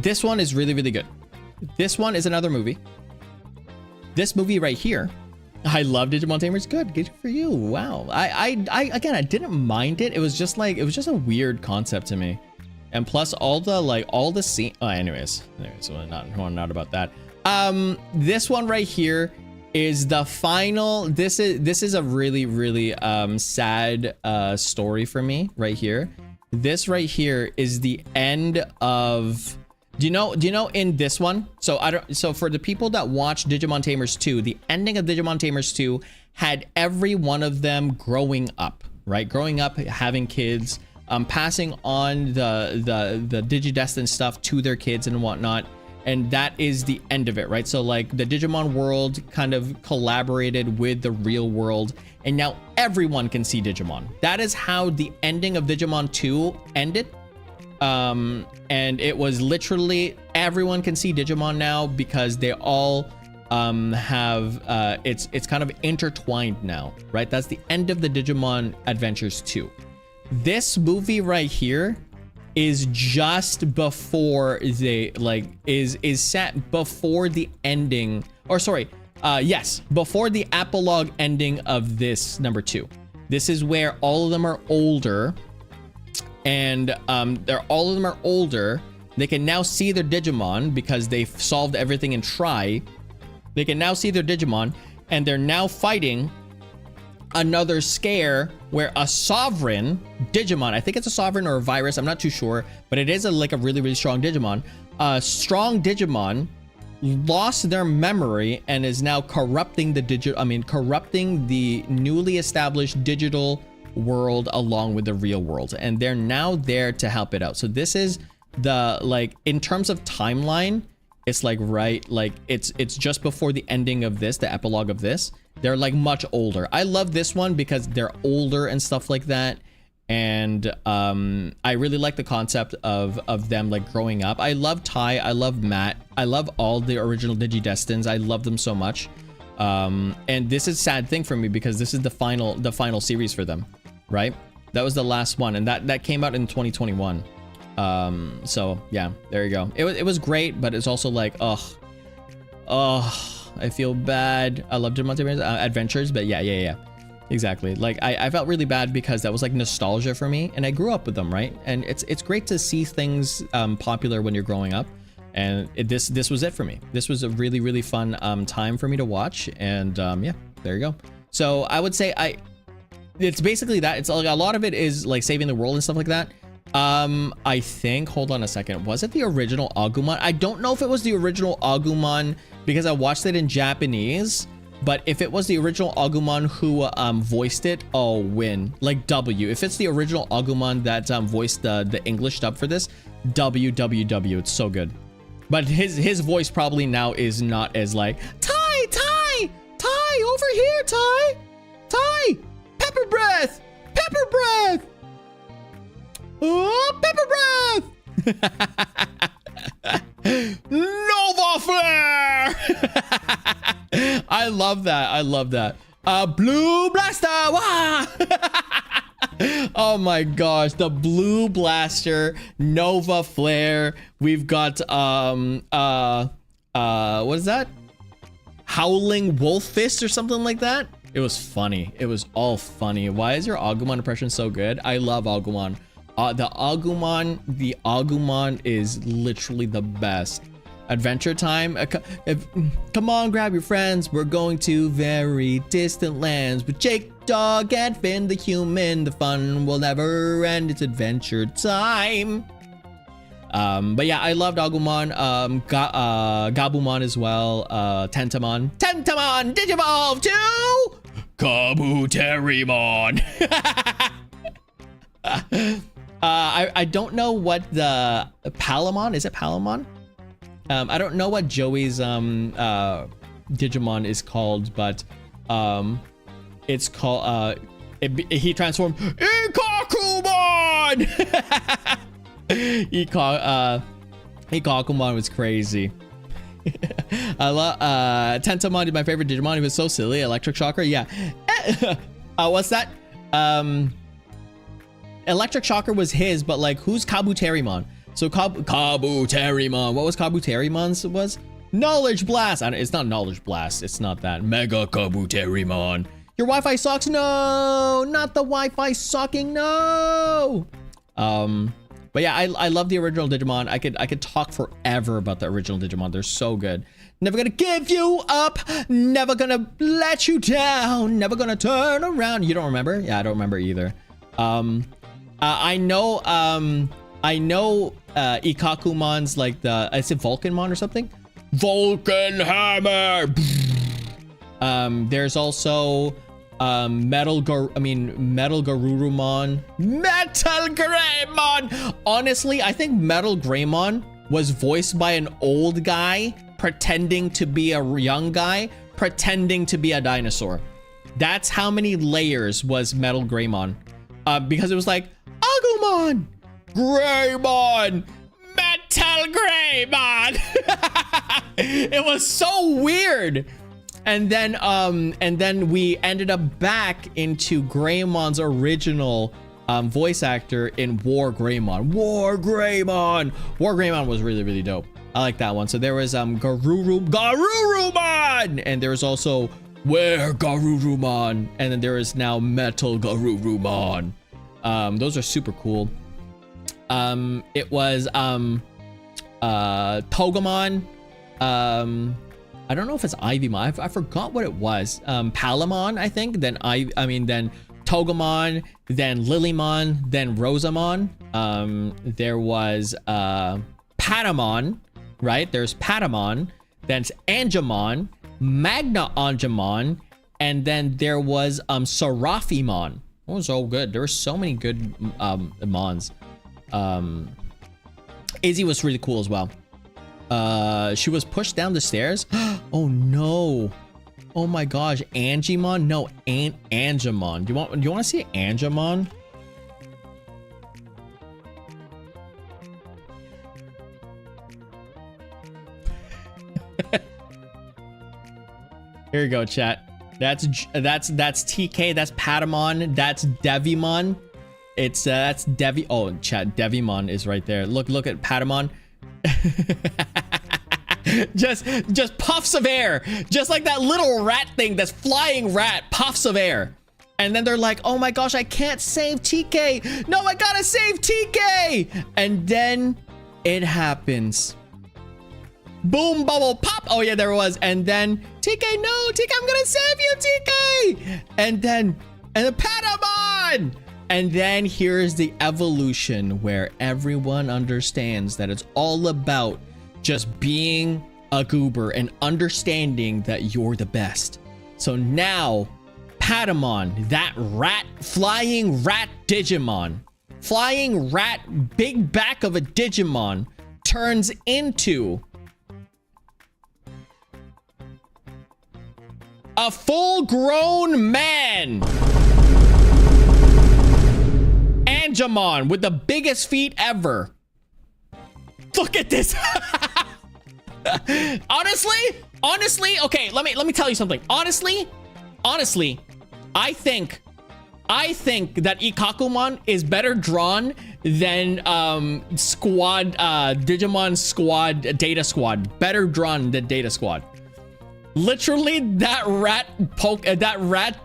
is really, really good. This one is another movie. This movie right here. I love Digimon Tamers. Good for you. Wow. Again, I didn't mind it. It was just like, it was just a weird concept to me. And plus all the scene. Oh, anyways, we're not about that. This one right here is the final. This is a really, really sad story for me right here. This right here is the end of. Do you know in this one? So for the people that watch Digimon Tamers 2, the ending of Digimon Tamers 2 had every one of them growing up, right? Growing up, having kids. Passing on the Digidestined stuff to their kids and whatnot, and that is the end of it, right? So like the Digimon world kind of collaborated with the real world, and now everyone can see Digimon. That is how the ending of Digimon 2 ended. And it was literally everyone can see Digimon now because they all have it's kind of intertwined now, right? That's the end of the Digimon Adventures 2. This movie right here is just before they is set before the ending, or sorry, yes, before the epilogue ending of this number 2. This is where all of them are older, and all of them are older. They can now see their Digimon because they've solved everything in Tri. They can now see their Digimon, and they're now fighting another scare where a sovereign Digimon, I think it's a sovereign or a virus, I'm not too sure, but it is like a really, really strong Digimon. A strong Digimon lost their memory and is now corrupting corrupting the newly established digital world along with the real world, and they're now there to help it out. So this is the, like, in terms of timeline, it's like right, like it's just before the ending of this, the epilogue of this. They're like much older. I love this one because they're older and stuff like that. And I really like the concept of them like growing up. I love Ty, I love Matt, I love all the original Digidestins. I love them so much. And this is a sad thing for me because this is the final series for them, right? That was the last one, and that came out in 2021. So yeah, there you go. It was great, but it's also like, I feel bad. I love Digimon Tamers Adventures, but yeah, exactly. Like I felt really bad because that was like nostalgia for me, and I grew up with them, right? And it's great to see things popular when you're growing up, and this was it for me. This was a really, really fun time for me to watch, and yeah, there you go. So I would say it's basically that. It's like a lot of it is like saving the world and stuff like that. I think, hold on a second, was it the original Agumon? I don't know if it was the original Agumon because I watched it in Japanese, but if it was the original Agumon who voiced it, oh, win. Like W. If it's the original Agumon that voiced the English dub for this, WWW. It's so good. But his voice probably now is not as like, Ty, over here, Ty, pepper breath. Oh, pepper breath! Nova flare! I love that. Blue blaster! Wah! Oh my gosh, the blue blaster, Nova flare. We've got what is that? howling wolf fist or something like that. It was funny. It was all funny. Why is your Agumon impression so good? I love Agumon. The Agumon is literally the best. Adventure time. Come on, grab your friends. We're going to very distant lands with Jake Dog and Finn the human. The fun will never end. It's adventure time. But yeah, I loved Agumon. Gabumon as well. Tentamon. Tentamon Digivolve to Kabuterimon. I don't know what the Palamon is. It Palamon? I don't know what Joey's Digimon is called, but it's called he transformed Ikakumon. Ikakumon was crazy. I love Tentamon is my favorite Digimon. He was so silly. Electric Shocker, yeah. What's that? Electric Shocker was his, but like, who's Kabuterimon? So Kabuterimon. What was Kabuterinmon's? Was Knowledge Blast. It's not Knowledge Blast. It's not that. Mega Kabuterimon. Your Wi-Fi sucks. No, not the Wi-Fi sucking. No. But yeah, I love the original Digimon. I could talk forever about the original Digimon. They're so good. Never gonna give you up. Never gonna let you down. Never gonna turn around. You don't remember? Yeah, I don't remember either. I know Ikakumon's like is it Vulcanmon or something? Vulcan Hammer. There's also Metal Garurumon. Metal Greymon. Honestly, I think Metal Greymon was voiced by an old guy pretending to be a young guy pretending to be a dinosaur. That's how many layers was Metal Greymon. Because it was like Agumon, Greymon, Metal Greymon. It was so weird. And then we ended up back into Greymon's original voice actor in War Greymon. War Greymon was really, really dope. I like that one. So there was Garurumon, and there was also Where Garurumon, and then there is now Metal Garurumon. Those are super cool. It was Togemon. I don't know if it's Ivymon. I forgot what it was. Palamon, I think. Then then Togemon, then Lilymon, then Rosamon. There was Patamon, right? There's Patamon. Then it's Angemon, Magna Angemon, and then there was Seraphimon. That was so good. There were so many good mons. Izzy was really cool as well. She was pushed down the stairs. Oh no. Oh my gosh. Angemon? No, Angemon. Do you want to see Angemon? Here you go, chat. That's TK, that's Patamon, that's Devimon. That's Devi. Oh, chat, Devimon is right there. Look at Patamon. just puffs of air, just like that little rat thing, that's flying rat, puffs of air. And then they're like, oh my gosh, I can't save TK. No, I gotta save TK. And then it happens. Boom, bubble, pop. Oh yeah, there it was. And then TK, no, TK, I'm gonna save you, TK. And then Patamon. And then here's the evolution where everyone understands that it's all about just being a goober and understanding that you're the best. So now Patamon, that flying rat Digimon, flying rat big back of a Digimon, turns into a full-grown man. Angemon with the biggest feet ever. Look at this. honestly, okay, let me tell you something. Honestly, I think that Ikakumon is better drawn than Digimon Squad Data Squad. Better drawn than Data Squad. Literally, that rat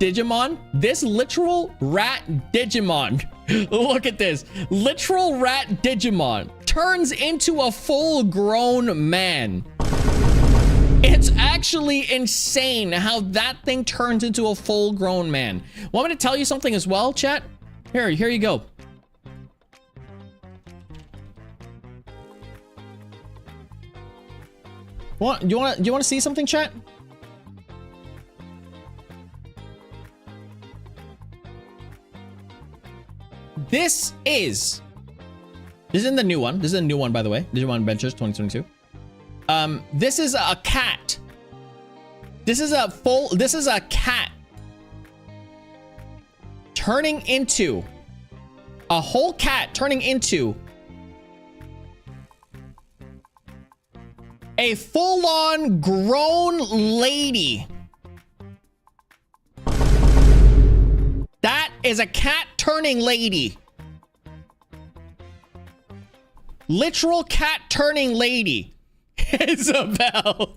Digimon, this literal rat Digimon, look at this, literal rat Digimon turns into a full-grown man. It's actually insane how that thing turns into a full-grown man. Want me to tell you something as well, chat? Here you go. You want to see something, chat? This isn't the new one. This is a new one, by the way. Digimon Adventures 2022. This is a cat. This is a cat turning into a whole cat turning into a full-on grown lady. That is a cat turning lady. Literal cat turning lady. Isabel.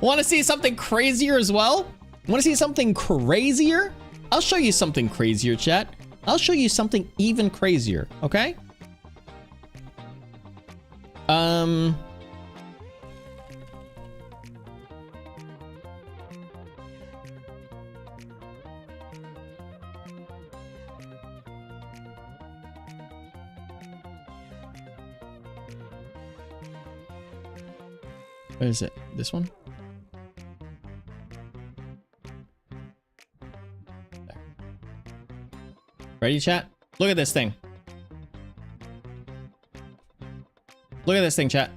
Want to see something crazier as well? Want to see something crazier? I'll show you something crazier, chat. I'll show you something even crazier, okay? Where is it? This one? There. Ready, chat? Look at this thing. Look at this thing, chat.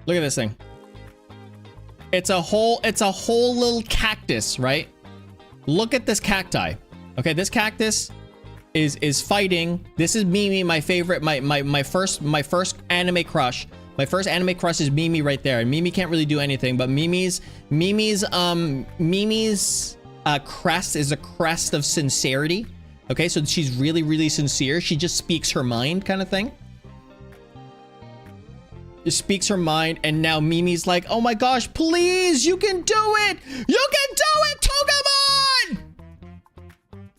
Look at this thing. It's a whole little cactus, right? Look at this cacti. Okay, this cactus is fighting. This is Mimi, my favorite, my first anime crush. My first anime crush is Mimi right there. And Mimi can't really do anything, but Mimi's crest is a crest of sincerity. Okay, so she's really, really sincere. She just speaks her mind kind of thing. Just speaks her mind, and now Mimi's like, oh my gosh, please, you can do it! You can do it, Togemon!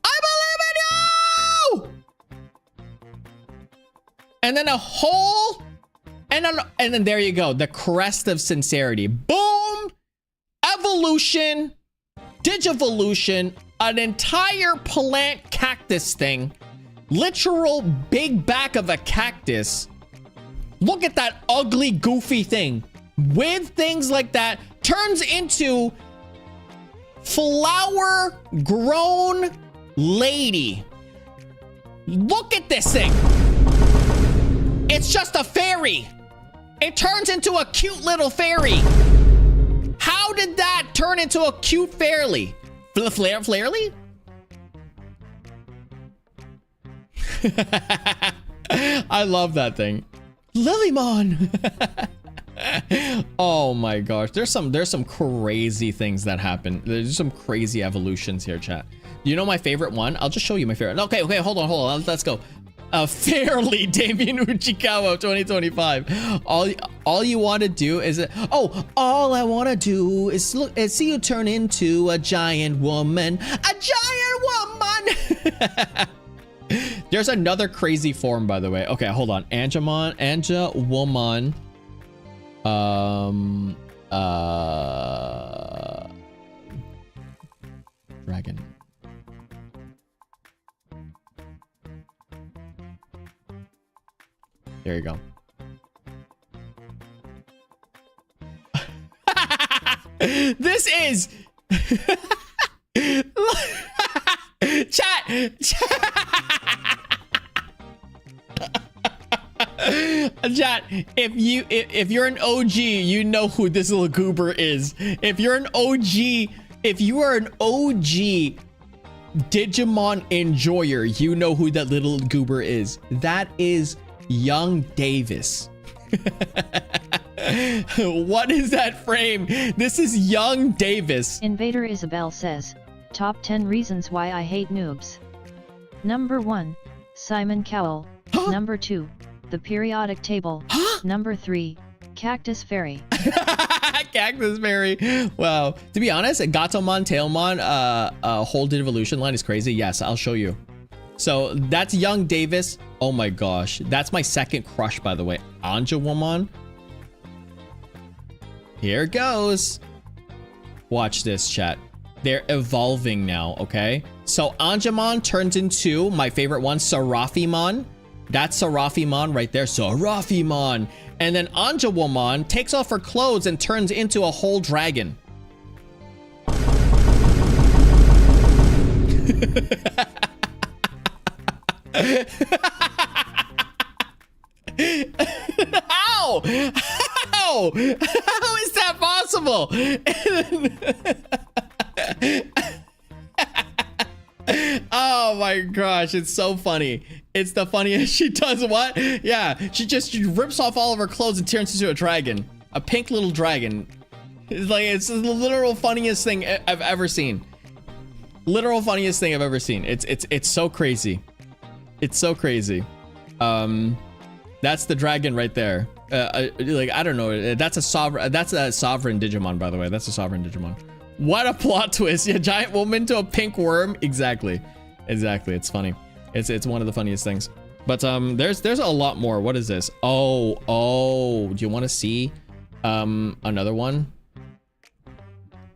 I believe in you! And then a whole... And then there you go, the crest of sincerity. Boom! Evolution, Digivolution, an entire plant cactus thing, literal big back of a cactus. Look at that ugly, goofy thing. With things like that, turns into flower-grown lady. Look at this thing. It's just a fairy. It turns into a cute little fairy. How did that turn into a cute fairy? Flairly? I love that thing. Lilymon. Oh my gosh, there's some crazy things that happen. There's some crazy evolutions here, chat. You know my favorite one? I'll just show you my favorite. Okay, hold on. Let's go. Fairly Damian Uchikawa 2025. All you want to do is all I want to do is see you turn into a giant woman. A giant woman. There's another crazy form, by the way. Okay, hold on. Anja woman. Dragon. There you go. This is chat. Chat, if you're an OG, you know who this little goober is. If you are an OG Digimon enjoyer, you know who that little goober is. That is Young Davis. What is that frame? This is Young Davis. Invader Isabel says, top 10 reasons why I hate noobs. Number 1, Simon Cowell. Number 2, the periodic table. Number 3, Cactus Fairy. Cactus Fairy. Wow. To be honest, Gatomon, Tailmon, whole Digivolution line is crazy. Yes, I'll show you. So that's Young Davis. Oh my gosh. That's my second crush, by the way. Anjawomon. Here goes. Watch this, chat. They're evolving now, okay? So Anjamon turns into my favorite one, Serafimon. That's Serafimon right there. Serafimon. And then Anjawomon takes off her clothes and turns into a whole dragon. How? How? How is that possible? Oh my gosh, it's so funny. It's the funniest. She does what? Yeah, she rips off all of her clothes and turns into a dragon. A pink little dragon. It's the literal funniest thing I've ever seen. Literal funniest thing I've ever seen. It's so crazy. It's so crazy. That's the dragon right there. Like, I don't know. That's a sovereign Digimon, by the way. That's a sovereign Digimon. What a plot twist. Yeah, giant woman to a pink worm. Exactly. It's funny. It's one of the funniest things. But there's a lot more. What is this? Oh, do you want to see another one?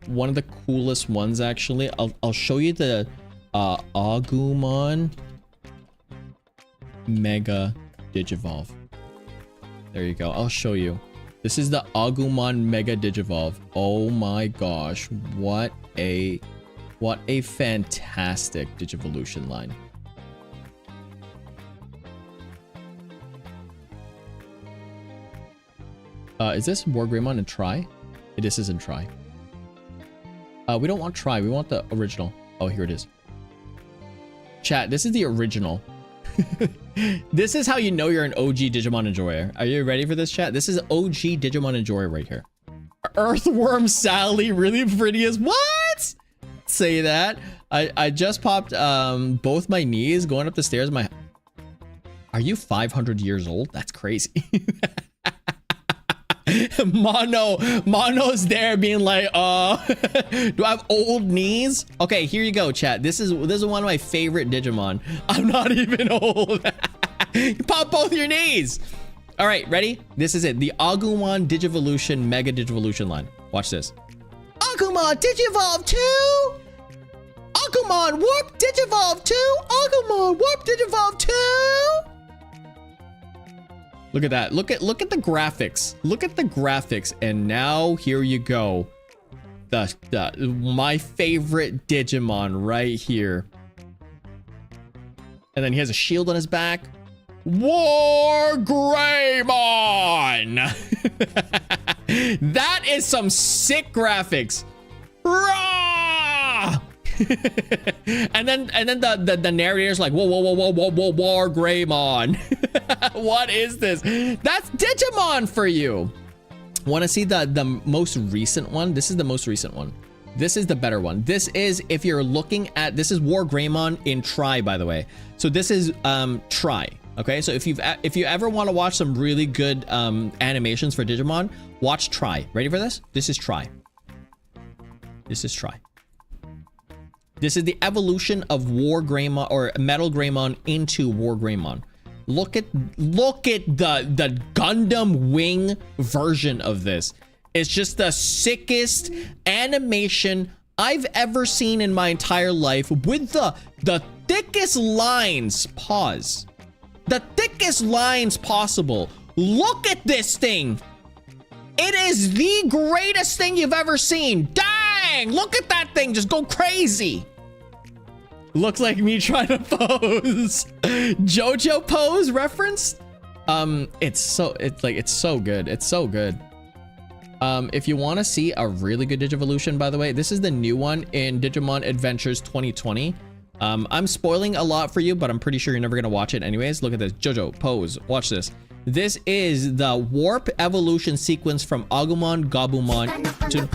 One of the coolest ones, actually. I'll show you the Agumon Mega Digivolve. There you go. I'll show you. This is the Agumon Mega Digivolve. Oh my gosh. What a fantastic Digivolution line. Is this War Greymon and Try? This isn't Try. We don't want Try. We want the original. Oh, here it is. Chat, this is the original. This is how you know you're an OG Digimon enjoyer. Are you ready for this, chat? This is OG Digimon enjoyer right here. Earthworm Sally, really pretty as what? Say that. I just popped both my knees going up the stairs. Are you 500 years old? That's crazy. Mono's there being like, do I have old knees? Okay, here you go, chat. This is one of my favorite Digimon. I'm not even old. You pop both your knees. All right, ready? This is it. The Agumon Digivolution Mega Digivolution line. Watch this. Agumon Digivolve 2. Agumon Warp Digivolve 2. Agumon Warp Digivolve 2. Look at that. Look at the graphics. Look at the graphics. And now here you go. My favorite Digimon right here. And then he has a shield on his back. War Greymon. That is some sick graphics. Rah! and then the narrator's like, whoa, War Greymon. What is this? That's Digimon for you. Want to see the most recent one? This is the most recent one. This is the better one. This is, if you're looking at, this is War Greymon in Try, by the way. So this is Try. Okay, so if you ever want to watch some really good animations for Digimon, watch Try. Ready for this? This is Try. This is Try. This is the evolution of War Greymon or Metal Greymon into War Greymon. Look at the Gundam Wing version of this. It's just the sickest animation I've ever seen in my entire life, with the thickest lines. Pause. The thickest lines possible. Look at this thing. It is the greatest thing you've ever seen. Dang! Look at that thing just go crazy. Looks like me trying to pose. JoJo pose reference? It's so good. It's so good. If you want to see a really good Digivolution, by the way, this is the new one in Digimon Adventures 2020. I'm spoiling a lot for you, but I'm pretty sure you're never gonna watch it anyways. Look at this. JoJo pose. Watch this. This is the warp evolution sequence from Agumon Gabumon to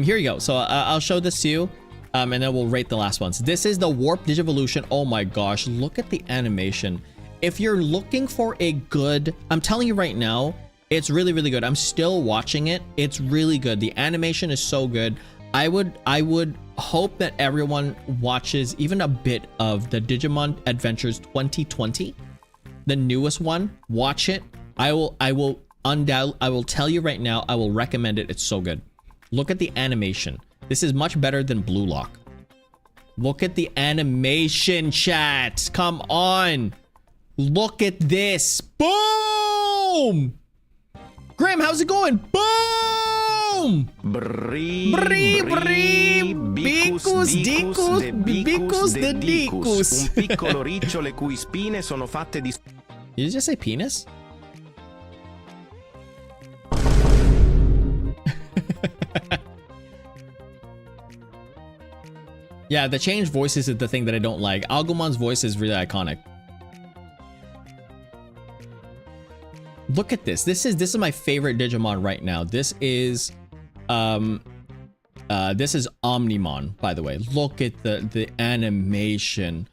here you go. So I'll show this to you. And then we'll rate the last ones. This is the Warp Digivolution. Oh my gosh, look at the animation. If you're looking for a good, I'm telling you right now, it's really, really good. I'm still watching it. It's really good. The animation is so good. I would hope that everyone watches even a bit of the Digimon Adventures 2020, the newest one. Watch it. I will tell you right now, I will recommend it. It's so good. Look at the animation. This is much better than Blue Lock. Look at the animation, chat. Come on. Look at this. Boom! Graham, how's it going? Boom! Bri, bicus, dicus, de dicus. Un piccolo riccio le cui spine sono fatte di... Did you just say penis? Yeah, the changed voices is the thing that I don't like. Agumon's voice is really iconic. Look at this. This is my favorite Digimon right now. This is Omnimon, by the way. Look at the animation.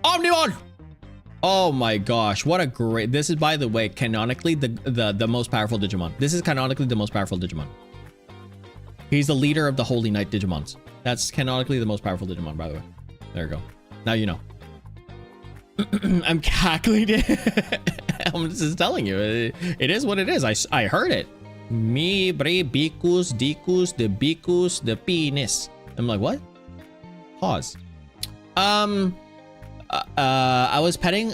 Omnimon! Oh my gosh, what a great... This is, by the way, canonically the most powerful Digimon. This is canonically the most powerful Digimon. He's the leader of the Holy Knight Digimons. That's canonically the most powerful Digimon, by the way. There you go. Now you know. I'm cackling. I'm just telling you. It is what it is. I heard it. Mi bre bicus dicus de bicus de penis. I'm like, what? Pause. I was petting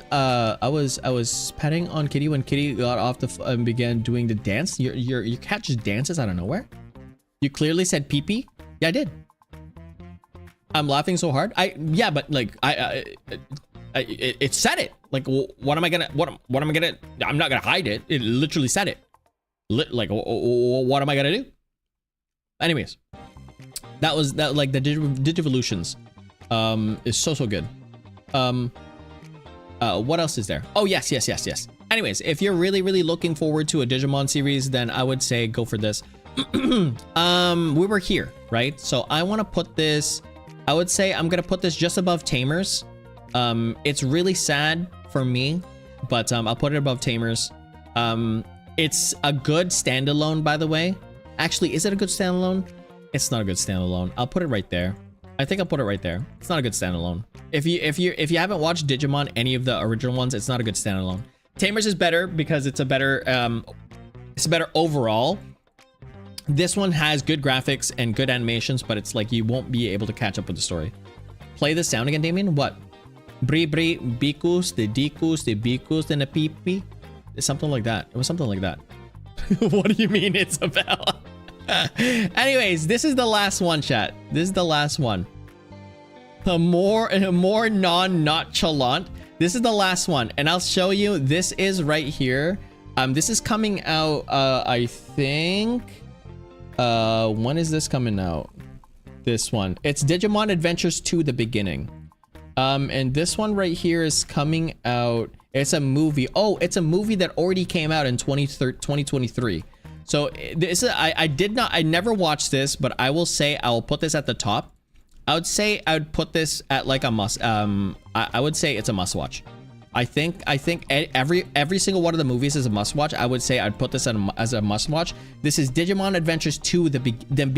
petting on Kitty when Kitty got off the and began doing the dance. Your cat just dances out of nowhere. You clearly said pee pee. Yeah, I did. I'm laughing so hard. Yeah, but like it said it. Like, what am I gonna? What am I gonna? I'm not gonna hide it. It literally said it. Like, what am I gonna do? Anyways, that was that. Like the Digivolutions, is so good. What else is there? Oh yes. Anyways, if you're really looking forward to a Digimon series, then I would say go for this. We were here, right? So I want to put this. I would say I'm gonna put this just above Tamers. It's really sad for me, but I'll put it above Tamers. It's a good standalone, by the way. Actually, is it a good standalone? It's not a good standalone. I'll put it right there. I think I'll put it right there. It's not a good standalone. If you haven't watched Digimon, any of the original ones, it's not a good standalone. Tamers is better because it's a better overall. This one has good graphics and good animations, but it's like you won't be able to catch up with the story. Play the sound again, Damian. What? Bri bicus, de dicus, de bicus, and a pee pee. It's something like that. It was something like that. What do you mean, Isabella? Anyways, this is the last one, chat. This is the last one. A more non-nonchalant. This is the last one, and I'll show you. This is right here. This is coming out. I think. When is this coming out? This one. It's Digimon Adventures 2: The Beginning. And this one right here is coming out. It's a movie. Oh, it's a movie that already came out in 2023. So this is, I never watched this, but I will say I'll put this at the top. I would say I would put this at like a must. I would say it's a must watch. I think every single one of the movies is a must watch. I would say I'd put this as a must watch. This is Digimon Adventures 2: The Beginning.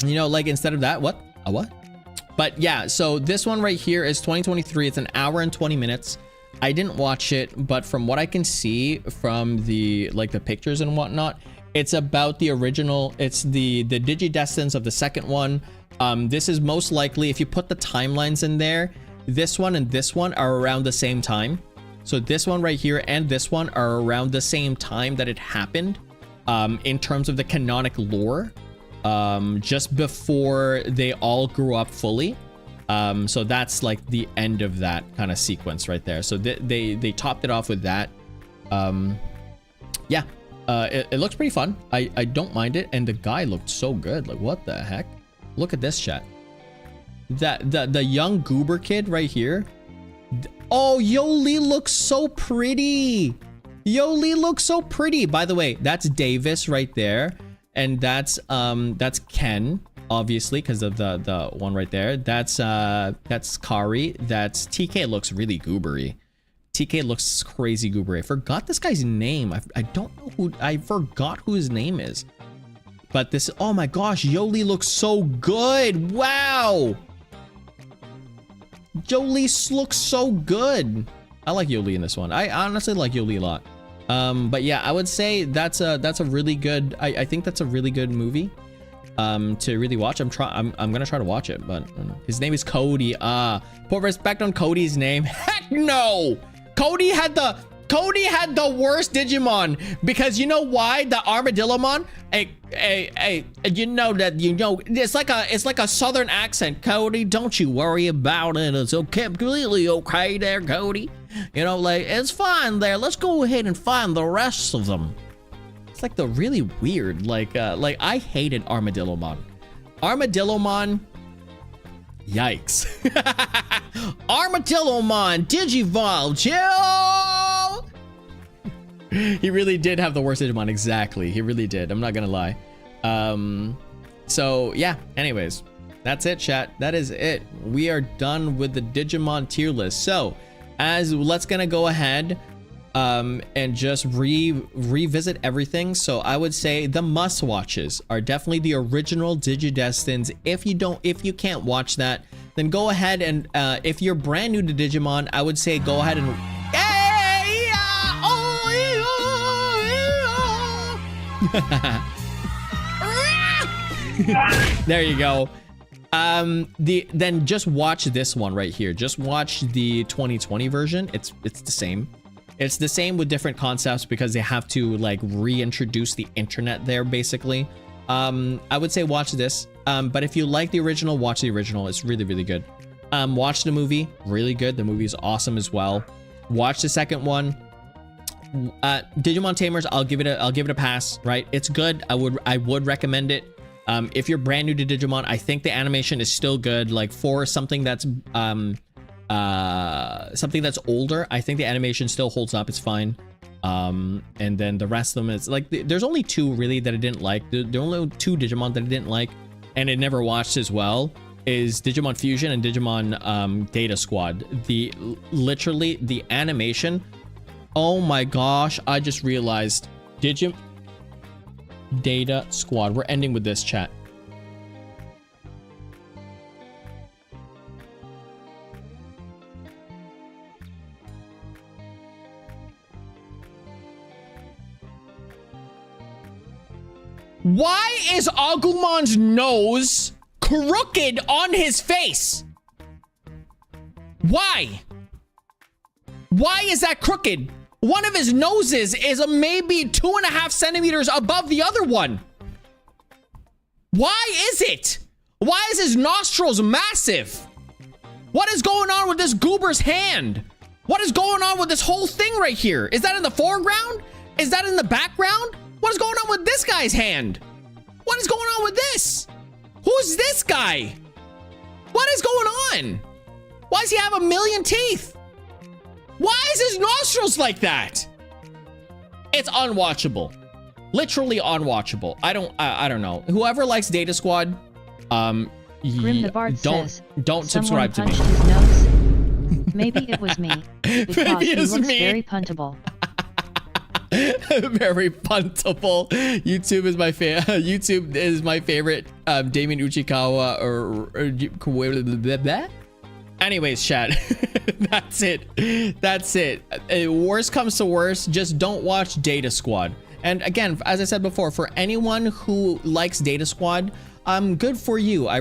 You know, like instead of that, what? A what? But yeah, so this one right here is 2023. It's an hour and 20 minutes. I didn't watch it, but from what I can see from the pictures and whatnot, it's about the original. It's the Digidestins of the second one. This is most likely, if you put the timelines in there, this one and this one are around the same time. So this one right here and this one are around the same time that it happened, in terms of the canonic lore, just before they all grew up fully. So that's like the end of that kind of sequence right there. So they topped it off with that. Yeah, it looks pretty fun. I don't mind it, and the guy looked so good. Like, what the heck? Look at this, chat. the young goober kid right here. Oh, Yoli looks so pretty. Yoli looks so pretty. By the way, that's Davis right there, and that's Ken, obviously, because of the one right there. That's Kari. That's TK. Looks really goobery. TK looks crazy goobery. I forgot this guy's name. I don't know who. I forgot who his name is. But this. Oh my gosh, Yoli looks so good. Wow. Yoli looks so good. I like Yoli in this one. I honestly like Yoli a lot. But yeah, I would say that's a really good. I think that's a really good movie. To really watch. I'm gonna try to watch it, but his name is Cody. Put respect on Cody's name. Heck no! Cody had the worst Digimon, because you know why? The Armadillomon. You know it's like a southern accent. Cody, don't you worry about it. It's okay, completely okay there, Cody. You know, like, it's fine there. Let's go ahead and find the rest of them. It's like the really weird, like I hated Armadillomon. Armadillomon, yikes. Armadillomon, Digivolve, chill! He really did have the worst Digimon, exactly. He really did, I'm not gonna lie. So yeah, anyways, that's it, chat. That is it. We are done with the Digimon tier list. So, let's gonna go ahead and just revisit everything. So I would say the must watches are definitely the original Digidestins. If you can't watch that, then go ahead and if you're brand new to Digimon, I would say go ahead and there you go. Then just watch this one right here. Just watch the 2020 version. It's the same. It's the same with different concepts because they have to like reintroduce the internet there basically. I would say watch this. But if you like the original, watch the original. It's really, really good. Watch the movie, really good. The movie is awesome as well. Watch the second one. Digimon Tamers, I'll give it a pass, right? It's good. I would recommend it. If you're brand new to Digimon, I think the animation is still good. Like for something that's older, I think the animation still holds up. It's fine. And then the rest of them is like, there's only two really that I didn't like. There are only two Digimon that I didn't like and I never watched as well, is Digimon Fusion and Digimon Data Squad. Literally the animation. Oh my gosh, I just realized Digimon Data Squad. We're ending with this, chat. Why is Agumon's nose crooked on his face? Why? Why is that crooked? One of his noses is maybe 2.5 centimeters above the other one. Why is it? Why is his nostrils massive? What is going on with this goober's hand? What is going on with this whole thing right here? Is that in the foreground? Is that in the background? What is going on with this guy's hand? What is going on with this? Who's this guy? What is going on? Why does he have 1,000,000 teeth? Why is his nostrils like that? It's unwatchable. Literally unwatchable. I don't know. Whoever likes Data Squad, don't subscribe to me. His nose. Maybe it was me. Because he looks very puntable. Very puntable. YouTube is my YouTube is my favorite Damian Uchikawa or anyways, chat. That's it. Worst comes to worst, just don't watch Data Squad. And again, as I said before, for anyone who likes Data Squad, good for you. I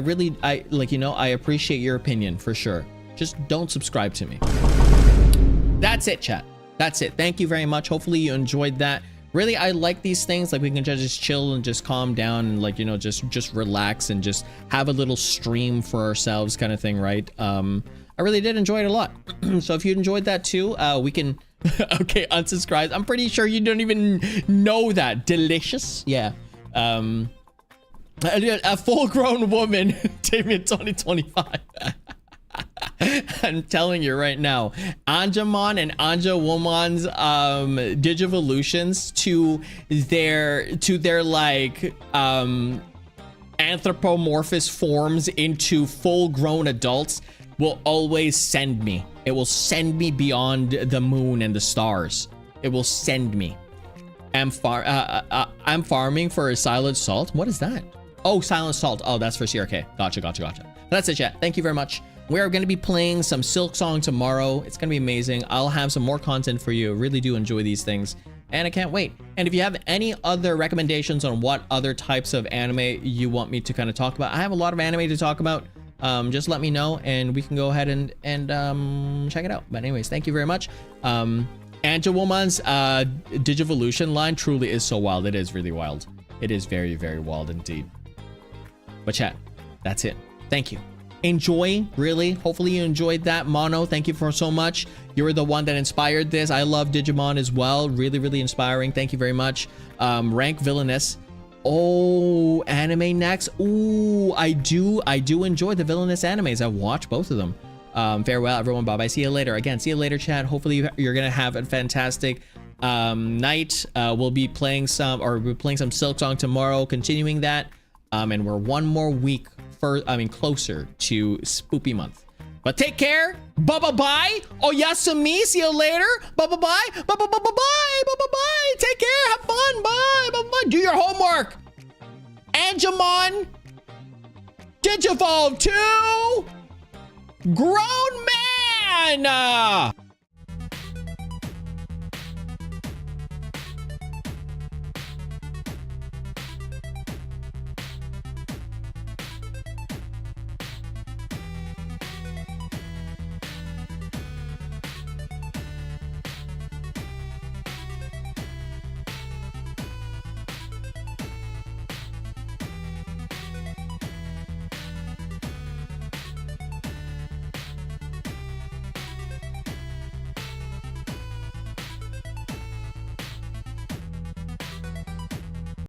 appreciate your opinion for sure. Just don't subscribe to me. That's it, chat. That's it. Thank you very much. Hopefully you enjoyed that. Really, I like these things. Like we can just chill and just calm down and like, just relax and just have a little stream for ourselves kind of thing, right? I really did enjoy it a lot. So if you enjoyed that too, we can, okay, unsubscribe. I'm pretty sure you don't even know that. Delicious. Yeah. A full-grown woman, Damian 2025. I'm telling you right now, Anjamon and Anja Woman's digivolutions to their like anthropomorphous forms into full-grown adults will always send me. It will send me beyond the moon and the stars. It will send me. I'm farming for a silent salt. What is that? Oh, silent salt. Oh, that's for CRK. Gotcha. That's it, chat. Thank you very much. We're going to be playing some Silk Song tomorrow. It's going to be amazing. I'll have some more content for you. Really do enjoy these things. And I can't wait. And if you have any other recommendations on what other types of anime you want me to kind of talk about, I have a lot of anime to talk about. Just let me know and we can go ahead and check it out. But anyways, thank you very much. Anja Woman's Digivolution line truly is so wild. It is really wild. It is very, very wild indeed. But chat, that's it. Thank you. Enjoy, really. Hopefully you enjoyed that. Mono, thank you for so much. You were the one that inspired this. I love Digimon as well. Really, really inspiring. Thank you very much. Rank Villainous. Oh, anime next. Ooh, I do enjoy the Villainous animes. I've watched both of them. Farewell, everyone. Bye-bye. See you later. Again, see you later, chat. Hopefully you're going to have a fantastic night. We'll be playing some Silk Song tomorrow, continuing that. And we're one more week closer to Spoopy month. But take care. Bye-bye. Oh, Yasumi. See you later. Bye-bye. Bye-bye. Bye-bye. Take care. Have fun. Bye. Bye-bye. Do your homework. Anjamon. Digivolve 2. Grown man.